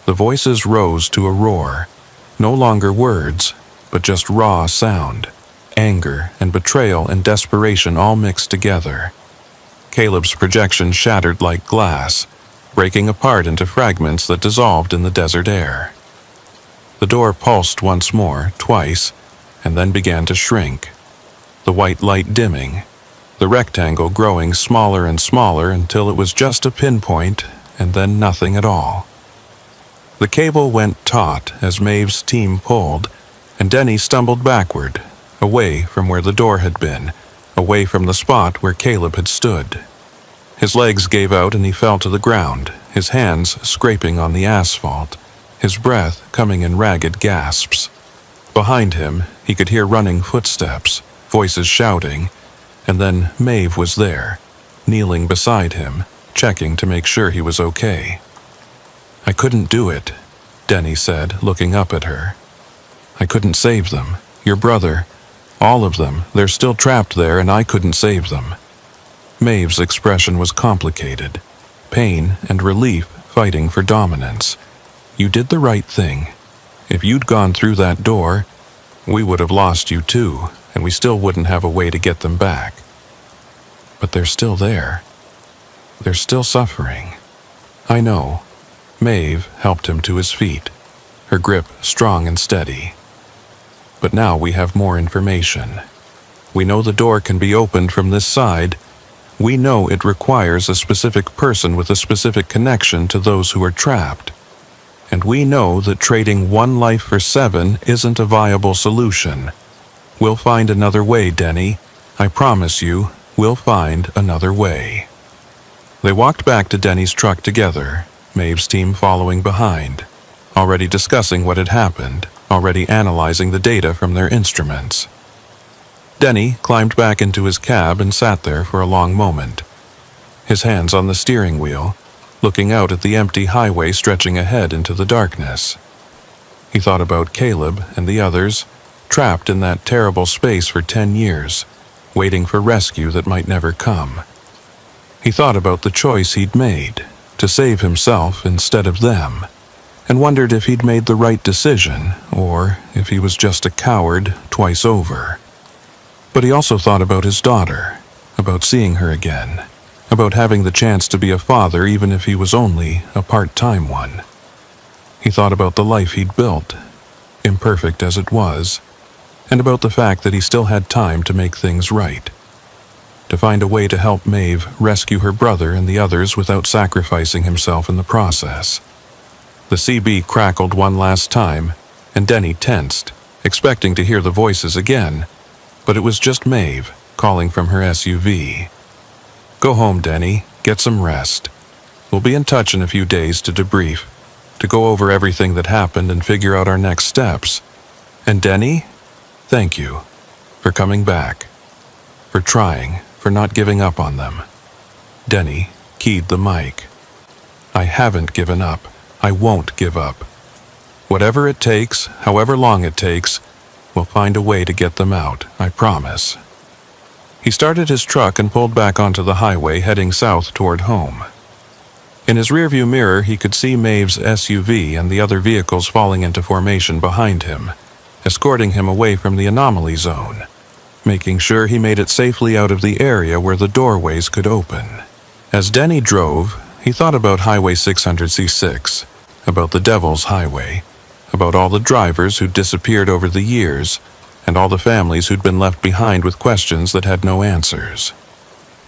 The voices rose to a roar, no longer words, but just raw sound, anger and betrayal and desperation all mixed together. Caleb's projection shattered like glass, breaking apart into fragments that dissolved in the desert air. The door pulsed once more, twice, and then began to shrink, the white light dimming, the rectangle growing smaller and smaller until it was just a pinpoint and then nothing at all. The cable went taut as Maeve's team pulled, and Denny stumbled backward, away from where the door had been, away from the spot where Caleb had stood. His legs gave out and he fell to the ground, his hands scraping on the asphalt, his breath coming in ragged gasps. Behind him, he could hear running footsteps, voices shouting, and then Maeve was there, kneeling beside him, checking to make sure he was okay. "I couldn't do it," Denny said, looking up at her. "I couldn't save them. Your brother, all of them, they're still trapped there and I couldn't save them." Maeve's expression was complicated, pain and relief fighting for dominance. "You did the right thing. If you'd gone through that door, we would have lost you too, and we still wouldn't have a way to get them back. But they're still there. They're still suffering." "I know." Maeve helped him to his feet, her grip strong and steady. "But now we have more information. We know the door can be opened from this side. We know it requires a specific person with a specific connection to those who are trapped. And we know that trading one life for 7 isn't a viable solution. We'll find another way, Denny. I promise you, we'll find another way." They walked back to Denny's truck together, Maeve's team following behind, already discussing what had happened, already analyzing the data from their instruments. Denny climbed back into his cab and sat there for a long moment, his hands on the steering wheel, looking out at the empty highway stretching ahead into the darkness. He thought about Caleb and the others, trapped in that terrible space for 10 years, waiting for rescue that might never come. He thought about the choice he'd made, to save himself instead of them, and wondered if he'd made the right decision, or if he was just a coward twice over. But he also thought about his daughter, about seeing her again, about having the chance to be a father even if he was only a part-time one. He thought about the life he'd built, imperfect as it was, and about the fact that he still had time to make things right, to find a way to help Maeve rescue her brother and the others without sacrificing himself in the process. The CB crackled one last time, and Denny tensed, expecting to hear the voices again, but it was just Maeve calling from her SUV. "Go home, Denny. Get some rest. We'll be in touch in a few days to debrief, to go over everything that happened and figure out our next steps. And Denny, thank you for coming back, for trying, for not giving up on them." Denny keyed the mic. "I haven't given up. I won't give up. Whatever it takes, however long it takes, we'll find a way to get them out, I promise." He started his truck and pulled back onto the highway, heading south toward home. In his rearview mirror, he could see Maeve's SUV and the other vehicles falling into formation behind him, escorting him away from the anomaly zone, making sure he made it safely out of the area where the doorways could open. As Denny drove, he thought about Highway 600C6, about the Devil's Highway, about all the drivers who'd disappeared over the years, and all the families who'd been left behind with questions that had no answers.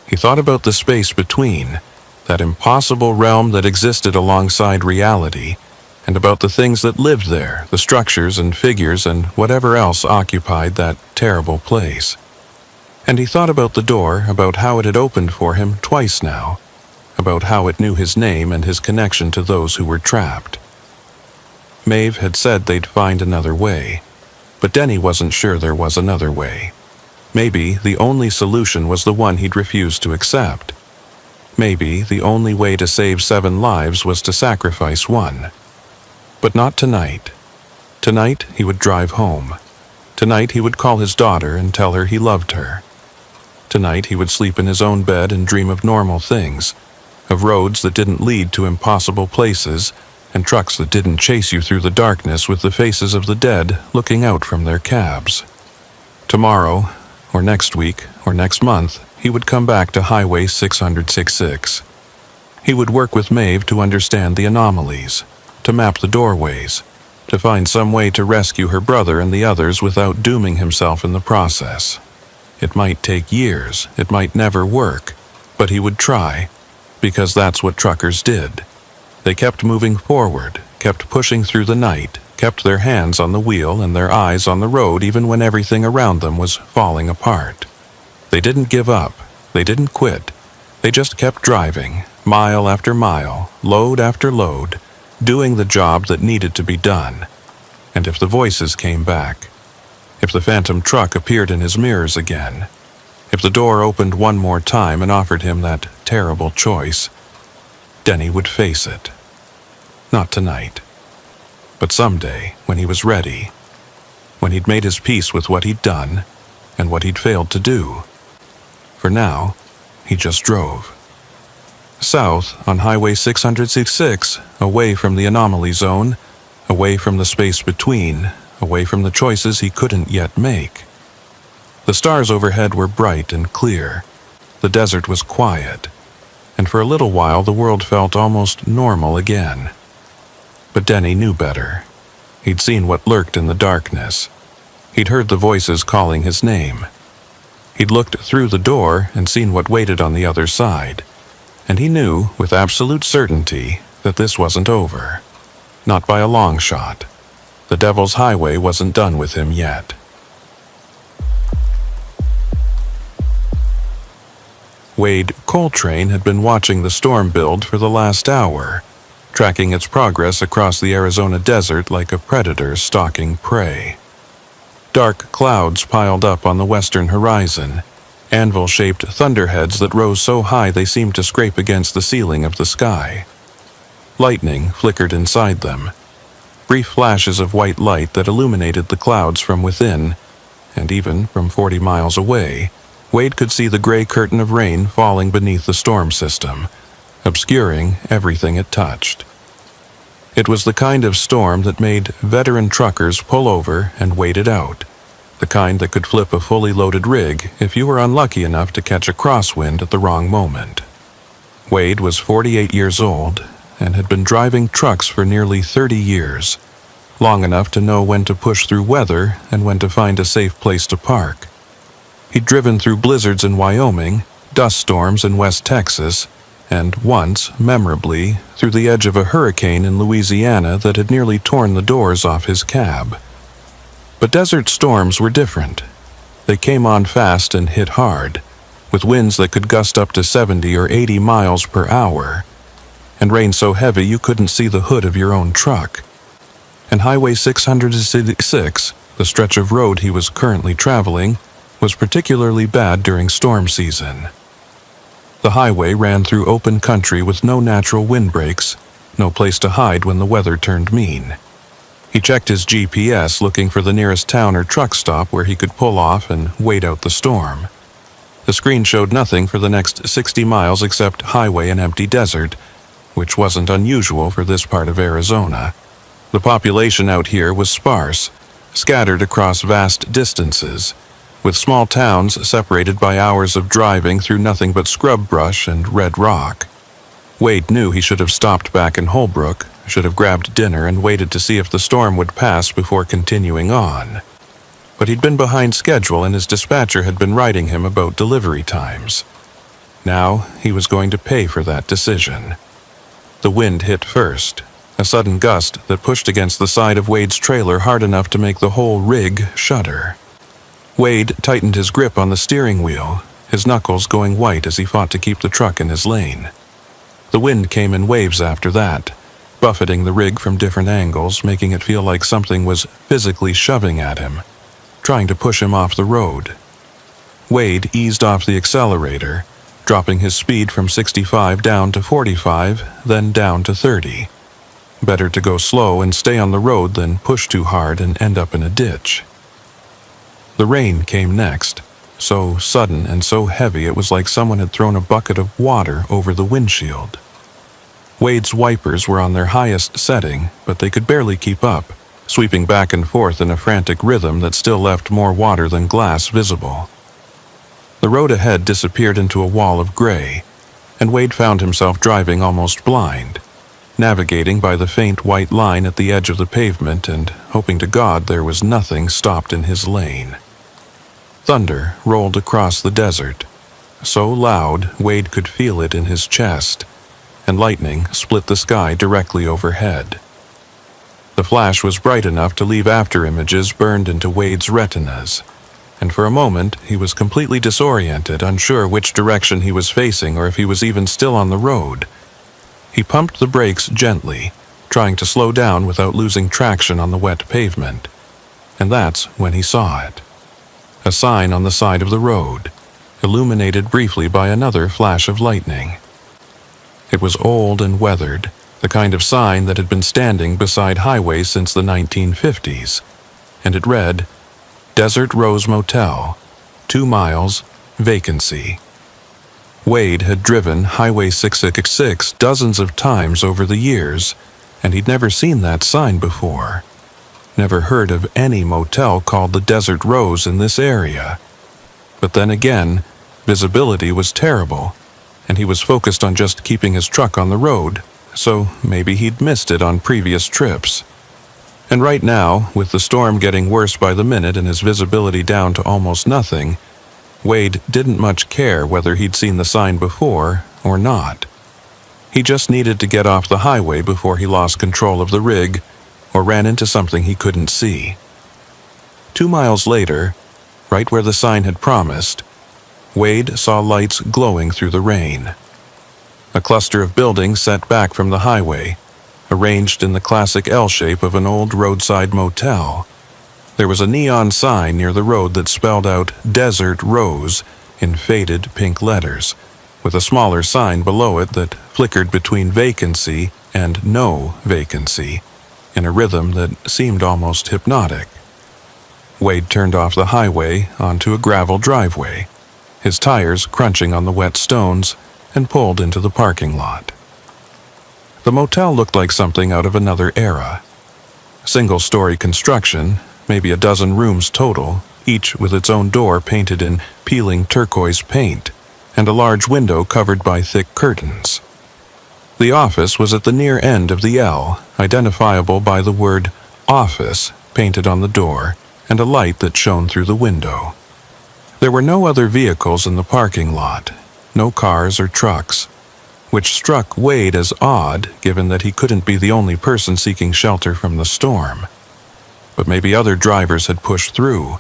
He thought about the space between, that impossible realm that existed alongside reality, and about the things that lived there, the structures and figures and whatever else occupied that terrible place. And he thought about the door, about how it had opened for him twice now, about how it knew his name and his connection to those who were trapped. Maeve had said they'd find another way, but Denny wasn't sure there was another way. Maybe the only solution was the one he'd refused to accept. Maybe the only way to save 7 lives was to sacrifice one. But not tonight. Tonight he would drive home. Tonight he would call his daughter and tell her he loved her. Tonight he would sleep in his own bed and dream of normal things, of roads that didn't lead to impossible places, and trucks that didn't chase you through the darkness with the faces of the dead looking out from their cabs. Tomorrow, or next week, or next month, he would come back to Highway 666. He would work with Maeve to understand the anomalies, to map the doorways, to find some way to rescue her brother and the others without dooming himself in the process. It might take years, it might never work, but he would try, because that's what truckers did. They kept moving forward, kept pushing through the night, kept their hands on the wheel and their eyes on the road even when everything around them was falling apart. They didn't give up, they didn't quit, they just kept driving, mile after mile, load after load, doing the job that needed to be done. And if the voices came back, if the phantom truck appeared in his mirrors again, if the door opened one more time and offered him that terrible choice, Denny would face it. Not tonight, but someday when he was ready, when he'd made his peace with what he'd done and what he'd failed to do. For now, he just drove. South on Highway 666, away from the anomaly zone, away from the space between, away from the choices he couldn't yet make. The stars overhead were bright and clear. The desert was quiet, and for a little while the world felt almost normal again. But Denny knew better. He'd seen what lurked in the darkness. He'd heard the voices calling his name. He'd looked through the door and seen what waited on the other side, and he knew with absolute certainty that this wasn't over. Not by a long shot. The Devil's Highway wasn't done with him yet. Wade Coltrane had been watching the storm build for the last hour, tracking its progress across the Arizona desert like a predator stalking prey. Dark clouds piled up on the western horizon, anvil-shaped thunderheads that rose so high they seemed to scrape against the ceiling of the sky. Lightning flickered inside them, brief flashes of white light that illuminated the clouds from within, and even from 40 miles away, Wade could see the gray curtain of rain falling beneath the storm system, obscuring everything it touched. It was the kind of storm that made veteran truckers pull over and wait it out, the kind that could flip a fully loaded rig if you were unlucky enough to catch a crosswind at the wrong moment. Wade was 48 years old and had been driving trucks for nearly 30 years, long enough to know when to push through weather and when to find a safe place to park. He'd driven through blizzards in Wyoming, dust storms in West Texas, and once, memorably, through the edge of a hurricane in Louisiana that had nearly torn the doors off his cab. But desert storms were different. They came on fast and hit hard, with winds that could gust up to 70 or 80 miles per hour, and rain so heavy you couldn't see the hood of your own truck. And Highway 666, the stretch of road he was currently traveling, was particularly bad during storm season. The highway ran through open country with no natural windbreaks, no place to hide when the weather turned mean. He checked his GPS looking for the nearest town or truck stop where he could pull off and wait out the storm. The screen showed nothing for the next 60 miles except highway and empty desert, which wasn't unusual for this part of Arizona. The population out here was sparse, scattered across vast distances, with small towns separated by hours of driving through nothing but scrub brush and red rock. Wade knew he should have stopped back in Holbrook, should have grabbed dinner and waited to see if the storm would pass before continuing on. But he'd been behind schedule and his dispatcher had been writing him about delivery times. Now he was going to pay for that decision. The wind hit first, a sudden gust that pushed against the side of Wade's trailer hard enough to make the whole rig shudder. Wade tightened his grip on the steering wheel, his knuckles going white as he fought to keep the truck in his lane. The wind came in waves after that, buffeting the rig from different angles, making it feel like something was physically shoving at him, trying to push him off the road. Wade eased off the accelerator, dropping his speed from 65 down to 45, then down to 30. Better to go slow and stay on the road than push too hard and end up in a ditch. The rain came next, so sudden and so heavy it was like someone had thrown a bucket of water over the windshield. Wade's wipers were on their highest setting, but they could barely keep up, sweeping back and forth in a frantic rhythm that still left more water than glass visible. The road ahead disappeared into a wall of gray, and Wade found himself driving almost blind, navigating by the faint white line at the edge of the pavement and hoping to God there was nothing stopped in his lane. Thunder rolled across the desert, so loud Wade could feel it in his chest, and lightning split the sky directly overhead. The flash was bright enough to leave after images burned into Wade's retinas, and for a moment he was completely disoriented, unsure which direction he was facing or if he was even still on the road. He pumped the brakes gently, trying to slow down without losing traction on the wet pavement, and that's when he saw it. A sign on the side of the road, illuminated briefly by another flash of lightning. It was old and weathered, the kind of sign that had been standing beside highways since the 1950s, and it read, Desert Rose Motel, 2 miles, vacancy. Wade had driven Highway 666 dozens of times over the years, and he'd never seen that sign before. Never heard of any motel called the Desert Rose in this area. But then again, visibility was terrible, and he was focused on just keeping his truck on the road, so maybe he'd missed it on previous trips. And right now, with the storm getting worse by the minute and his visibility down to almost nothing, Wade didn't much care whether he'd seen the sign before or not. He just needed to get off the highway before he lost control of the rig or ran into something he couldn't see. 2 miles later, right where the sign had promised, Wade saw lights glowing through the rain. A cluster of buildings set back from the highway, arranged in the classic L shape of an old roadside motel. There was a neon sign near the road that spelled out Desert Rose in faded pink letters, with a smaller sign below it that flickered between vacancy and no vacancy, in a rhythm that seemed almost hypnotic. Wade turned off the highway onto a gravel driveway, his tires crunching on the wet stones, and pulled into the parking lot. The motel looked like something out of another era. Single-story construction, maybe a dozen rooms total, each with its own door painted in peeling turquoise paint, and a large window covered by thick curtains. The office was at the near end of the L, identifiable by the word office painted on the door and a light that shone through the window. There were no other vehicles in the parking lot, no cars or trucks, which struck Wade as odd given that he couldn't be the only person seeking shelter from the storm. But maybe other drivers had pushed through,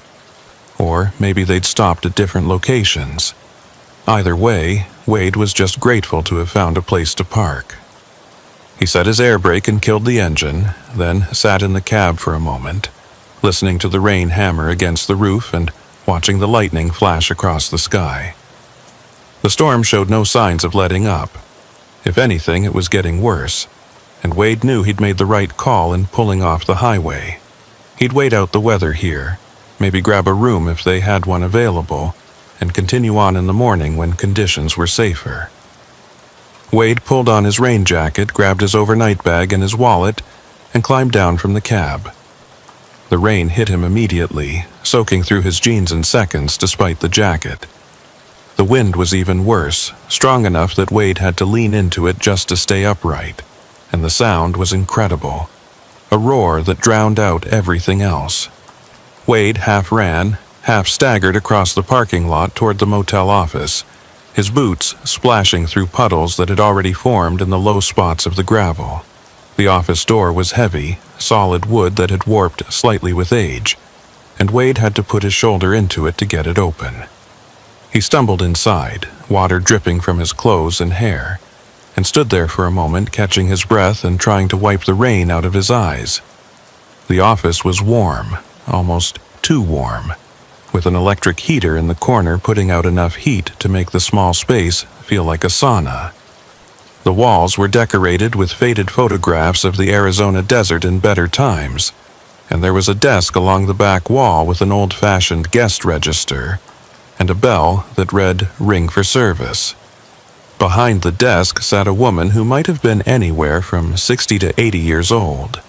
or maybe they'd stopped at different locations. Either way, Wade was just grateful to have found a place to park. He set his air brake and killed the engine, then sat in the cab for a moment, listening to the rain hammer against the roof and watching the lightning flash across the sky. The storm showed no signs of letting up. If anything, it was getting worse, and Wade knew he'd made the right call in pulling off the highway. He'd wait out the weather here, maybe grab a room if they had one available, and continue on in the morning when conditions were safer. Wade pulled on his rain jacket, grabbed his overnight bag and his wallet, and climbed down from the cab. The rain hit him immediately, soaking through his jeans in seconds despite the jacket. The wind was even worse, strong enough that Wade had to lean into it just to stay upright, and the sound was incredible, a roar that drowned out everything else. Wade half ran, half staggered across the parking lot toward the motel office, his boots splashing through puddles that had already formed in the low spots of the gravel. The office door was heavy, solid wood that had warped slightly with age, and Wade had to put his shoulder into it to get it open. He stumbled inside, water dripping from his clothes and hair, and stood there for a moment catching his breath and trying to wipe the rain out of his eyes. The office was warm, almost too warm. with an electric heater in the corner putting out enough heat to make the small space feel like a sauna. The walls were decorated with faded photographs of the Arizona desert in better times, and there was a desk along the back wall with an old-fashioned guest register and a bell that read "Ring for Service." Behind the desk sat a woman who might have been anywhere from 60 to 80 years old.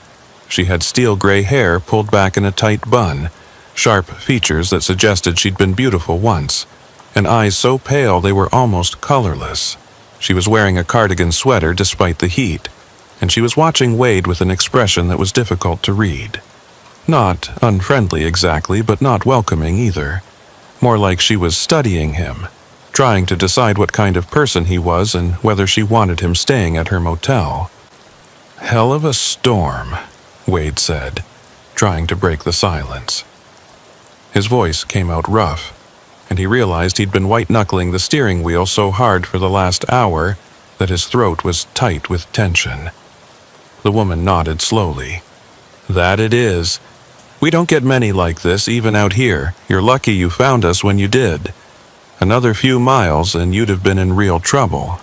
She had steel gray hair pulled back in a tight bun, sharp features that suggested she'd been beautiful once, and eyes so pale they were almost colorless. She was wearing a cardigan sweater despite the heat, and she was watching Wade with an expression that was difficult to read. Not unfriendly exactly, but not welcoming either. More like she was studying him, trying to decide what kind of person he was and whether she wanted him staying at her motel. "Hell of a storm," Wade said, trying to break the silence. His voice came out rough, and he realized he'd been white-knuckling the steering wheel so hard for the last hour that his throat was tight with tension. The woman nodded slowly. "That it is. We don't get many like this, even out here. You're lucky you found us when you did. Another few miles and you'd have been in real trouble.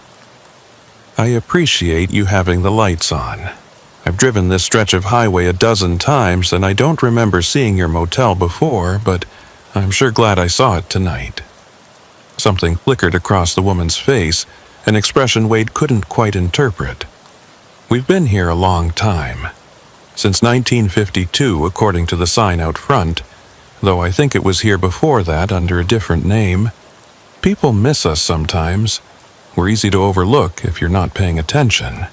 I appreciate you having the lights on. I've driven this stretch of highway a dozen times and I don't remember seeing your motel before, but I'm sure glad I saw it tonight." Something flickered across the woman's face, an expression Wade couldn't quite interpret. "We've been here a long time. Since 1952, according to the sign out front, though I think it was here before that under a different name. People miss us sometimes. We're easy to overlook if you're not paying attention."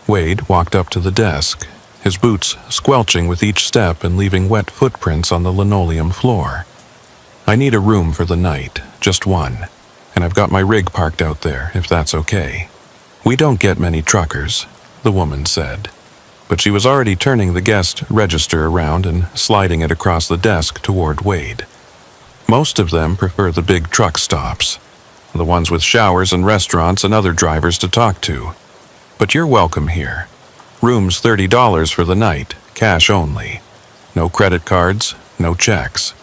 Wade walked up to the desk, his boots squelching with each step and leaving wet footprints on the linoleum floor. "I need a room for the night, just one, and I've got my rig parked out there, if that's okay." "We don't get many truckers," the woman said, but she was already turning the guest register around and sliding it across the desk toward Wade. "Most of them prefer the big truck stops, the ones with showers and restaurants and other drivers to talk to. But you're welcome here. Room's $30 for the night, cash only. No credit cards, no checks."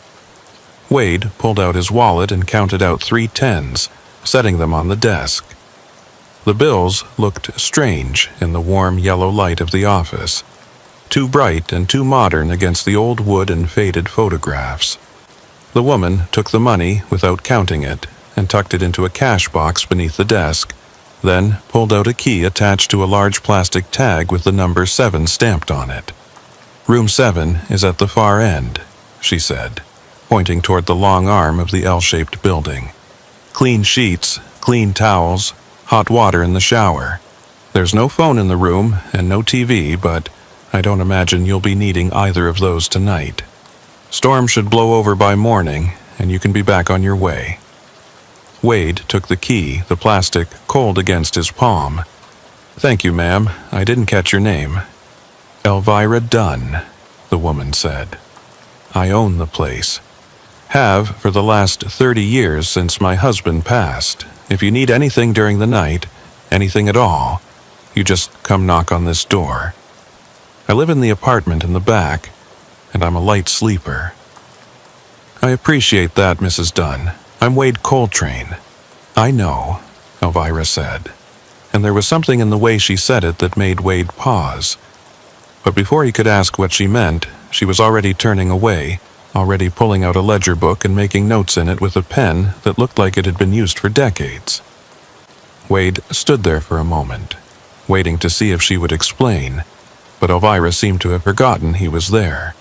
Wade pulled out his wallet and counted out 3 tens, setting them on the desk. The bills looked strange in the warm yellow light of the office, too bright and too modern against the old wood and faded photographs. The woman took the money without counting it and tucked it into a cash box beneath the desk, then pulled out a key attached to a large plastic tag with the number 7 stamped on it. "Room 7 is at the far end," she said, pointing toward the long arm of the L-shaped building. "Clean sheets, clean towels, hot water in the shower. There's no phone in the room and no TV, but I don't imagine you'll be needing either of those tonight. Storm should blow over by morning, and you can be back on your way." Wade took the key, the plastic cold against his palm. "Thank you, ma'am. I didn't catch your name." "Elvira Dunn," the woman said. "I own the place. Have for the last 30 years since my husband passed. If you need anything during the night, anything at all, you just come knock on this door. I live in the apartment in the back, and I'm a light sleeper." "I appreciate that, Mrs. Dunn. I'm Wade Coltrane." "I know," Elvira said, and there was something in the way she said it that made Wade pause. But before he could ask what she meant, she was already turning away, already pulling out a ledger book and making notes in it with a pen that looked like it had been used for decades. Wade stood there for a moment, waiting to see if she would explain, but Elvira seemed to have forgotten he was there.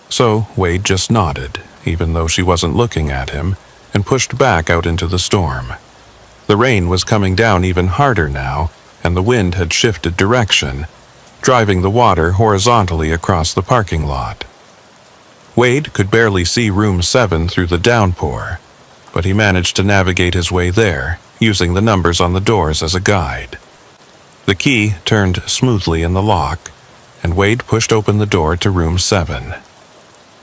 So Wade just nodded, even though she wasn't looking at him, and pushed back out into the storm. The rain was coming down even harder now, and the wind had shifted direction, driving the water horizontally across the parking lot. Wade could barely see room 7 through the downpour, but he managed to navigate his way there, using the numbers on the doors as a guide. The key turned smoothly in the lock, and Wade pushed open the door to room 7.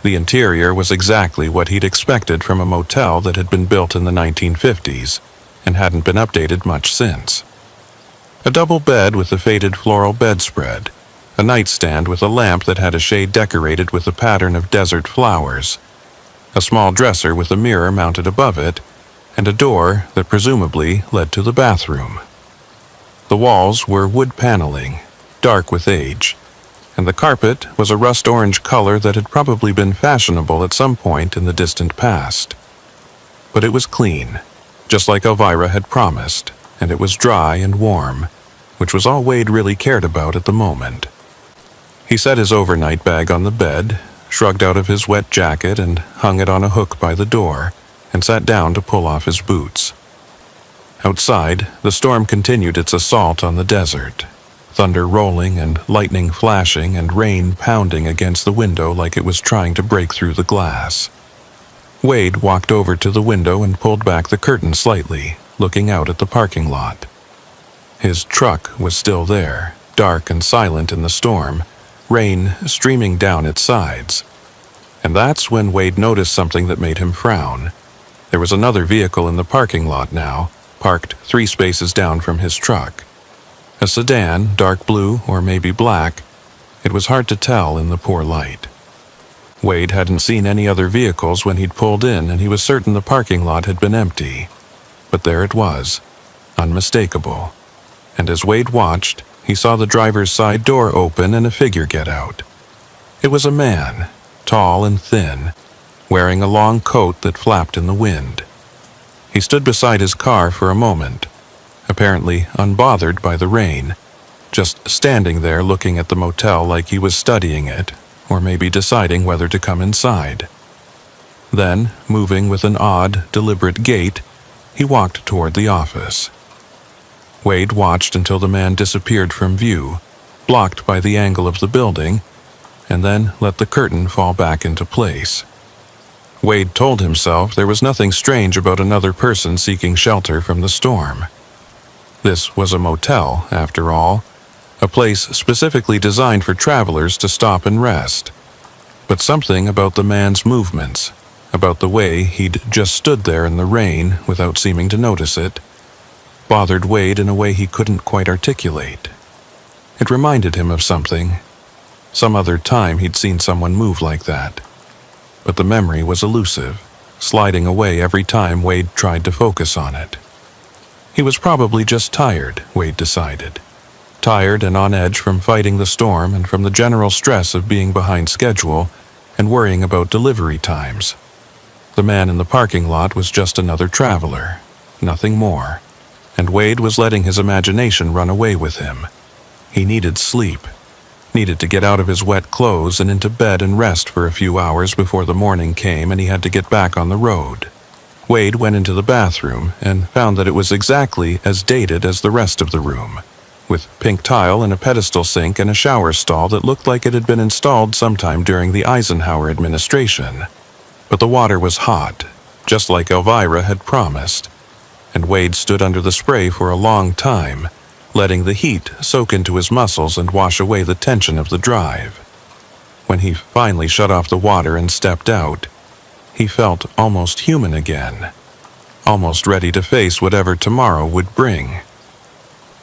The interior was exactly what he'd expected from a motel that had been built in the 1950s and hadn't been updated much since. A double bed with a faded floral bedspread, a nightstand with a lamp that had a shade decorated with a pattern of desert flowers, a small dresser with a mirror mounted above it, and a door that presumably led to the bathroom. The walls were wood paneling, dark with age, and the carpet was a rust-orange color that had probably been fashionable at some point in the distant past. But it was clean, just like Elvira had promised, and it was dry and warm, which was all Wade really cared about at the moment. He set his overnight bag on the bed, shrugged out of his wet jacket and hung it on a hook by the door, and sat down to pull off his boots. Outside, the storm continued its assault on the desert, thunder rolling and lightning flashing and rain pounding against the window like it was trying to break through the glass. Wade walked over to the window and pulled back the curtain slightly, looking out at the parking lot. His truck was still there, dark and silent in the storm, rain streaming down its sides. And that's when Wade noticed something that made him frown. There was another vehicle in the parking lot now, parked 3 spaces down from his truck. A sedan, dark blue or maybe black. It was hard to tell in the poor light. Wade hadn't seen any other vehicles when he'd pulled in, and he was certain the parking lot had been empty. But there it was, unmistakable. And as Wade watched, he saw the driver's side door open and a figure get out. It was a man, tall and thin, wearing a long coat that flapped in the wind. He stood beside his car for a moment, apparently unbothered by the rain, just standing there looking at the motel like he was studying it, or maybe deciding whether to come inside. Then, moving with an odd, deliberate gait, he walked toward the office. Wade watched until the man disappeared from view, blocked by the angle of the building, and then let the curtain fall back into place. Wade told himself there was nothing strange about another person seeking shelter from the storm. This was a motel, after all, a place specifically designed for travelers to stop and rest. But something about the man's movements, about the way he'd just stood there in the rain without seeming to notice it, bothered Wade in a way he couldn't quite articulate. It reminded him of something. Some other time he'd seen someone move like that. But the memory was elusive, sliding away every time Wade tried to focus on it. He was probably just tired, Wade decided. Tired and on edge from fighting the storm and from the general stress of being behind schedule and worrying about delivery times. The man in the parking lot was just another traveler, nothing more, and Wade was letting his imagination run away with him. He needed sleep, needed to get out of his wet clothes and into bed and rest for a few hours before the morning came and he had to get back on the road. Wade went into the bathroom and found that it was exactly as dated as the rest of the room, with pink tile and a pedestal sink and a shower stall that looked like it had been installed sometime during the Eisenhower administration. But the water was hot, just like Elvira had promised, and Wade stood under the spray for a long time, letting the heat soak into his muscles and wash away the tension of the drive. When he finally shut off the water and stepped out, he felt almost human again, almost ready to face whatever tomorrow would bring.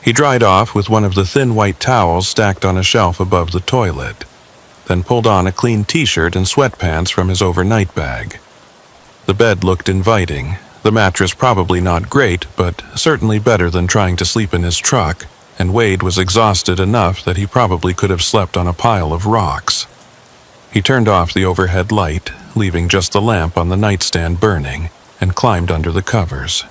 He dried off with one of the thin white towels stacked on a shelf above the toilet, then pulled on a clean t-shirt and sweatpants from his overnight bag. The bed looked inviting, the mattress probably not great, but certainly better than trying to sleep in his truck, and Wade was exhausted enough that he probably could have slept on a pile of rocks. He turned off the overhead light, leaving just the lamp on the nightstand burning, and climbed under the covers.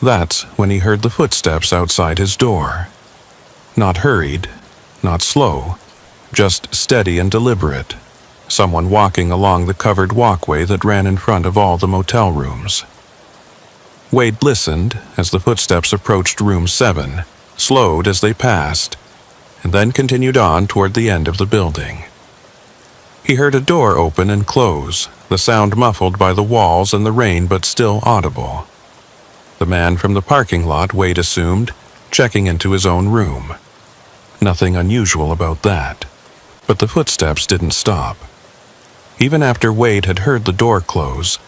That's when he heard the footsteps outside his door. Not hurried, not slow, just steady and deliberate. Someone walking along the covered walkway that ran in front of all the motel rooms. Wade listened as the footsteps approached room 7, slowed as they passed, and then continued on toward the end of the building. He heard a door open and close, the sound muffled by the walls and the rain but still audible. The man from the parking lot, Wade assumed, checking into his own room. Nothing unusual about that. But the footsteps didn't stop. Even after Wade had heard the door close,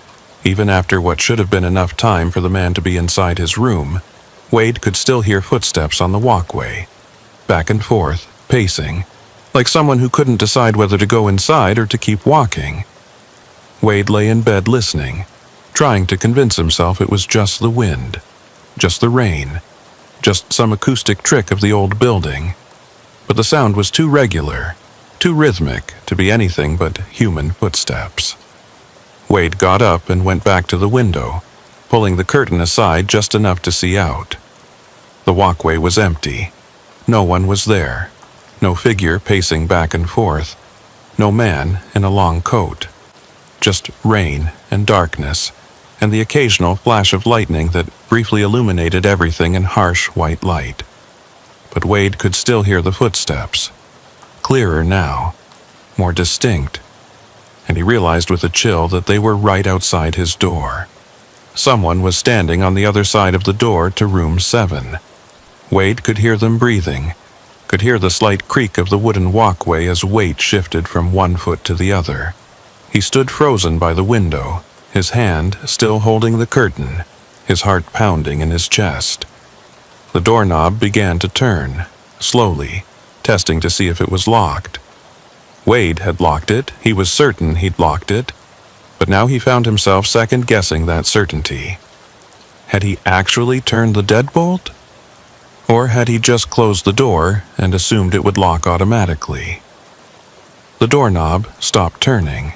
even after what should have been enough time for the man to be inside his room, Wade could still hear footsteps on the walkway, back and forth, pacing, like someone who couldn't decide whether to go inside or to keep walking. Wade lay in bed listening, trying to convince himself it was just the wind, just the rain, just some acoustic trick of the old building. But the sound was too regular, too rhythmic to be anything but human footsteps. Wade got up and went back to the window, pulling the curtain aside just enough to see out. The walkway was empty. No one was there. No figure pacing back and forth. No man in a long coat. Just rain and darkness, and the occasional flash of lightning that briefly illuminated everything in harsh white light. But Wade could still hear the footsteps. Clearer now. More distinct. And he realized with a chill that they were right outside his door. Someone was standing on the other side of the door to room 7. Wade could hear them breathing, could hear the slight creak of the wooden walkway as weight shifted from one foot to the other. He stood frozen by the window, his hand still holding the curtain, his heart pounding in his chest. The doorknob began to turn, slowly, testing to see if it was locked. Wade had locked it, he was certain he'd locked it, but now he found himself second-guessing that certainty. Had he actually turned the deadbolt? Or had he just closed the door and assumed it would lock automatically? The doorknob stopped turning.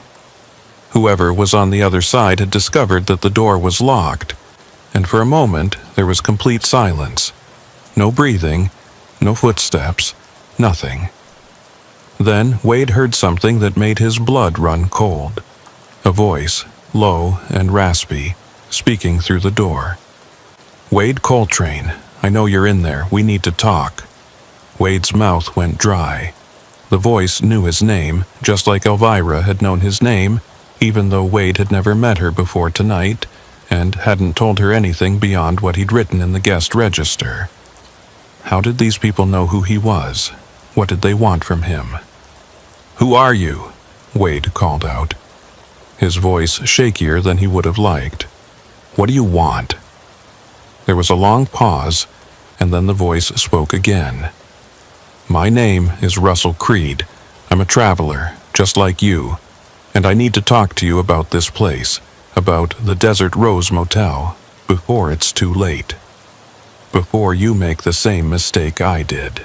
Whoever was on the other side had discovered that the door was locked, and for a moment there was complete silence. No breathing, no footsteps, nothing. Then Wade heard something that made his blood run cold. A voice, low and raspy, speaking through the door. "Wade Coltrane, I know you're in there. We need to talk." Wade's mouth went dry. The voice knew his name, just like Elvira had known his name, even though Wade had never met her before tonight, and hadn't told her anything beyond what he'd written in the guest register. How did these people know who he was? What did they want from him? "Who are you?" Wade called out, his voice shakier than he would have liked. "What do you want?" There was a long pause, and then the voice spoke again. "My name is Russell Creed. I'm a traveler, just like you, and I need to talk to you about this place, about the Desert Rose Motel, before it's too late. Before you make the same mistake I did."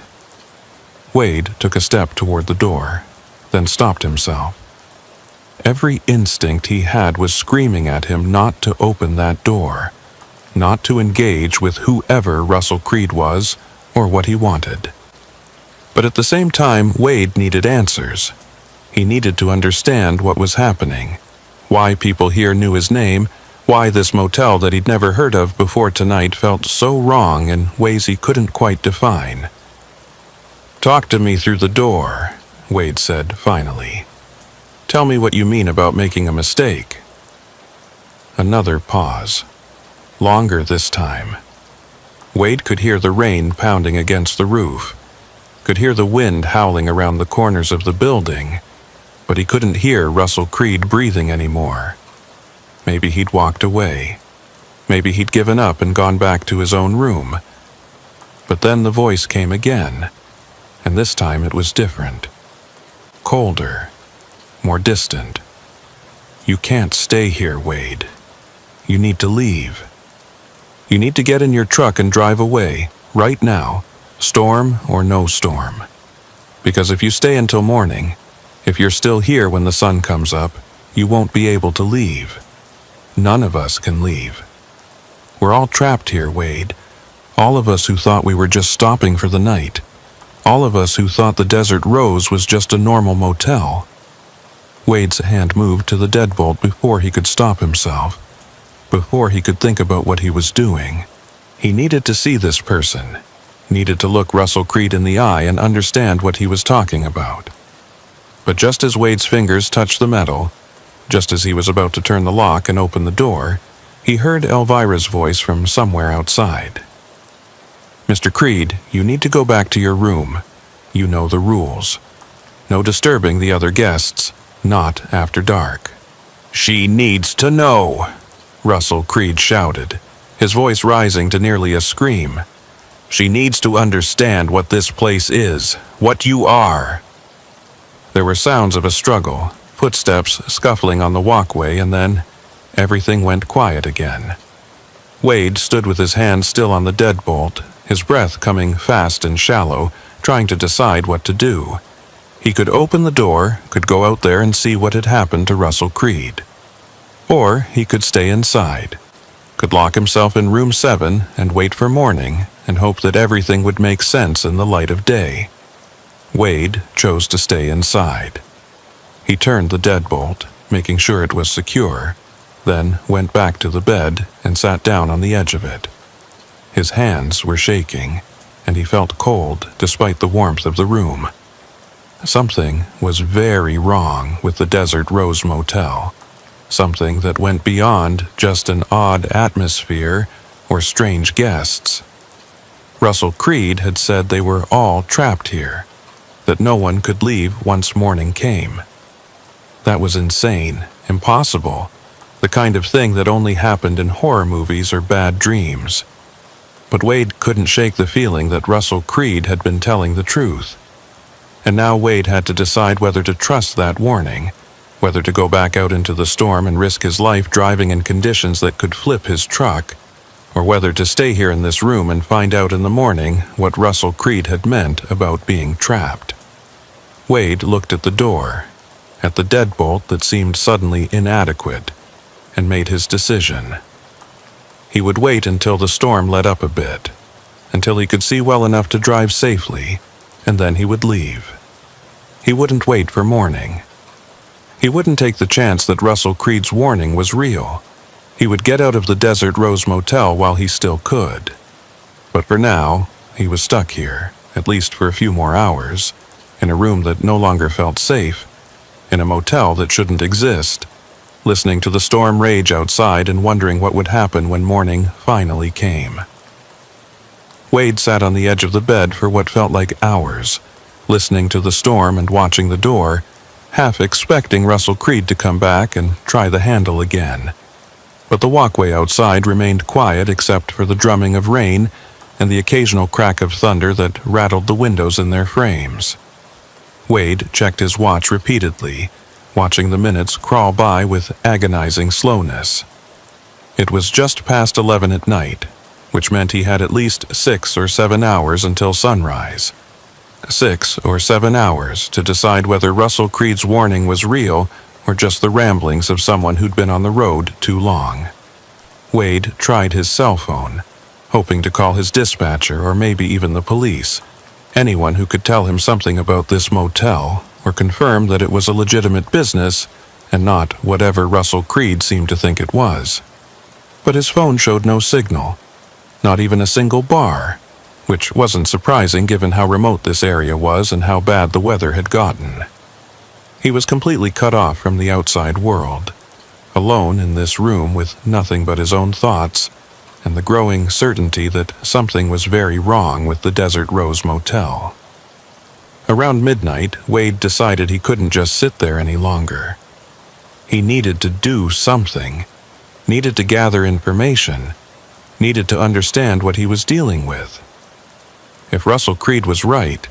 Wade took a step toward the door, then stopped himself. Every instinct he had was screaming at him not to open that door, not to engage with whoever Russell Creed was or what he wanted. But at the same time, Wade needed answers. He needed to understand what was happening, why people here knew his name, why this motel that he'd never heard of before tonight felt so wrong in ways he couldn't quite define. "Talk to me through the door," Wade said finally. "Tell me what you mean about making a mistake." Another pause. Longer this time. Wade could hear the rain pounding against the roof, could hear the wind howling around the corners of the building, but he couldn't hear Russell Creed breathing anymore. Maybe he'd walked away. Maybe he'd given up and gone back to his own room. But then the voice came again, and this time it was different. Colder, more distant. "You can't stay here, Wade. You need to leave. You need to get in your truck and drive away, right now, storm or no storm. Because if you stay until morning, if you're still here when the sun comes up, you won't be able to leave. None of us can leave. We're all trapped here, Wade. All of us who thought we were just stopping for the night. All of us who thought the Desert Rose was just a normal motel." Wade's hand moved to the deadbolt before he could stop himself, before he could think about what he was doing. He needed to see this person, needed to look Russell Creed in the eye and understand what he was talking about. But just as Wade's fingers touched the metal, just as he was about to turn the lock and open the door, he heard Elvira's voice from somewhere outside. "Mr. Creed, you need to go back to your room. You know the rules. No disturbing the other guests, not after dark." "She needs to know," Russell Creed shouted, his voice rising to nearly a scream. "She needs to understand what this place is, what you are." There were sounds of a struggle, footsteps scuffling on the walkway, and then everything went quiet again. Wade stood with his hand still on the deadbolt, his breath coming fast and shallow, trying to decide what to do. He could open the door, could go out there and see what had happened to Russell Creed. Or he could stay inside, could lock himself in room 7 and wait for morning and hope that everything would make sense in the light of day. Wade chose to stay inside. He turned the deadbolt, making sure it was secure, then went back to the bed and sat down on the edge of it. His hands were shaking, and he felt cold despite the warmth of the room. Something was very wrong with the Desert Rose Motel. Something that went beyond just an odd atmosphere or strange guests. Russell Creed had said they were all trapped here, that no one could leave once morning came. That was insane, impossible, the kind of thing that only happened in horror movies or bad dreams. But Wade couldn't shake the feeling that Russell Creed had been telling the truth. And now Wade had to decide whether to trust that warning, whether to go back out into the storm and risk his life driving in conditions that could flip his truck, or whether to stay here in this room and find out in the morning what Russell Creed had meant about being trapped. Wade looked at the door, at the deadbolt that seemed suddenly inadequate, and made his decision. He would wait until the storm let up a bit, until he could see well enough to drive safely, and then he would leave. He wouldn't wait for morning. He wouldn't take the chance that Russell Creed's warning was real. He would get out of the Desert Rose Motel while he still could. But for now, he was stuck here, at least for a few more hours, in a room that no longer felt safe, in a motel that shouldn't exist, listening to the storm rage outside and wondering what would happen when morning finally came. Wade sat on the edge of the bed for what felt like hours, listening to the storm and watching the door, half expecting Russell Creed to come back and try the handle again. But the walkway outside remained quiet except for the drumming of rain and the occasional crack of thunder that rattled the windows in their frames. Wade checked his watch repeatedly, watching the minutes crawl by with agonizing slowness. It was just past 11 at night, which meant he had at least 6 or 7 hours until sunrise. 6 or 7 hours to decide whether Russell Creed's warning was real or just the ramblings of someone who'd been on the road too long. Wade tried his cell phone, hoping to call his dispatcher or maybe even the police, anyone who could tell him something about this motel or confirm that it was a legitimate business and not whatever Russell Creed seemed to think it was. But his phone showed no signal, not even a single bar, which wasn't surprising given how remote this area was and how bad the weather had gotten. He was completely cut off from the outside world, alone in this room with nothing but his own thoughts and the growing certainty that something was very wrong with the Desert Rose Motel. Around midnight, Wade decided he couldn't just sit there any longer. He needed to do something, needed to gather information, needed to understand what he was dealing with. If Russell Creed was right,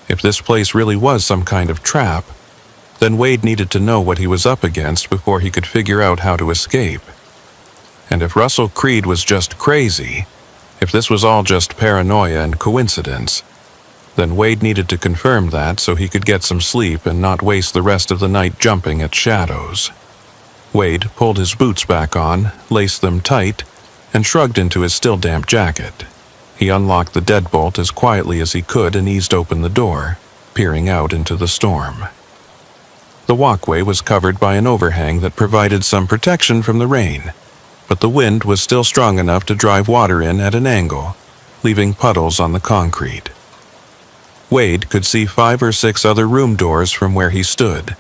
if this place really was some kind of trap, then Wade needed to know what he was up against before he could figure out how to escape. And if Russell Creed was just crazy, if this was all just paranoia and coincidence, then Wade needed to confirm that so he could get some sleep and not waste the rest of the night jumping at shadows. Wade pulled his boots back on, laced them tight, and shrugged into his still damp jacket. He unlocked the deadbolt as quietly as he could and eased open the door, peering out into the storm. The walkway was covered by an overhang that provided some protection from the rain, but the wind was still strong enough to drive water in at an angle, leaving puddles on the concrete. Wade could see 5 or 6 other room doors from where he stood,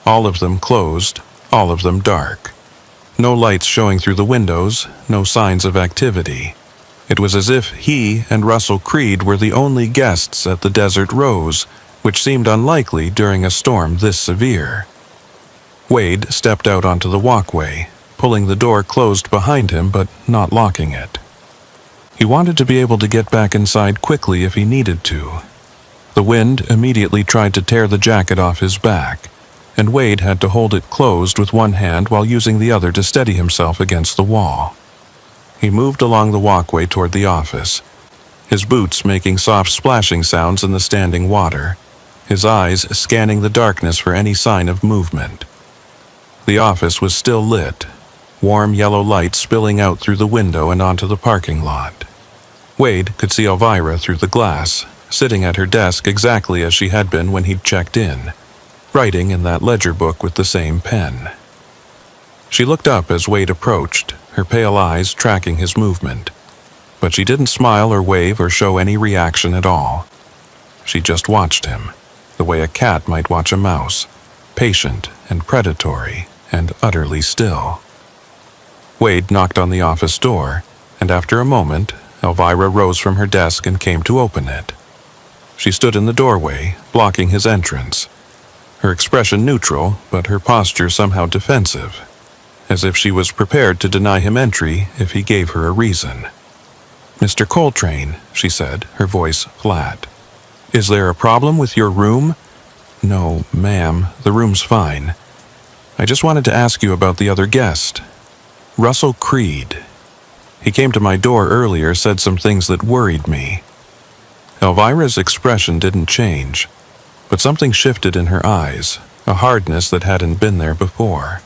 all of them closed, all of them dark. No lights showing through the windows, no signs of activity. It was as if he and Russell Creed were the only guests at the Desert Rose, which seemed unlikely during a storm this severe. Wade stepped out onto the walkway, pulling the door closed behind him but not locking it. He wanted to be able to get back inside quickly if he needed to. The wind immediately tried to tear the jacket off his back, and Wade had to hold it closed with one hand while using the other to steady himself against the wall. He moved along the walkway toward the office, his boots making soft splashing sounds in the standing water, his eyes scanning the darkness for any sign of movement. The office was still lit, warm yellow light spilling out through the window and onto the parking lot. Wade could see Elvira through the glass, sitting at her desk exactly as she had been when he'd checked in, writing in that ledger book with the same pen. She looked up as Wade approached, her pale eyes tracking his movement, but she didn't smile or wave or show any reaction at all. She just watched him, the way a cat might watch a mouse, patient and predatory and utterly still. Wade knocked on the office door, and after a moment, Elvira rose from her desk and came to open it. She stood in the doorway, blocking his entrance, her expression neutral, but her posture somehow defensive, as if she was prepared to deny him entry if he gave her a reason. "Mr. Coltrane," she said, her voice flat. "Is there a problem with your room?" "No, ma'am, the room's fine. I just wanted to ask you about the other guest. Russell Creed. He came to my door earlier, said some things that worried me." Elvira's expression didn't change, but something shifted in her eyes, a hardness that hadn't been there before.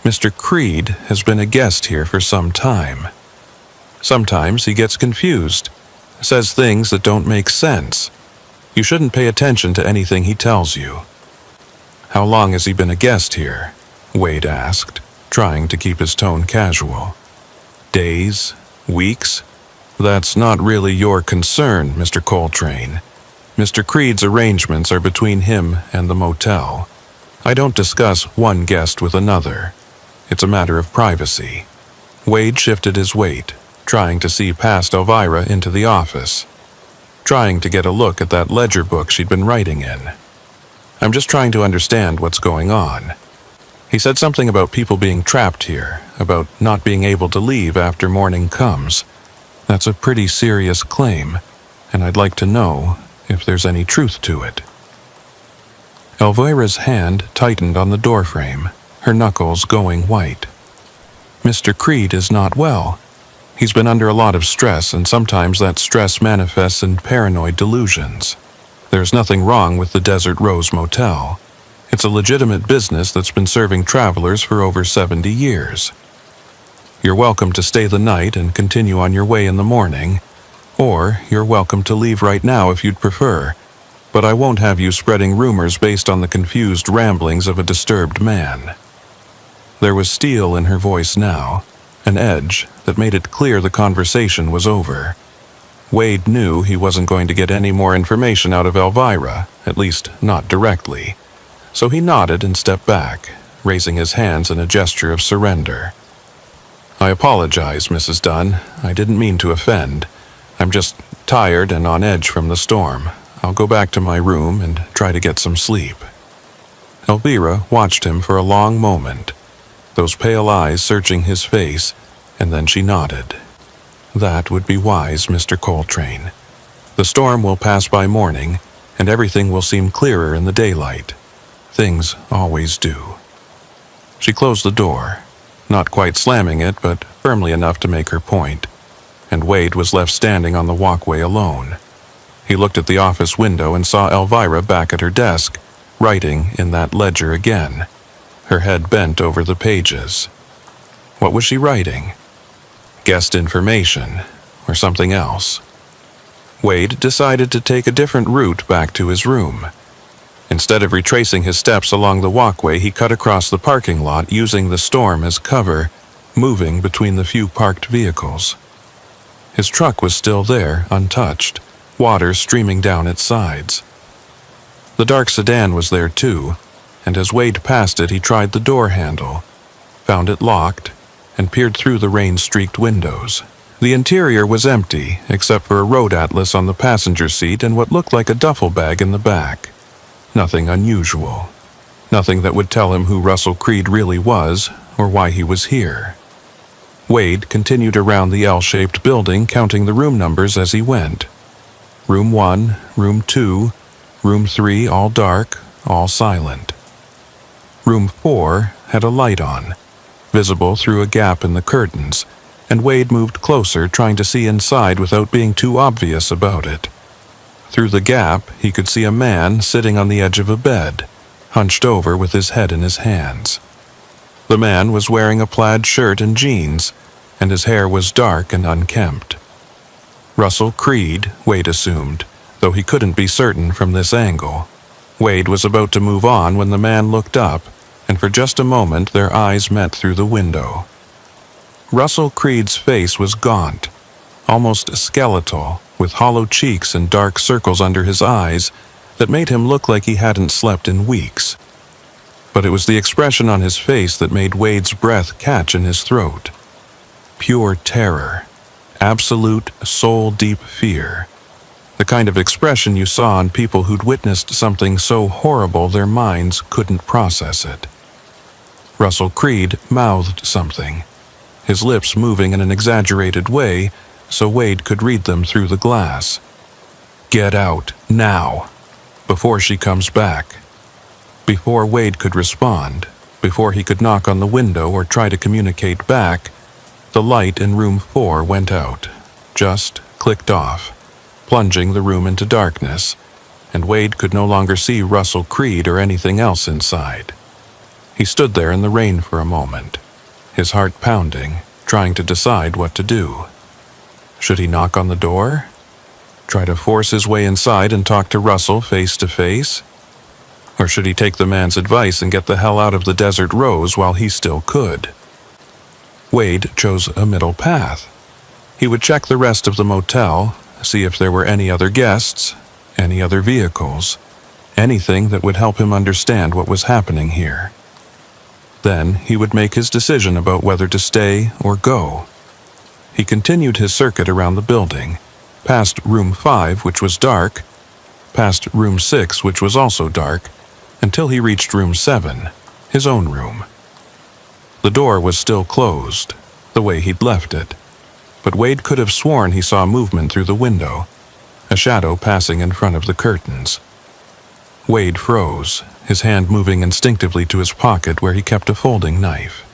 "Mr. Creed has been a guest here for some time. Sometimes he gets confused, says things that don't make sense. You shouldn't pay attention to anything he tells you." "How long has he been a guest here?" Wade asked, trying to keep his tone casual. "Days? Weeks? That's not really your concern, Mr. Coltrane. Mr. Creed's arrangements are between him and the motel. I don't discuss one guest with another. It's a matter of privacy." Wade shifted his weight, trying to see past Elvira into the office, trying to get a look at that ledger book she'd been writing in. "I'm just trying to understand what's going on. He said something about people being trapped here, about not being able to leave after morning comes. That's a pretty serious claim, and I'd like to know if there's any truth to it." Elvira's hand tightened on the doorframe, her knuckles going white. "Mr. Creed is not well. He's been under a lot of stress, and sometimes that stress manifests in paranoid delusions. There's nothing wrong with the Desert Rose Motel. It's a legitimate business that's been serving travelers for over 70 years. You're welcome to stay the night and continue on your way in the morning, or you're welcome to leave right now if you'd prefer, but I won't have you spreading rumors based on the confused ramblings of a disturbed man." There was steel in her voice now, an edge that made it clear the conversation was over. Wade knew he wasn't going to get any more information out of Elvira, at least not directly, so he nodded and stepped back, raising his hands in a gesture of surrender. "I apologize, Mrs. Dunn. I didn't mean to offend. I'm just tired and on edge from the storm. I'll go back to my room and try to get some sleep." Elvira watched him for a long moment, those pale eyes searching his face, and then she nodded. "That would be wise, Mr. Coltrane. The storm will pass by morning, and everything will seem clearer in the daylight. Things always do." She closed the door, not quite slamming it, but firmly enough to make her point, and Wade was left standing on the walkway alone. He looked at the office window and saw Elvira back at her desk, writing in that ledger again, her head bent over the pages. What was she writing? Guest information, or something else? Wade decided to take a different route back to his room. Instead of retracing his steps along the walkway, he cut across the parking lot using the storm as cover, moving between the few parked vehicles. His truck was still there, untouched, water streaming down its sides. The dark sedan was there too, and as Wade passed it, he tried the door handle, found it locked, and peered through the rain-streaked windows. The interior was empty, except for a road atlas on the passenger seat and what looked like a duffel bag in the back. Nothing unusual. Nothing that would tell him who Russell Creed really was or why he was here. Wade continued around the L-shaped building, counting the room numbers as he went. Room 1, Room 2, Room 3, all dark, all silent. Room 4 had a light on, visible through a gap in the curtains, and Wade moved closer, trying to see inside without being too obvious about it. Through the gap, he could see a man sitting on the edge of a bed, hunched over with his head in his hands. The man was wearing a plaid shirt and jeans, and his hair was dark and unkempt. Russell Creed, Wade assumed, though he couldn't be certain from this angle. Wade was about to move on when the man looked up, and for just a moment their eyes met through the window. Russell Creed's face was gaunt, almost skeletal, with hollow cheeks and dark circles under his eyes that made him look like he hadn't slept in weeks. But it was the expression on his face that made Wade's breath catch in his throat. Pure terror. Absolute, soul-deep fear. The kind of expression you saw on people who'd witnessed something so horrible their minds couldn't process it. Russell Creed mouthed something, his lips moving in an exaggerated way so Wade could read them through the glass. "Get out, now, before she comes back." Before Wade could respond, before he could knock on the window or try to communicate back, the light in room 4 went out, just clicked off, plunging the room into darkness, and Wade could no longer see Russell Creed or anything else inside. He stood there in the rain for a moment, his heart pounding, trying to decide what to do. Should he knock on the door? Try to force his way inside and talk to Russell face to face? Or should he take the man's advice and get the hell out of the Desert Rose while he still could? Wade chose a middle path. He would check the rest of the motel, see if there were any other guests, any other vehicles, anything that would help him understand what was happening here. Then he would make his decision about whether to stay or go. He continued his circuit around the building, past room 5, which was dark, past room 6, which was also dark, until he reached room 7, his own room. The door was still closed, the way he'd left it, but Wade could have sworn he saw movement through the window, a shadow passing in front of the curtains. Wade froze, his hand moving instinctively to his pocket where he kept a folding knife.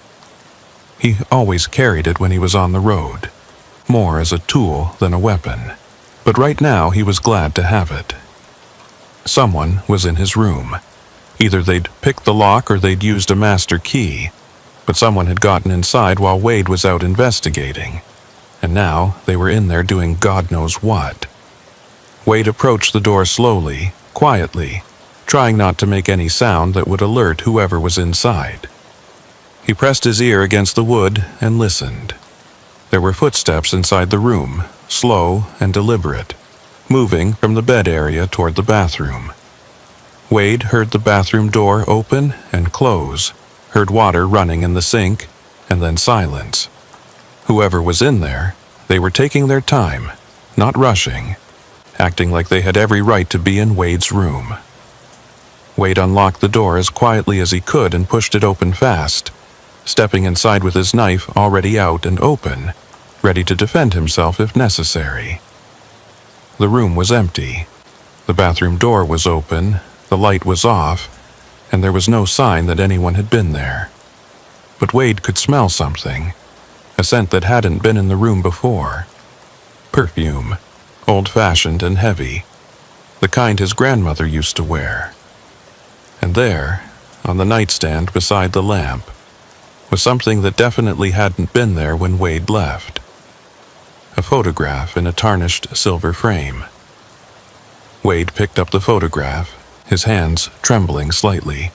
He always carried it when he was on the road, more as a tool than a weapon, but right now he was glad to have it. Someone was in his room. Either they'd picked the lock or they'd used a master key, but someone had gotten inside while Wade was out investigating, and now they were in there doing God knows what. Wade approached the door slowly, quietly, trying not to make any sound that would alert whoever was inside. He pressed his ear against the wood and listened. There were footsteps inside the room, slow and deliberate, moving from the bed area toward the bathroom. Wade heard the bathroom door open and close, heard water running in the sink, and then silence. Whoever was in there, they were taking their time, not rushing, acting like they had every right to be in Wade's room. Wade unlocked the door as quietly as he could and pushed it open fast, stepping inside with his knife already out and open, ready to defend himself if necessary. The room was empty. The bathroom door was open, the light was off, and there was no sign that anyone had been there. But Wade could smell something, a scent that hadn't been in the room before. Perfume, old-fashioned and heavy, the kind his grandmother used to wear. And there, on the nightstand beside the lamp, was something that definitely hadn't been there when Wade left. A photograph in a tarnished silver frame. Wade picked up the photograph, his hands trembling slightly.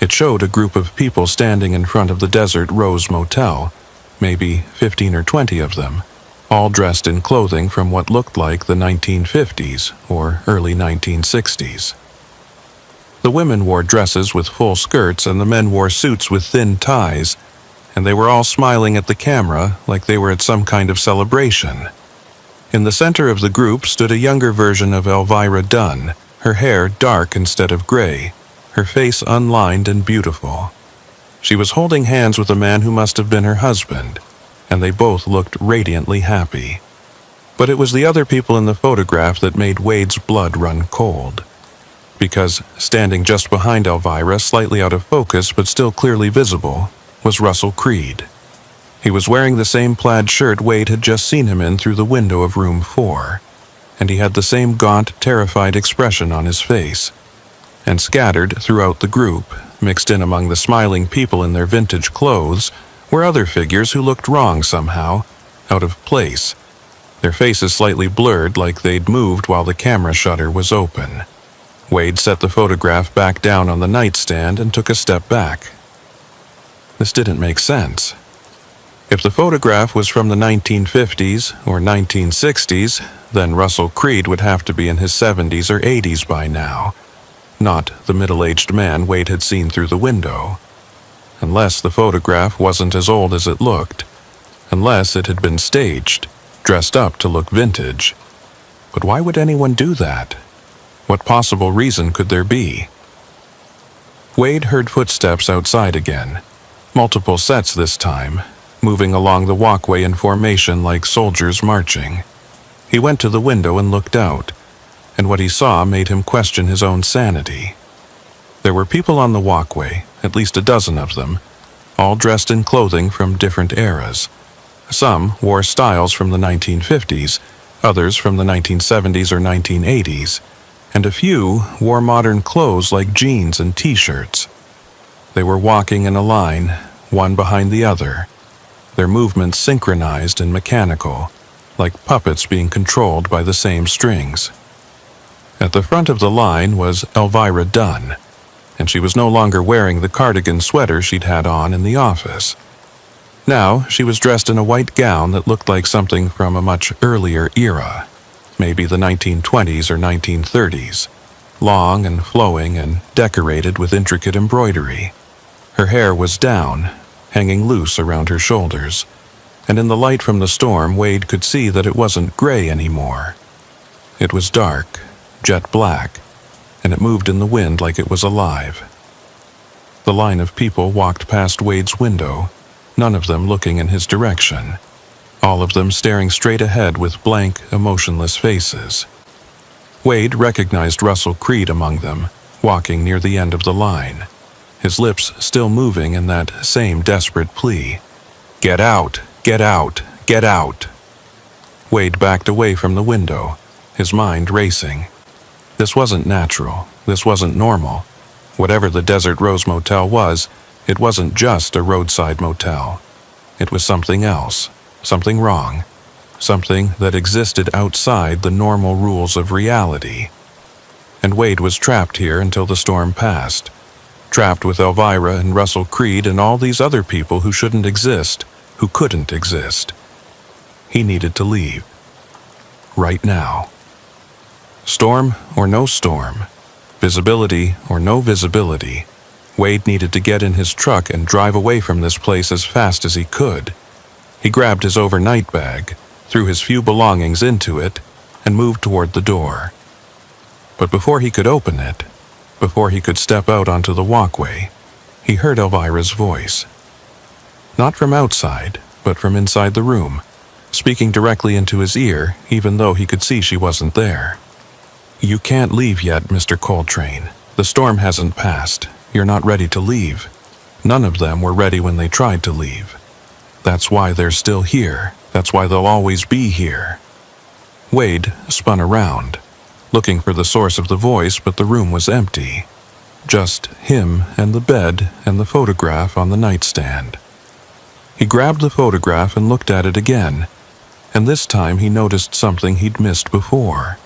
It showed a group of people standing in front of the Desert Rose Motel, maybe 15 or 20 of them, all dressed in clothing from what looked like the 1950s or early 1960s. The women wore dresses with full skirts and the men wore suits with thin ties, and they were all smiling at the camera like they were at some kind of celebration. In the center of the group stood a younger version of Elvira Dunn, her hair dark instead of gray, her face unlined and beautiful. She was holding hands with a man who must have been her husband, and they both looked radiantly happy. But it was the other people in the photograph that made Wade's blood run cold. because standing just behind Elvira, slightly out of focus but still clearly visible, was Russell Creed. He was wearing the same plaid shirt Wade had just seen him in through the window of room 4, and he had the same gaunt, terrified expression on his face. And scattered throughout the group, mixed in among the smiling people in their vintage clothes, were other figures who looked wrong somehow, out of place, their faces slightly blurred like they'd moved while the camera shutter was open. Wade set the photograph back down on the nightstand and took a step back. This didn't make sense. If the photograph was from the 1950s or 1960s, then Russell Creed would have to be in his 70s or 80s by now, not the middle-aged man Wade had seen through the window. Unless the photograph wasn't as old as it looked, unless it had been staged, dressed up to look vintage. But why would anyone do that? What possible reason could there be? Wade heard footsteps outside again, multiple sets this time, moving along the walkway in formation like soldiers marching. He went to the window and looked out, and what he saw made him question his own sanity. There were people on the walkway, at least a dozen of them, all dressed in clothing from different eras. Some wore styles from the 1950s, others from the 1970s or 1980s, and a few wore modern clothes like jeans and t-shirts. They were walking in a line, one behind the other, their movements synchronized and mechanical, like puppets being controlled by the same strings. At the front of the line was Elvira Dunn, and she was no longer wearing the cardigan sweater she'd had on in the office. Now she was dressed in a white gown that looked like something from a much earlier era, maybe the 1920s or 1930s, long and flowing and decorated with intricate embroidery. Her hair was down, hanging loose around her shoulders, and in the light from the storm Wade could see that it wasn't gray anymore. It was dark, jet black, and it moved in the wind like it was alive. The line of people walked past Wade's window, none of them looking in his direction, all of them staring straight ahead with blank, emotionless faces. Wade recognized Russell Creed among them, walking near the end of the line, his lips still moving in that same desperate plea. "Get out! Get out! Get out!" Wade backed away from the window, his mind racing. This wasn't natural. This wasn't normal. Whatever the Desert Rose Motel was, it wasn't just a roadside motel. It was something else, something wrong, something that existed outside the normal rules of reality. And Wade was trapped here until the storm passed, trapped with Elvira and Russell Creed and all these other people who shouldn't exist, who couldn't exist. He needed to leave. Right now. Storm or no storm, visibility or no visibility, Wade needed to get in his truck and drive away from this place as fast as he could. He grabbed his overnight bag, threw his few belongings into it, and moved toward the door. But before he could open it, before he could step out onto the walkway, he heard Elvira's voice. Not from outside, but from inside the room, speaking directly into his ear, even though he could see she wasn't there. "You can't leave yet, Mr. Coltrane. The storm hasn't passed. You're not ready to leave. None of them were ready when they tried to leave. That's why they're still here. That's why they'll always be here." Wade spun around, looking for the source of the voice, but the room was empty. Just him and the bed and the photograph on the nightstand. He grabbed the photograph and looked at it again, and this time he noticed something he'd missed before.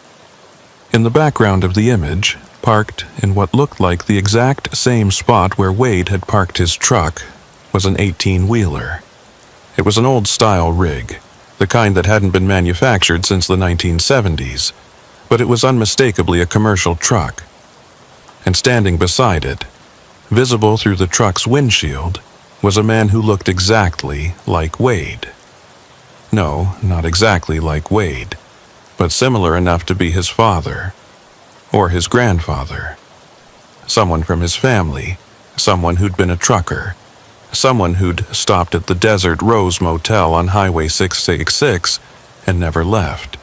In the background of the image, parked in what looked like the exact same spot where Wade had parked his truck, was an 18-wheeler. It was an old-style rig, the kind that hadn't been manufactured since the 1970s, but it was unmistakably a commercial truck. And standing beside it, visible through the truck's windshield, was a man who looked exactly like Wade. No, not exactly like Wade, but similar enough to be his father, or his grandfather. Someone from his family, someone who'd been a trucker, someone who'd stopped at the Desert Rose Motel on Highway 666 and never left.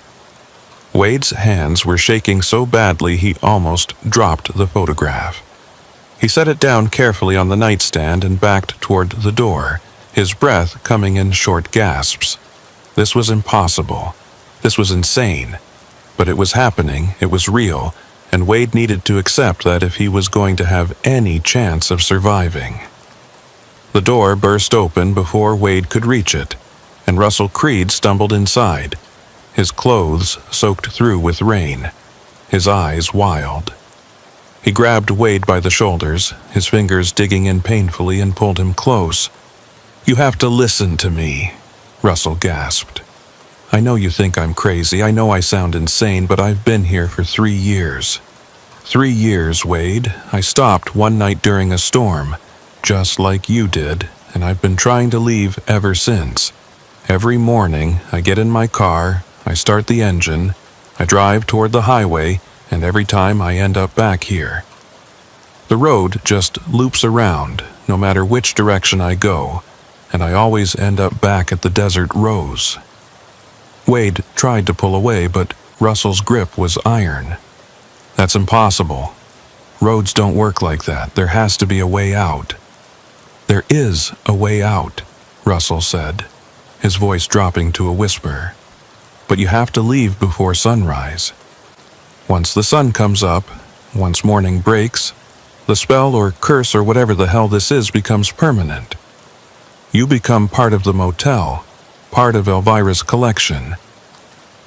Wade's hands were shaking so badly he almost dropped the photograph. He set it down carefully on the nightstand and backed toward the door, his breath coming in short gasps. This was impossible. This was insane. But it was happening, it was real, and Wade needed to accept that if he was going to have any chance of surviving. The door burst open before Wade could reach it, and Russell Creed stumbled inside, his clothes soaked through with rain, his eyes wild. He grabbed Wade by the shoulders, his fingers digging in painfully, and pulled him close. "You have to listen to me," Russell gasped. "I know you think I'm crazy, I know I sound insane, but I've been here for 3 years. 3 years, Wade. I stopped one night during a storm, just like you did, and I've been trying to leave ever since. Every morning, I get in my car, I start the engine, I drive toward the highway, and every time I end up back here. The road just loops around, no matter which direction I go, and I always end up back at the desert rose." Wade tried to pull away, but Russell's grip was iron. "That's impossible. Roads don't work like that. There has to be a way out." "There is a way out," Russell said, his voice dropping to a whisper. "But you have to leave before sunrise. Once the sun comes up, once morning breaks, the spell or curse or whatever the hell this is becomes permanent. You become part of the motel, part of Elvira's collection.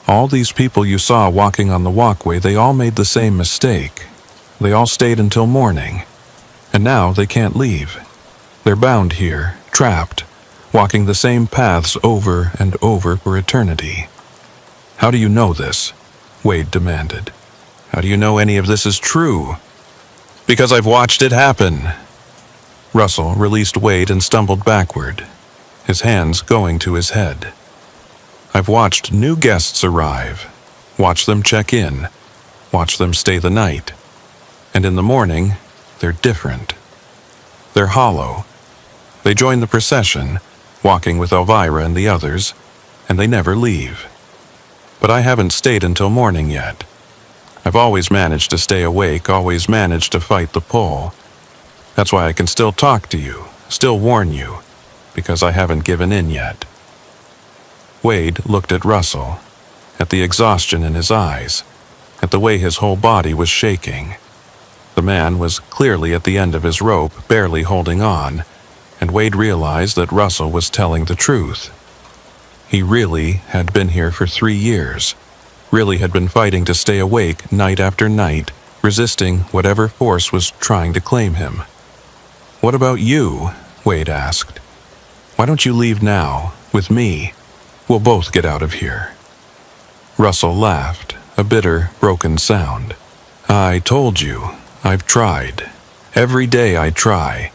All these people you saw walking on the walkway, they all made the same mistake. They all stayed until morning, and now they can't leave. They're bound here, trapped, walking the same paths over and over for eternity." "How do you know this?" Wade demanded. "How do you know any of this is true?" "Because I've watched it happen." Russell released Wade and stumbled backward, his hands going to his head. "I've watched new guests arrive, watched them check in, watched them stay the night. And in the morning, they're different. They're hollow. They join the procession, walking with Elvira and the others, and they never leave. But I haven't stayed until morning yet. I've always managed to stay awake, always managed to fight the pull. That's why I can still talk to you, still warn you, because I haven't given in yet." Wade looked at Russell, at the exhaustion in his eyes, at the way his whole body was shaking. The man was clearly at the end of his rope, barely holding on, and Wade realized that Russell was telling the truth. He really had been here for 3 years, really had been fighting to stay awake night after night, resisting whatever force was trying to claim him. "What about you?" Wade asked. "Why don't you leave now, with me? We'll both get out of here." Russell laughed, a bitter, broken sound. "I told you, I've tried. Every day I try.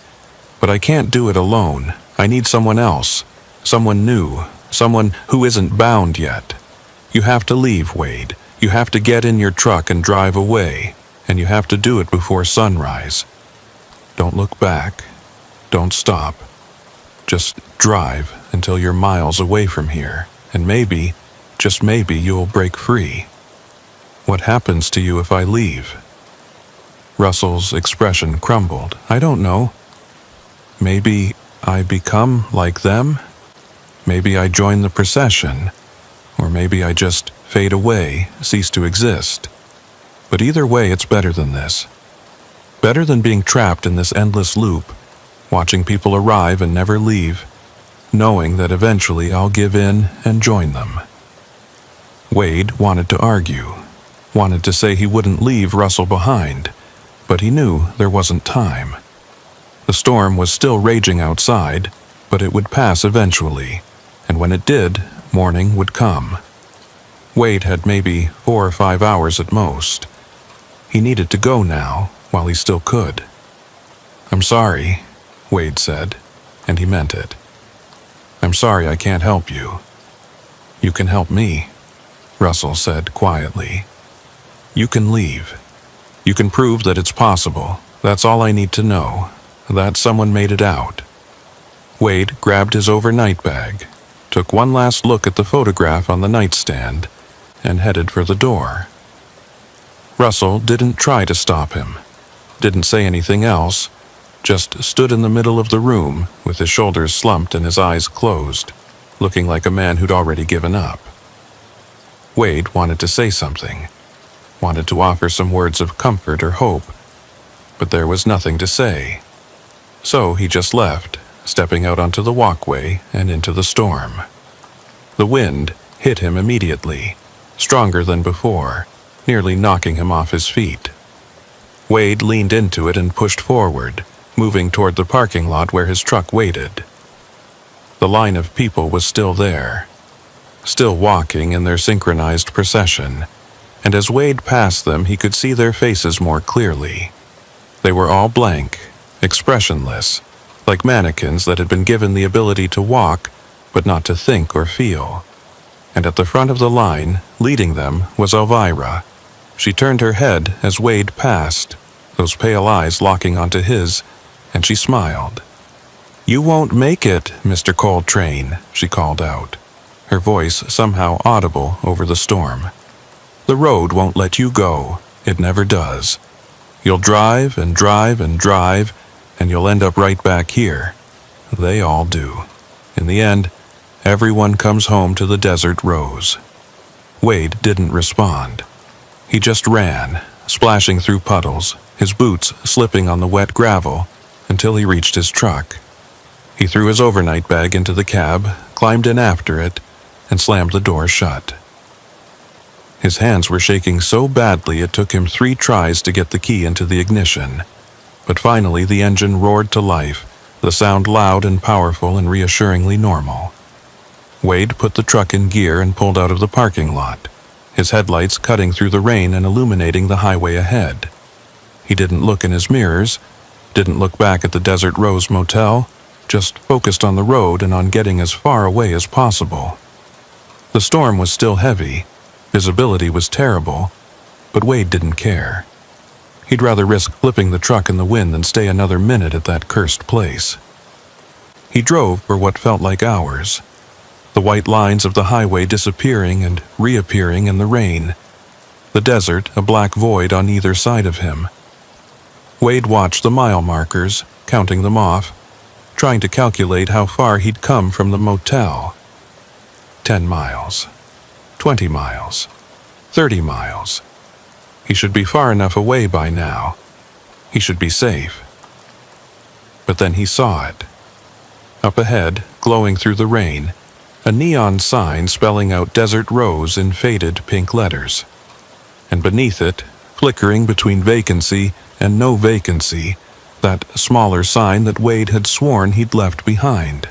But I can't do it alone. I need someone else, someone new, someone who isn't bound yet. You have to leave, Wade. You have to get in your truck and drive away, and you have to do it before sunrise. Don't look back. Don't stop. Just drive until you're miles away from here, and maybe, just maybe, you'll break free. What happens to you if I leave?" Russell's expression crumbled. "I don't know. Maybe I become like them? Maybe I join the procession, or maybe I just fade away, cease to exist. But either way, it's better than this. Better than being trapped in this endless loop, watching people arrive and never leave, knowing that eventually I'll give in and join them." Wade wanted to argue, wanted to say he wouldn't leave Russell behind, but he knew there wasn't time. The storm was still raging outside, but it would pass eventually, and when it did, morning would come. Wade had maybe 4 or 5 hours at most. He needed to go now, while he still could. "I'm sorry," Wade said, and he meant it. "I'm sorry I can't help you." "You can help me," Russell said quietly. "You can leave. You can prove that it's possible. That's all I need to know, that someone made it out." Wade grabbed his overnight bag, took one last look at the photograph on the nightstand, and headed for the door. Russell didn't try to stop him, didn't say anything else, just stood in the middle of the room with his shoulders slumped and his eyes closed, looking like a man who'd already given up. Wade wanted to say something, wanted to offer some words of comfort or hope, but there was nothing to say. So he just left, stepping out onto the walkway and into the storm. The wind hit him immediately, stronger than before, nearly knocking him off his feet. Wade leaned into it and pushed forward, moving toward the parking lot where his truck waited. The line of people was still there, still walking in their synchronized procession, and as Wade passed them, he could see their faces more clearly. They were all blank, expressionless, like mannequins that had been given the ability to walk, but not to think or feel. And at the front of the line, leading them, was Elvira. She turned her head as Wade passed, those pale eyes locking onto his, and she smiled. "You won't make it, Mr. Coltrane," she called out, her voice somehow audible over the storm. "The road won't let you go. It never does. You'll drive and drive and drive, and you'll end up right back here. They all do. In the end, everyone comes home to the desert rose." Wade didn't respond. He just ran, splashing through puddles, his boots slipping on the wet gravel, until he reached his truck. He threw his overnight bag into the cab, climbed in after it, and slammed the door shut. His hands were shaking so badly it took him 3 tries to get the key into the ignition. But finally the engine roared to life, the sound loud and powerful and reassuringly normal. Wade put the truck in gear and pulled out of the parking lot, his headlights cutting through the rain and illuminating the highway ahead. He didn't look in his mirrors, didn't look back at the Desert Rose Motel, just focused on the road and on getting as far away as possible. The storm was still heavy, visibility was terrible, but Wade didn't care. He'd rather risk flipping the truck in the wind than stay another minute at that cursed place. He drove for what felt like hours, the white lines of the highway disappearing and reappearing in the rain, the desert a black void on either side of him. Wade watched the mile markers, counting them off, trying to calculate how far he'd come from the motel. 10 miles, 20 miles, 30 miles. He should be far enough away by now. He should be safe. But then he saw it. Up ahead, glowing through the rain, a neon sign spelling out Desert Rose in faded pink letters. And beneath it, flickering between vacancy and no vacancy, that smaller sign that Wade had sworn he'd left behind.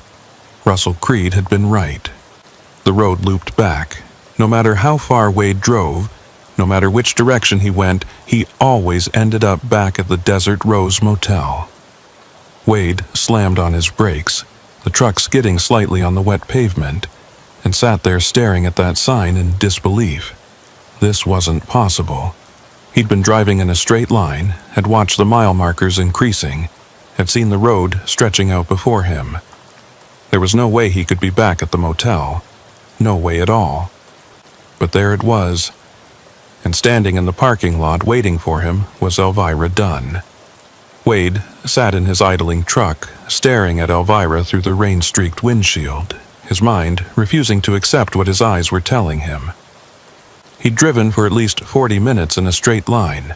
Russell Creed had been right. The road looped back. No matter how far Wade drove, no matter which direction he went, he always ended up back at the Desert Rose Motel. Wade slammed on his brakes, the truck skidding slightly on the wet pavement, and sat there staring at that sign in disbelief. This wasn't possible. He'd been driving in a straight line, had watched the mile markers increasing, had seen the road stretching out before him. There was no way he could be back at the motel. No way at all. But there it was. And standing in the parking lot waiting for him was Elvira Dunn. Wade sat in his idling truck, staring at Elvira through the rain-streaked windshield, his mind refusing to accept what his eyes were telling him. He'd driven for at least 40 minutes in a straight line,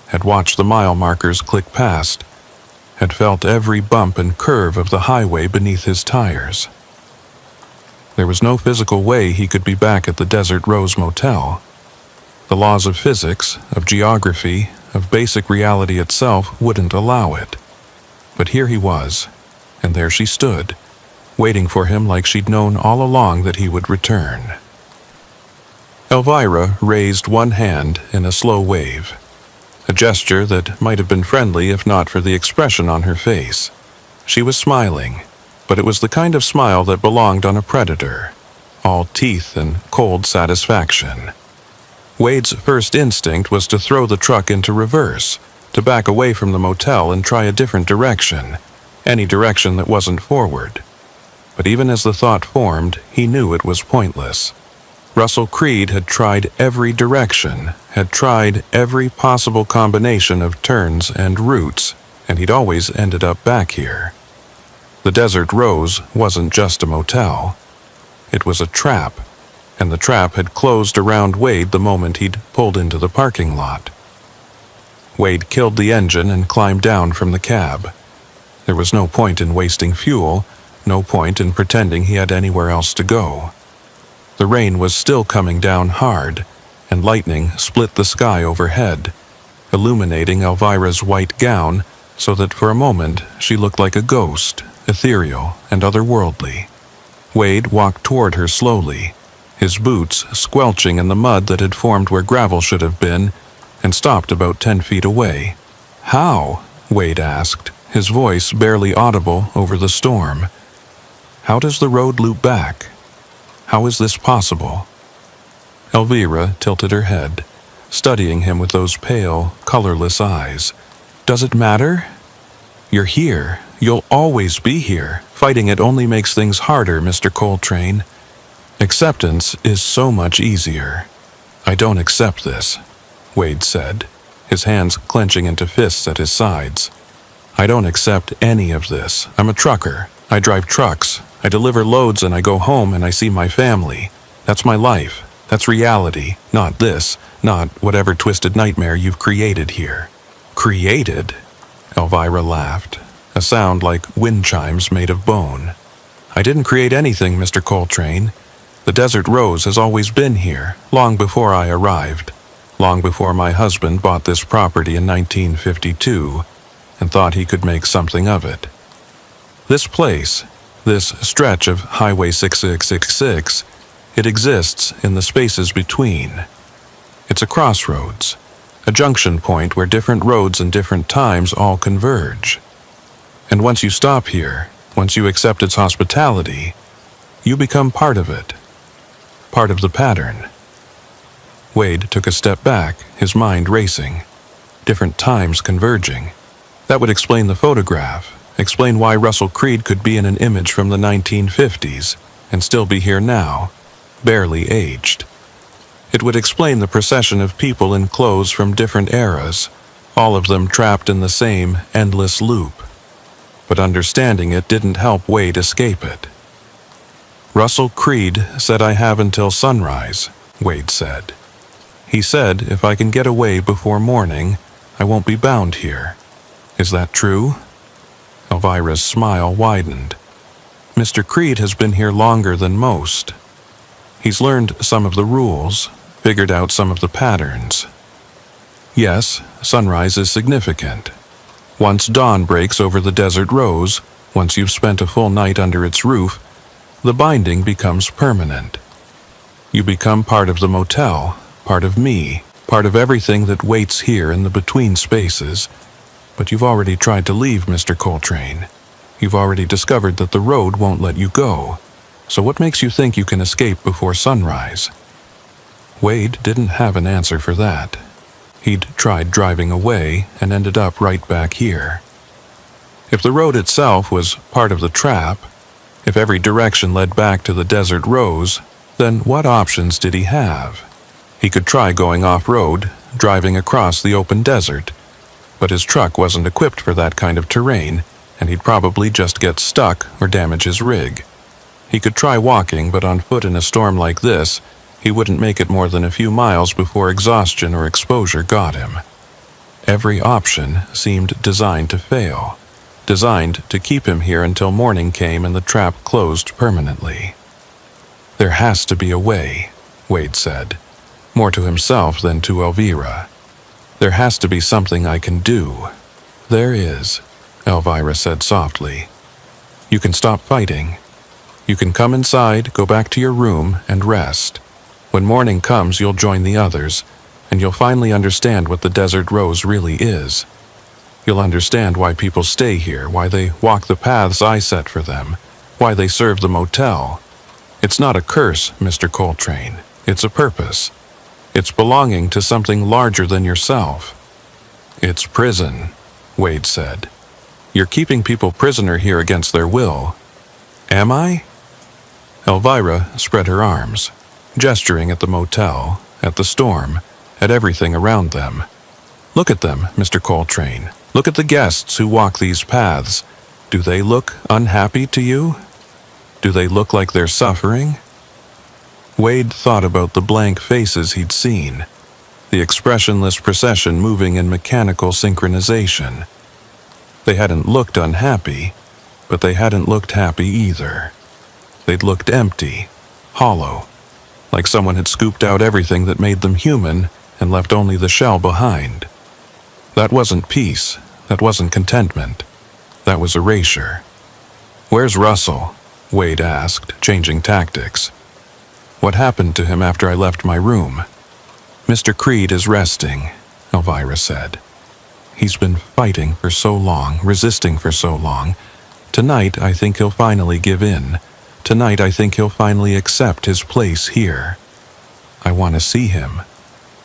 had watched the mile markers click past, had felt every bump and curve of the highway beneath his tires. There was no physical way he could be back at the Desert Rose Motel. The laws of physics, of geography, of basic reality itself wouldn't allow it. But here he was, and there she stood, waiting for him like she'd known all along that he would return. Elvira raised one hand in a slow wave, a gesture that might have been friendly if not for the expression on her face. She was smiling, but it was the kind of smile that belonged on a predator, all teeth and cold satisfaction. Wade's first instinct was to throw the truck into reverse, to back away from the motel and try a different direction, any direction that wasn't forward. But even as the thought formed, he knew it was pointless. Russell Creed had tried every direction, had tried every possible combination of turns and routes, and he'd always ended up back here. The Desert Rose wasn't just a motel. It was a trap, and the trap had closed around Wade the moment he'd pulled into the parking lot. Wade killed the engine and climbed down from the cab. There was no point in wasting fuel, no point in pretending he had anywhere else to go. The rain was still coming down hard, and lightning split the sky overhead, illuminating Elvira's white gown so that for a moment she looked like a ghost, ethereal and otherworldly. Wade walked toward her slowly, his boots squelching in the mud that had formed where gravel should have been, and stopped about 10 feet away. "How?" Wade asked, his voice barely audible over the storm. "How does the road loop back? How is this possible?" Elvira tilted her head, studying him with those pale, colorless eyes. "Does it matter? You're here. You'll always be here. Fighting it only makes things harder, Mr. Coltrane. Acceptance is so much easier." "I don't accept this," Wade said, his hands clenching into fists at his sides. "I don't accept any of this. I'm a trucker. I drive trucks. I deliver loads and I go home and I see my family. That's my life. That's reality. Not this. Not whatever twisted nightmare you've created here." "Created?" Elvira laughed, a sound like wind chimes made of bone. "I didn't create anything, Mr. Coltrane. The Desert Rose has always been here, long before I arrived, long before my husband bought this property in 1952 and thought he could make something of it. This place, this stretch of Highway 6666, it exists in the spaces between. It's a crossroads, a junction point where different roads and different times all converge. And once you stop here, once you accept its hospitality, you become part of it, part of the pattern." Wade took a step back, his mind racing. Different times converging. That would explain the photograph, explain why Russell Creed could be in an image from the 1950s and still be here now, barely aged. It would explain the procession of people in clothes from different eras, all of them trapped in the same endless loop. But understanding it didn't help Wade escape it. "Russell Creed said I have until sunrise," Wade said. "He said if I can get away before morning, I won't be bound here. Is that true?" Elvira's smile widened. "Mr. Creed has been here longer than most. He's learned some of the rules, figured out some of the patterns. Yes, sunrise is significant. Once dawn breaks over the Desert Rose, once you've spent a full night under its roof, the binding becomes permanent. You become part of the motel, part of me, part of everything that waits here in the between spaces. But you've already tried to leave, Mr. Coltrane. You've already discovered that the road won't let you go. So what makes you think you can escape before sunrise?" Wade didn't have an answer for that. He'd tried driving away and ended up right back here. If the road itself was part of the trap, if every direction led back to the Desert Rose, then what options did he have? He could try going off-road, driving across the open desert, but his truck wasn't equipped for that kind of terrain, and he'd probably just get stuck or damage his rig. He could try walking, but on foot in a storm like this, he wouldn't make it more than a few miles before exhaustion or exposure got him. Every option seemed designed to fail, designed to keep him here until morning came and the trap closed permanently. "There has to be a way," Wade said, more to himself than to Elvira. "There has to be something I can do." "There is," Elvira said softly. "You can stop fighting. You can come inside, go back to your room, and rest. When morning comes, you'll join the others, and you'll finally understand what the Desert Rose really is. You'll understand why people stay here, why they walk the paths I set for them, why they serve the motel. It's not a curse, Mr. Coltrane. It's a purpose. It's belonging to something larger than yourself." "It's prison," Wade said. "You're keeping people prisoner here against their will." "Am I?" Elvira spread her arms. gesturing at the motel, at the storm, at everything around them. "Look at them, Mr. Coltrane. Look at the guests who walk these paths. Do they look unhappy to you? Do they look like they're suffering?" Wade thought about the blank faces he'd seen, the expressionless procession moving in mechanical synchronization. They hadn't looked unhappy, but they hadn't looked happy either. They'd looked empty, hollow, like someone had scooped out everything that made them human and left only the shell behind. That wasn't peace, that wasn't contentment, that was erasure. "Where's Russell?" Wade asked, changing tactics. "What happened to him after I left my room?" "Mr. Creed is resting," Elvira said. "He's been fighting for so long, resisting for so long. Tonight, I think he'll finally give in. Tonight, I think he'll finally accept his place here. I want to see him."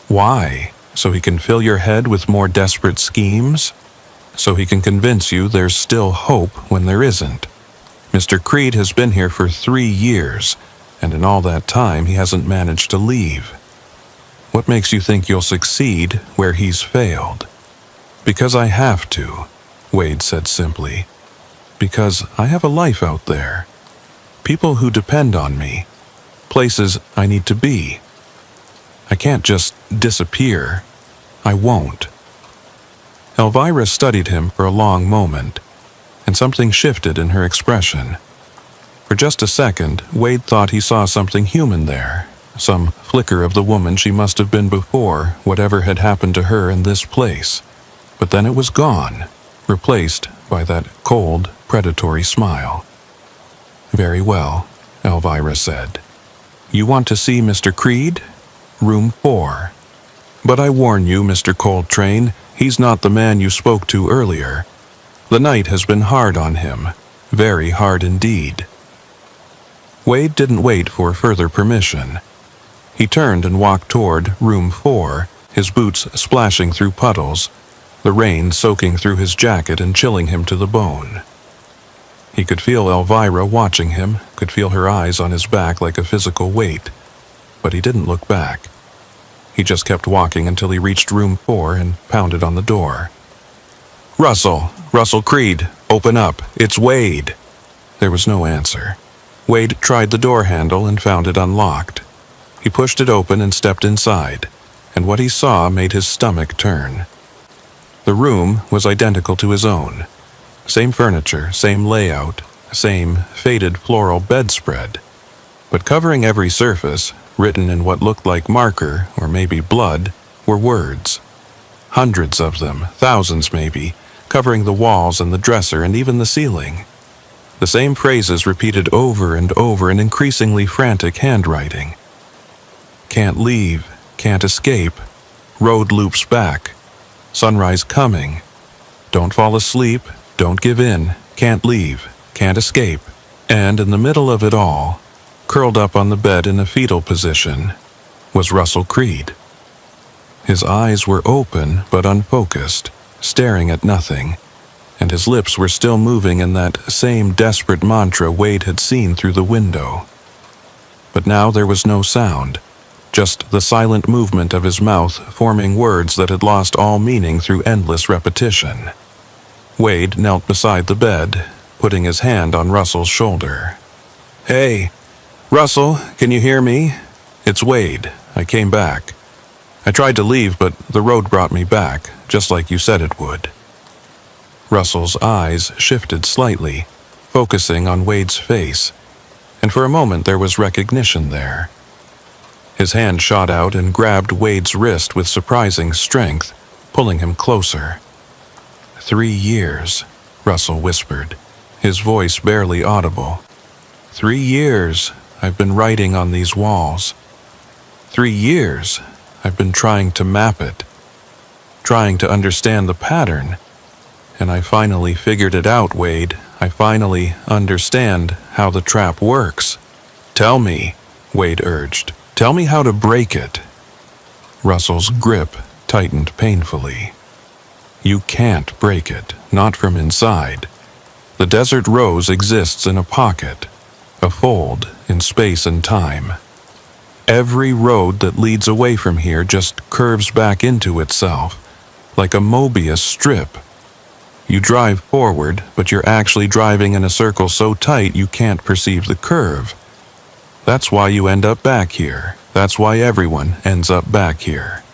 "Why? So he can fill your head with more desperate schemes? So he can convince you there's still hope when there isn't. Mr. Creed has been here for 3 years, and in all that time he hasn't managed to leave. What makes you think you'll succeed where he's failed?" "Because I have to," Wade said simply. "Because I have a life out there. People who depend on me. Places I need to be. I can't just disappear. I won't." Elvira studied him for a long moment, and something shifted in her expression. For just a second, Wade thought he saw something human there, some flicker of the woman she must have been before whatever had happened to her in this place. But then it was gone, replaced by that cold, predatory smile. "Very well," Elvira said. "You want to see Mr. Creed? Room 4. But I warn you, Mr. Coltrane, he's not the man you spoke to earlier. The night has been hard on him, very hard indeed." Wade didn't wait for further permission. He turned and walked toward Room 4, his boots splashing through puddles, the rain soaking through his jacket and chilling him to the bone. He could feel Elvira watching him, could feel her eyes on his back like a physical weight, but he didn't look back. He just kept walking until he reached Room 4 and pounded on the door. "Russell! Russell Creed! Open up! It's Wade!" There was no answer. Wade tried the door handle and found it unlocked. He pushed it open and stepped inside, and what he saw made his stomach turn. The room was identical to his own. Same furniture, same layout, same faded floral bedspread. But covering every surface, written in what looked like marker, or maybe blood, were words. Hundreds of them, thousands maybe, covering the walls and the dresser and even the ceiling. The same phrases repeated over and over in increasingly frantic handwriting. "Can't leave, can't escape, road loops back, sunrise coming, don't fall asleep, don't give in, can't leave, can't escape." And in the middle of it all, curled up on the bed in a fetal position, was Russell Creed. His eyes were open but unfocused, staring at nothing, and his lips were still moving in that same desperate mantra Wade had seen through the window. But now there was no sound, just the silent movement of his mouth forming words that had lost all meaning through endless repetition. Wade knelt beside the bed, putting his hand on Russell's shoulder. "Hey, Russell, can you hear me? It's Wade. I came back. I tried to leave, but the road brought me back, just like you said it would." Russell's eyes shifted slightly, focusing on Wade's face, and for a moment there was recognition there. His hand shot out and grabbed Wade's wrist with surprising strength, pulling him closer. 3 years, Russell whispered, his voice barely audible. 3 years I've been writing on these walls. 3 years I've been trying to map it, trying to understand the pattern, and I finally figured it out, Wade. I finally understand how the trap works. "Tell me," Wade urged. "Tell me how to break it." Russell's grip tightened painfully. "You can't break it, not from inside. The desert rose exists in a pocket, a fold in space and time. Every road that leads away from here just curves back into itself, like a Mobius strip. You drive forward, but you're actually driving in a circle so tight you can't perceive the curve. That's why you end up back here. That's why everyone ends up back here.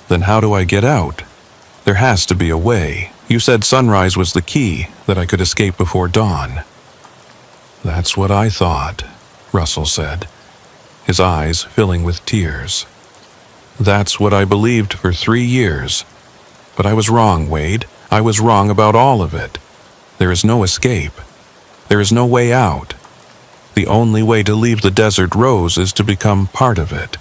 Then how do I get out? There has to be a way. You said sunrise was the key, that I could escape before dawn. That's what I thought, Russell said, his eyes filling with tears. That's what I believed for 3 years. But I was wrong, Wade. I was wrong about all of it. There is no escape. There is no way out. The only way to leave the desert rose is to become part of it,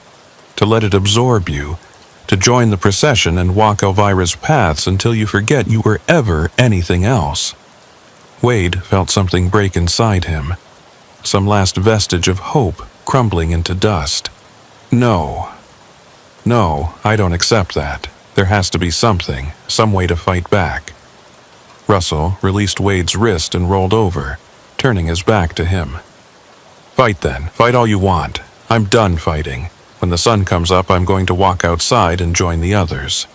to let it absorb you, to join the procession and walk Elvira's paths until you forget you were ever anything else. Wade felt something break inside him, some last vestige of hope crumbling into dust. No, I don't accept that. There has to be something, some way to fight back. Russell released Wade's wrist and rolled over, turning his back to him. Fight then. Fight all you want. I'm done fighting. When the sun comes up, I'm going to walk outside and join the others.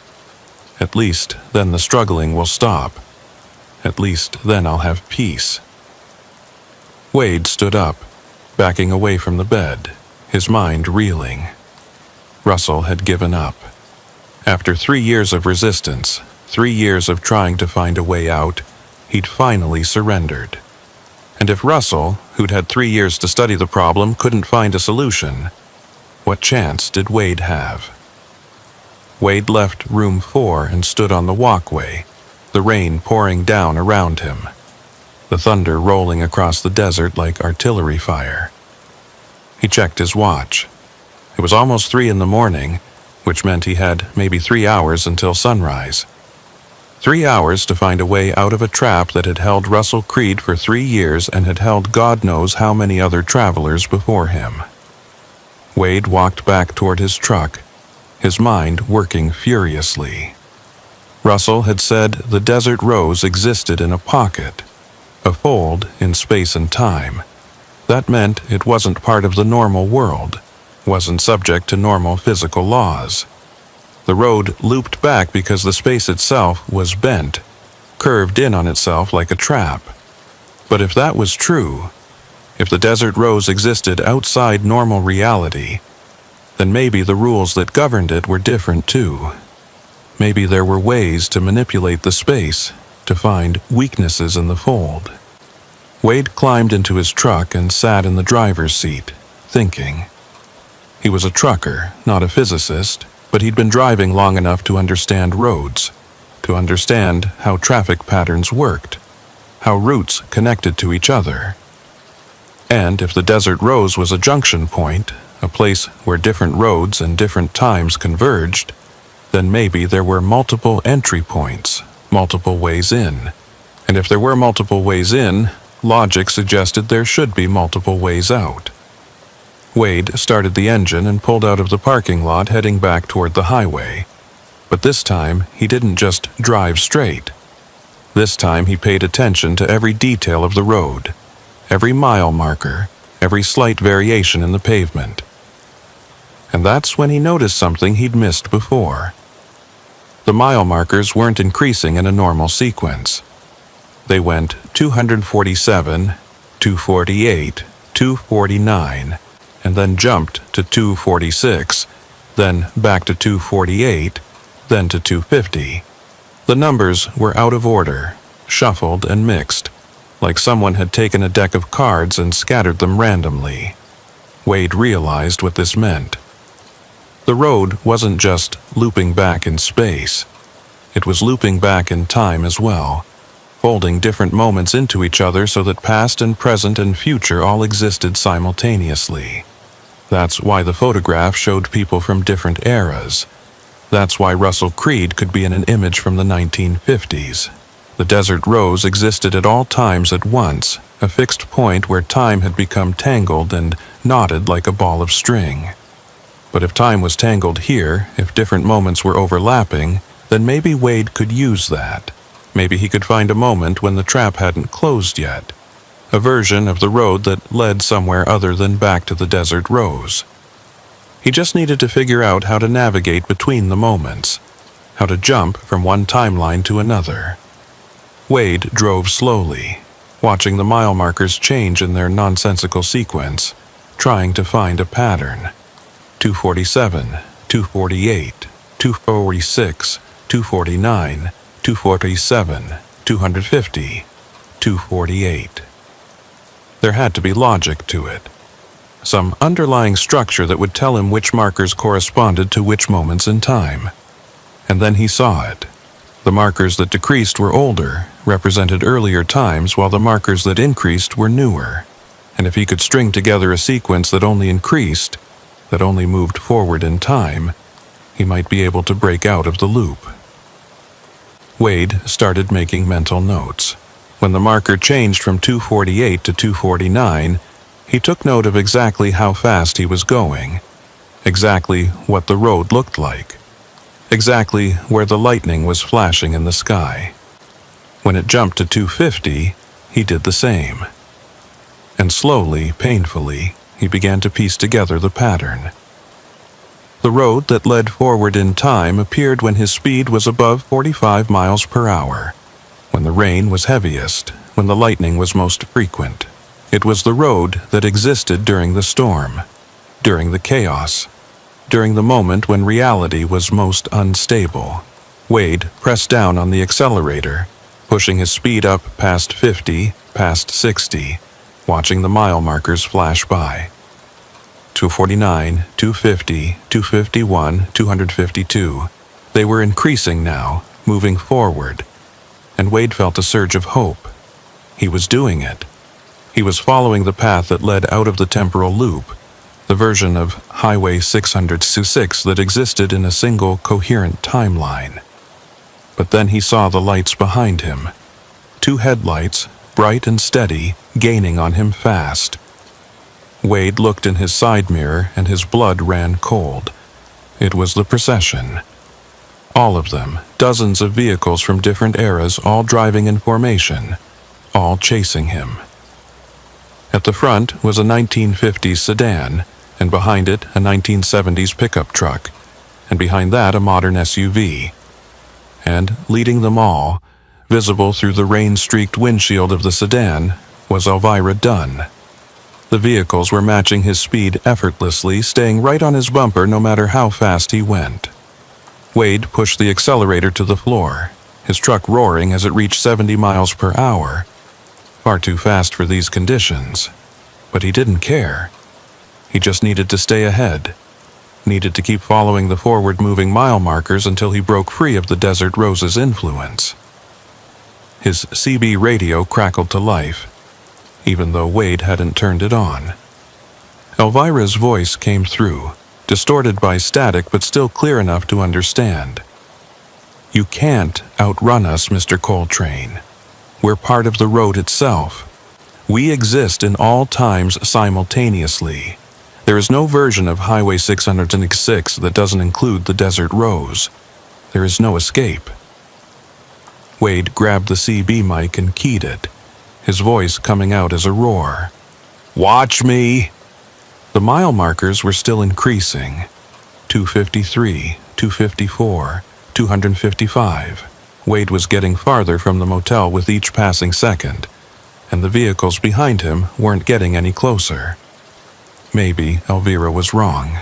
At least then the struggling will stop. At least then I'll have peace. Wade stood up, backing away from the bed, his mind reeling. Russell had given up. After 3 years of resistance, 3 years of trying to find a way out, he'd finally surrendered. And if Russell, who'd had 3 years to study the problem, couldn't find a solution, what chance did Wade have? Wade left room 4 and stood on the walkway, the rain pouring down around him, the thunder rolling across the desert like artillery fire. He checked his watch. It was almost 3 in the morning, which meant he had maybe 3 hours until sunrise. 3 hours to find a way out of a trap that had held Russell Creed for 3 years and had held God knows how many other travelers before him. Wade walked back toward his truck, his mind working furiously. Russell had said the desert rose existed in a pocket, a fold in space and time. That meant it wasn't part of the normal world, wasn't subject to normal physical laws. The road looped back because the space itself was bent, curved in on itself like a trap. But if that was true, if the desert rose existed outside normal reality, then maybe the rules that governed it were different too. Maybe there were ways to manipulate the space, to find weaknesses in the fold. Wade climbed into his truck and sat in the driver's seat, thinking. He was a trucker, not a physicist, but he'd been driving long enough to understand roads, to understand how traffic patterns worked, how routes connected to each other. And if the desert rose was a junction point, a place where different roads and different times converged, then maybe there were multiple entry points, multiple ways in. And if there were multiple ways in, logic suggested there should be multiple ways out. Wade started the engine and pulled out of the parking lot, heading back toward the highway. But this time, he didn't just drive straight. This time he paid attention to every detail of the road, every mile marker, every slight variation in the pavement. And that's when he noticed something he'd missed before. The mile markers weren't increasing in a normal sequence. They went 247, 248, 249, and then jumped to 246, then back to 248, then to 250. The numbers were out of order, shuffled and mixed, like someone had taken a deck of cards and scattered them randomly. Wade realized what this meant. The road wasn't just looping back in space. It was looping back in time as well, folding different moments into each other so that past and present and future all existed simultaneously. That's why the photograph showed people from different eras. That's why Russell Creed could be in an image from the 1950s. The desert rose existed at all times at once, a fixed point where time had become tangled and knotted like a ball of string. But if time was tangled here, if different moments were overlapping, then maybe Wade could use that. Maybe he could find a moment when the trap hadn't closed yet. A version of the road that led somewhere other than back to the desert rose. He just needed to figure out how to navigate between the moments, how to jump from one timeline to another. Wade drove slowly, watching the mile markers change in their nonsensical sequence, trying to find a pattern. 247, 248, 246, 249, 247, 250, 248. There had to be logic to it. Some underlying structure that would tell him which markers corresponded to which moments in time. And then he saw it. The markers that decreased were older, represented earlier times, while the markers that increased were newer. And if he could string together a sequence that only increased, that only moved forward in time, he might be able to break out of the loop. Wade started making mental notes. When the marker changed from 248 to 249, he took note of exactly how fast he was going, exactly what the road looked like, exactly where the lightning was flashing in the sky. When it jumped to 250, he did the same. And slowly, painfully, he began to piece together the pattern. The road that led forward in time appeared when his speed was above 45 miles per hour, when the rain was heaviest, when the lightning was most frequent. It was the road that existed during the storm, during the chaos, during the moment when reality was most unstable. Wade pressed down on the accelerator, pushing his speed up past 50, past 60, watching the mile markers flash by. 249, 250, 251, 252. They were increasing now, moving forward, and Wade felt a surge of hope. He was doing it. He was following the path that led out of the temporal loop, the version of Highway 606 that existed in a single coherent timeline. But then he saw the lights behind him. 2 headlights, bright and steady, gaining on him fast. Wade looked in his side mirror and his blood ran cold. It was the procession. All of them, dozens of vehicles from different eras, all driving in formation, all chasing him. At the front was a 1950s sedan, and behind it a 1970s pickup truck, and behind that a modern SUV. And leading them all, visible through the rain-streaked windshield of the sedan, was Elvira Dunn. The vehicles were matching his speed effortlessly, staying right on his bumper no matter how fast he went. Wade pushed the accelerator to the floor, his truck roaring as it reached 70 miles per hour. Far too fast for these conditions. But he didn't care. He just needed to stay ahead, needed to keep following the forward-moving mile markers until he broke free of the Desert Rose's influence. His CB radio crackled to life, even though Wade hadn't turned it on. Elvira's voice came through, distorted by static but still clear enough to understand. "You can't outrun us, Mr. Coltrane. We're part of the road itself. We exist in all times simultaneously. There is no version of Highway 606 that doesn't include the Desert Rose. There is no escape." Wade grabbed the CB mic and keyed it, his voice coming out as a roar. "Watch me!" The mile markers were still increasing. 253, 254, 255. Wade was getting farther from the motel with each passing second, and the vehicles behind him weren't getting any closer. Maybe Elvira was wrong.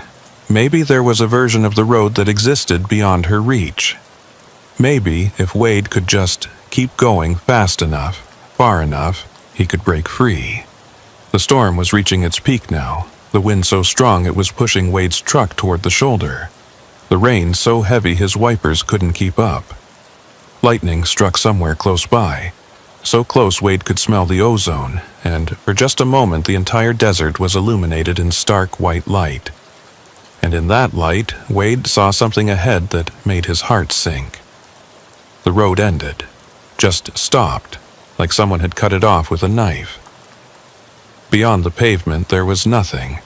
Maybe there was a version of the road that existed beyond her reach. Maybe if Wade could just keep going fast enough, far enough, he could break free. The storm was reaching its peak now, the wind so strong it was pushing Wade's truck toward the shoulder. The rain so heavy his wipers couldn't keep up. Lightning struck somewhere close by, so close Wade could smell the ozone, and for just a moment the entire desert was illuminated in stark white light. And in that light, Wade saw something ahead that made his heart sink. The road ended, just stopped, like someone had cut it off with a knife. Beyond the pavement there was nothing,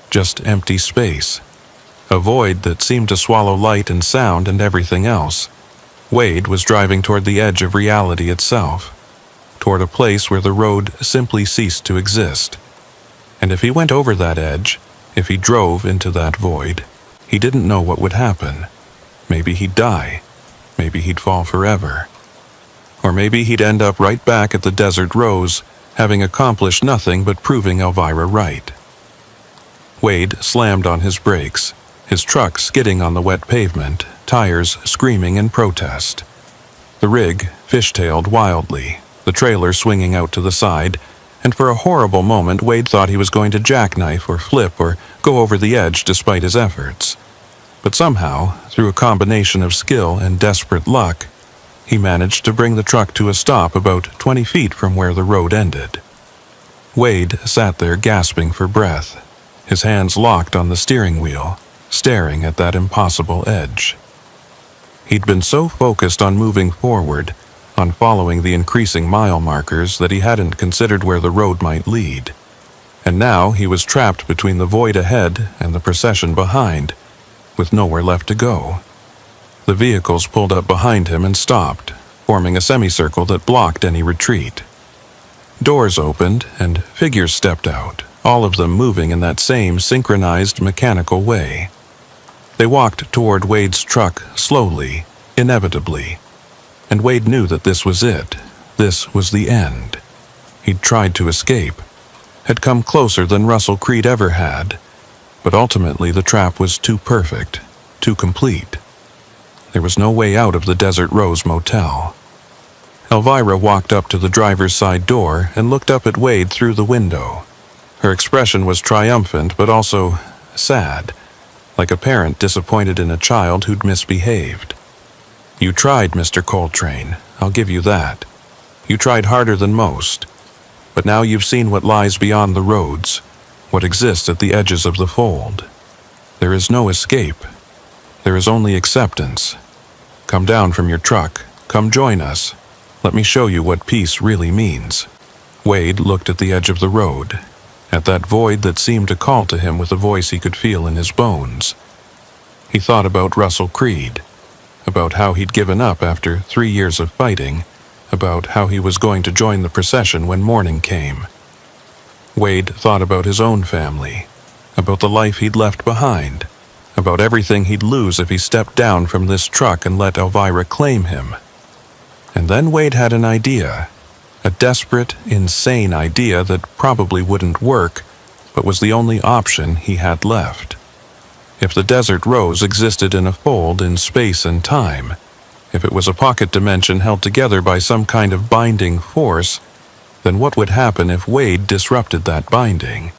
just empty space, a void that seemed to swallow light and sound and everything else. Wade was driving toward the edge of reality itself, toward a place where the road simply ceased to exist. And if he went over that edge, If he drove into that void, he didn't know what would happen. Maybe he'd die. Maybe he'd fall forever. Or maybe he'd end up right back at the Desert Rose, having accomplished nothing but proving Elvira right. Wade slammed on his brakes, his truck skidding on the wet pavement, tires screaming in protest. The rig fishtailed wildly, the trailer swinging out to the side, and for a horrible moment Wade thought he was going to jackknife or flip or go over the edge despite his efforts. But somehow, through a combination of skill and desperate luck, he managed to bring the truck to a stop about 20 feet from where the road ended. Wade sat there gasping for breath, his hands locked on the steering wheel, staring at that impossible edge. He'd been so focused on moving forward, on following the increasing mile markers, that he hadn't considered where the road might lead. And now he was trapped between the void ahead and the procession behind, with nowhere left to go. The vehicles pulled up behind him and stopped, forming a semicircle that blocked any retreat. Doors opened and figures stepped out, all of them moving in that same synchronized mechanical way. They walked toward Wade's truck slowly, inevitably, and Wade knew that this was it. This was the end. He'd tried to escape, had come closer than Russell Creed ever had, but ultimately the trap was too perfect, too complete. There was no way out of the Desert Rose Motel. Elvira walked up to the driver's side door and looked up at Wade through the window. Her expression was triumphant but also sad, like a parent disappointed in a child who'd misbehaved. "You tried, Mr. Coltrane, I'll give you that. You tried harder than most. But now you've seen what lies beyond the roads, what exists at the edges of the fold. There is no escape. There is only acceptance. Come down from your truck. Come join us. Let me show you what peace really means." Wade looked at the edge of the road, at that void that seemed to call to him with a voice he could feel in his bones. He thought about Russell Creed, about how he'd given up after 3 years of fighting, about how he was going to join the procession when morning came. Wade thought about his own family, about the life he'd left behind, about everything he'd lose if he stepped down from this truck and let Elvira claim him. And then Wade had an idea, a desperate, insane idea that probably wouldn't work, but was the only option he had left. If the Desert Rose existed in a fold in space and time, if it was a pocket dimension held together by some kind of binding force, then what would happen if Wade disrupted that binding?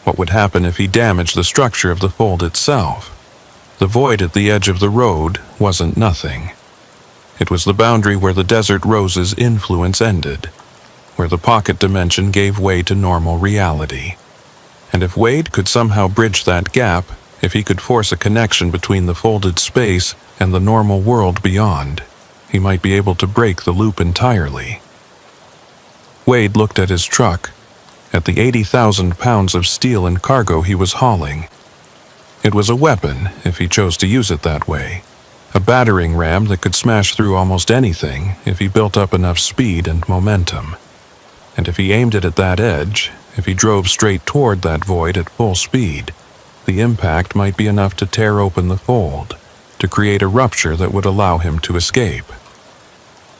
What would happen if he damaged the structure of the fold itself? The void at the edge of the road wasn't nothing. It was the boundary where the Desert Rose's influence ended, where the pocket dimension gave way to normal reality. And if Wade could somehow bridge that gap, if he could force a connection between the folded space and the normal world beyond, he might be able to break the loop entirely. Wade looked at his truck, at the 80,000 pounds of steel and cargo he was hauling. It was a weapon, if he chose to use it that way, a battering ram that could smash through almost anything if he built up enough speed and momentum. And if he aimed it at that edge, if he drove straight toward that void at full speed, the impact might be enough to tear open the fold, to create a rupture that would allow him to escape.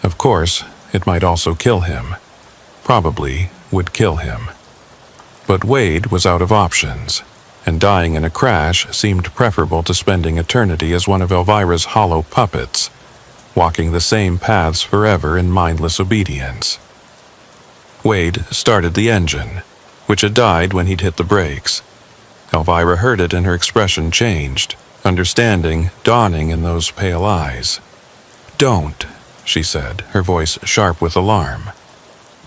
Of course, it might also kill him. Probably would kill him. But Wade was out of options, and dying in a crash seemed preferable to spending eternity as one of Elvira's hollow puppets, walking the same paths forever in mindless obedience. Wade started the engine, which had died when he'd hit the brakes. Elvira heard it and her expression changed, understanding dawning in those pale eyes. "Don't," she said, her voice sharp with alarm.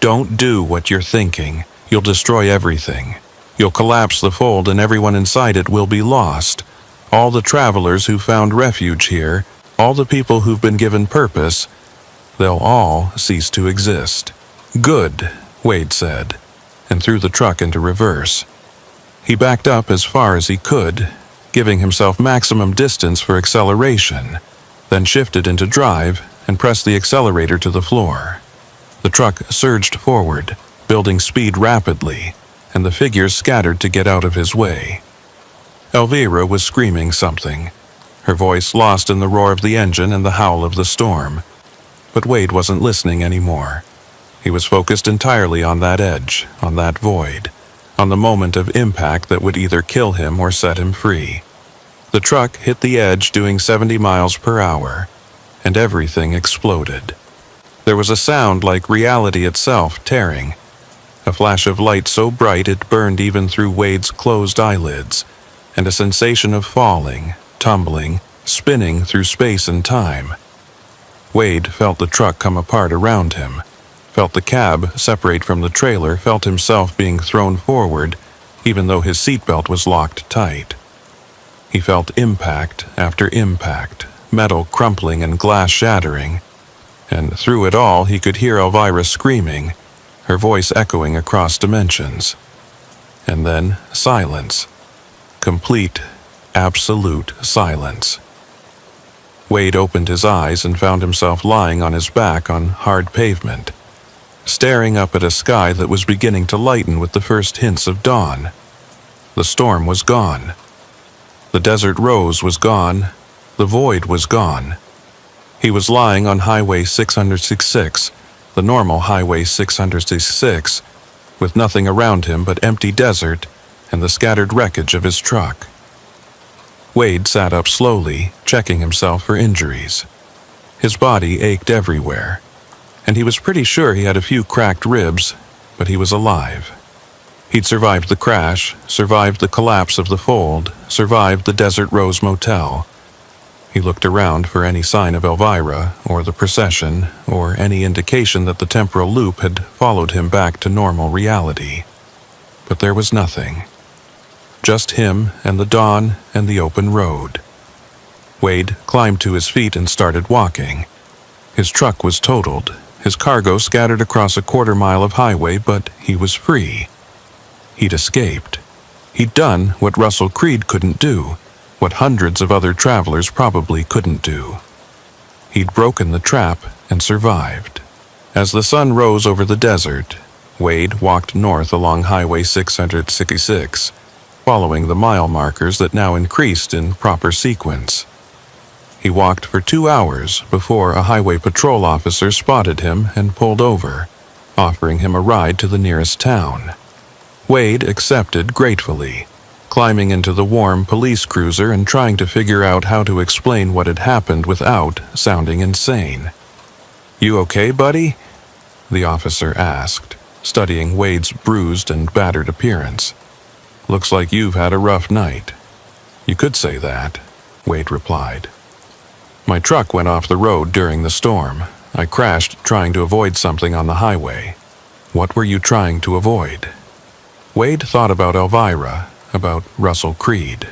"Don't do what you're thinking. You'll destroy everything. You'll collapse the fold and everyone inside it will be lost. All the travelers who found refuge here, all the people who've been given purpose, they'll all cease to exist." "Good," Wade said, and threw the truck into reverse. He backed up as far as he could, giving himself maximum distance for acceleration, then shifted into drive and pressed the accelerator to the floor. The truck surged forward, building speed rapidly, and the figures scattered to get out of his way. Elvira was screaming something, her voice lost in the roar of the engine and the howl of the storm. But Wade wasn't listening anymore. He was focused entirely on that edge, on that void, on the moment of impact that would either kill him or set him free. The truck hit the edge doing 70 miles per hour, and everything exploded. There was a sound like reality itself tearing, a flash of light so bright it burned even through Wade's closed eyelids, and a sensation of falling, tumbling, spinning through space and time. Wade felt the truck come apart around him, felt the cab separate from the trailer, felt himself being thrown forward, even though his seatbelt was locked tight. He felt impact after impact, metal crumpling and glass shattering, and through it all he could hear Elvira screaming, her voice echoing across dimensions. And then silence. Complete, absolute silence. Wade opened his eyes and found himself lying on his back on hard pavement, staring up at a sky that was beginning to lighten with the first hints of dawn. The storm was gone. The desert rose was gone. The void was gone. He was lying on Highway 666, the normal Highway 666, with nothing around him but empty desert and the scattered wreckage of his truck. Wade sat up slowly, checking himself for injuries. His body ached everywhere, and he was pretty sure he had a few cracked ribs, but he was alive. He'd survived the crash, survived the collapse of the fold, survived the Desert Rose Motel. He looked around for any sign of Elvira, or the procession, or any indication that the temporal loop had followed him back to normal reality. But there was nothing. Just him and the dawn and the open road. Wade climbed to his feet and started walking. His truck was totaled, his cargo scattered across a quarter-mile of highway, but he was free. He'd escaped. He'd done what Russell Creed couldn't do, what hundreds of other travelers probably couldn't do. He'd broken the trap and survived. As the sun rose over the desert, Wade walked north along Highway 666, following the mile markers that now increased in proper sequence. He walked for 2 hours before a highway patrol officer spotted him and pulled over, offering him a ride to the nearest town. Wade accepted gratefully, climbing into the warm police cruiser and trying to figure out how to explain what had happened without sounding insane. "You okay, buddy?" the officer asked, studying Wade's bruised and battered appearance. "Looks like you've had a rough night." "You could say that," Wade replied. "My truck went off the road during the storm. I crashed trying to avoid something on the highway." "What were you trying to avoid?" Wade thought about Elvira, about Russell Creed,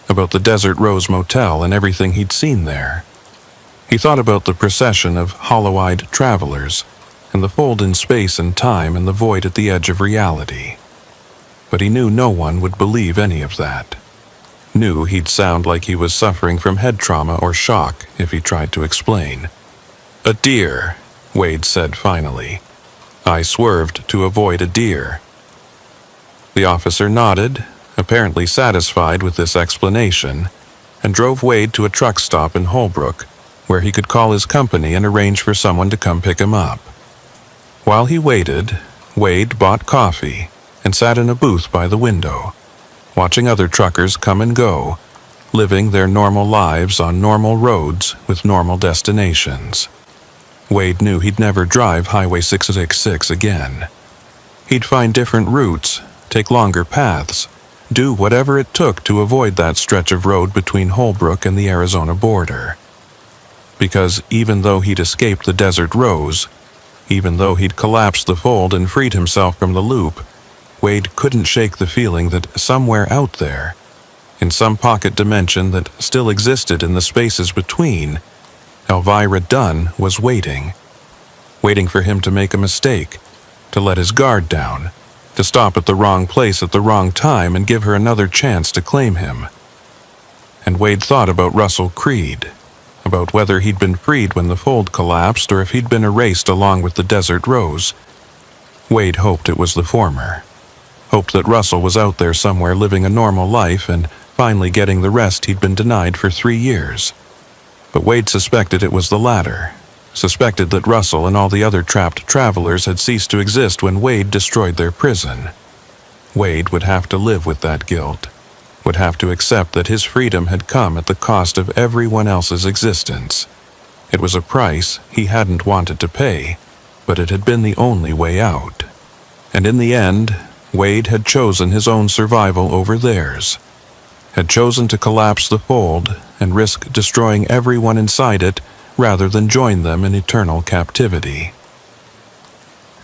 about the Desert Rose Motel and everything he'd seen there. He thought about the procession of hollow-eyed travelers and the fold in space and time and the void at the edge of reality. But he knew no one would believe any of that. Knew he'd sound like he was suffering from head trauma or shock if he tried to explain. "A deer," Wade said finally. "I swerved to avoid a deer." The officer nodded, apparently satisfied with this explanation, and drove Wade to a truck stop in Holbrook, where he could call his company and arrange for someone to come pick him up. While he waited, Wade bought coffee and sat in a booth by the window, watching other truckers come and go, living their normal lives on normal roads with normal destinations. Wade knew he'd never drive Highway 666 again. He'd find different routes, take longer paths, do whatever it took to avoid that stretch of road between Holbrook and the Arizona border. Because even though he'd escaped the Desert Rose, even though he'd collapsed the fold and freed himself from the loop, Wade couldn't shake the feeling that somewhere out there, in some pocket dimension that still existed in the spaces between, Elvira Dunn was waiting. Waiting for him to make a mistake, to let his guard down, to stop at the wrong place at the wrong time and give her another chance to claim him. And Wade thought about Russell Creed, about whether he'd been freed when the fold collapsed or if he'd been erased along with the Desert Rose. Wade hoped it was the former. Hoped that Russell was out there somewhere living a normal life and finally getting the rest he'd been denied for 3 years. But Wade suspected it was the latter, suspected that Russell and all the other trapped travelers had ceased to exist when Wade destroyed their prison. Wade would have to live with that guilt, would have to accept that his freedom had come at the cost of everyone else's existence. It was a price he hadn't wanted to pay, but it had been the only way out. And in the end, Wade had chosen his own survival over theirs, had chosen to collapse the fold and risk destroying everyone inside it rather than join them in eternal captivity.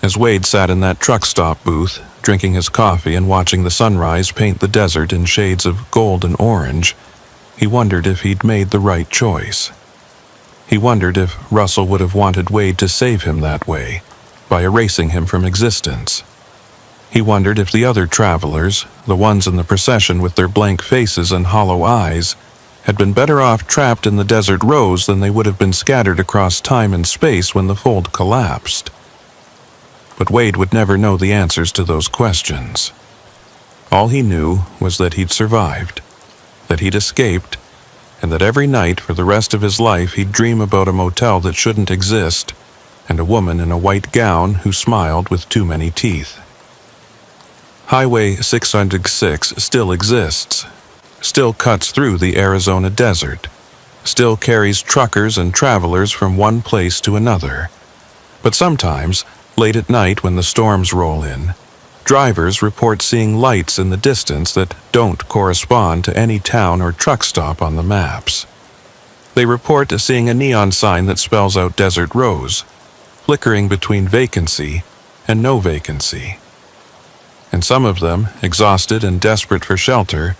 As Wade sat in that truck stop booth, drinking his coffee and watching the sunrise paint the desert in shades of gold and orange, he wondered if he'd made the right choice. He wondered if Russell would have wanted Wade to save him that way, by erasing him from existence. He wondered if the other travelers, the ones in the procession with their blank faces and hollow eyes, had been better off trapped in the desert rose than they would have been scattered across time and space when the fold collapsed. But Wade would never know the answers to those questions. All he knew was that he'd survived, that he'd escaped, and that every night for the rest of his life he'd dream about a motel that shouldn't exist, and a woman in a white gown who smiled with too many teeth. Highway 606 still exists, still cuts through the Arizona desert, still carries truckers and travelers from one place to another. But sometimes, late at night when the storms roll in, drivers report seeing lights in the distance that don't correspond to any town or truck stop on the maps. They report seeing a neon sign that spells out Desert Rose, flickering between vacancy and no vacancy. And some of them, exhausted and desperate for shelter,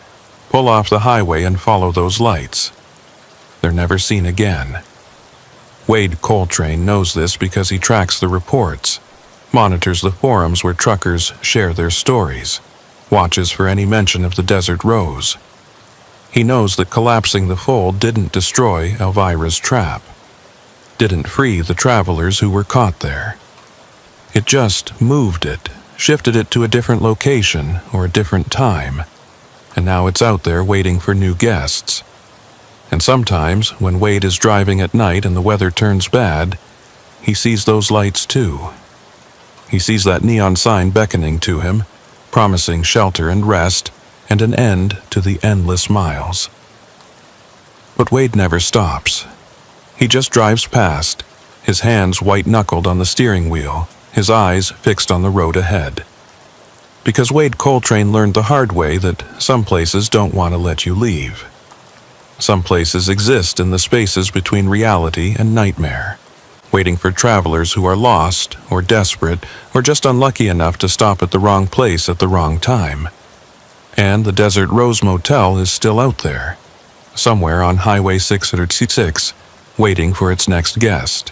pull off the highway and follow those lights. They're never seen again. Wade Coltrane knows this because he tracks the reports, monitors the forums where truckers share their stories, watches for any mention of the Desert Rose. He knows that collapsing the fold didn't destroy Elvira's trap, didn't free the travelers who were caught there. It just moved it, shifted it to a different location or a different time, and now it's out there waiting for new guests. And sometimes, when Wade is driving at night and the weather turns bad, he sees those lights too. He sees that neon sign beckoning to him, promising shelter and rest and an end to the endless miles. But Wade never stops. He just drives past, his hands white-knuckled on the steering wheel, his eyes fixed on the road ahead. Because Wade Coltrane learned the hard way that some places don't want to let you leave. Some places exist in the spaces between reality and nightmare, waiting for travelers who are lost or desperate or just unlucky enough to stop at the wrong place at the wrong time. And the Desert Rose Motel is still out there, somewhere on Highway 606, waiting for its next guest.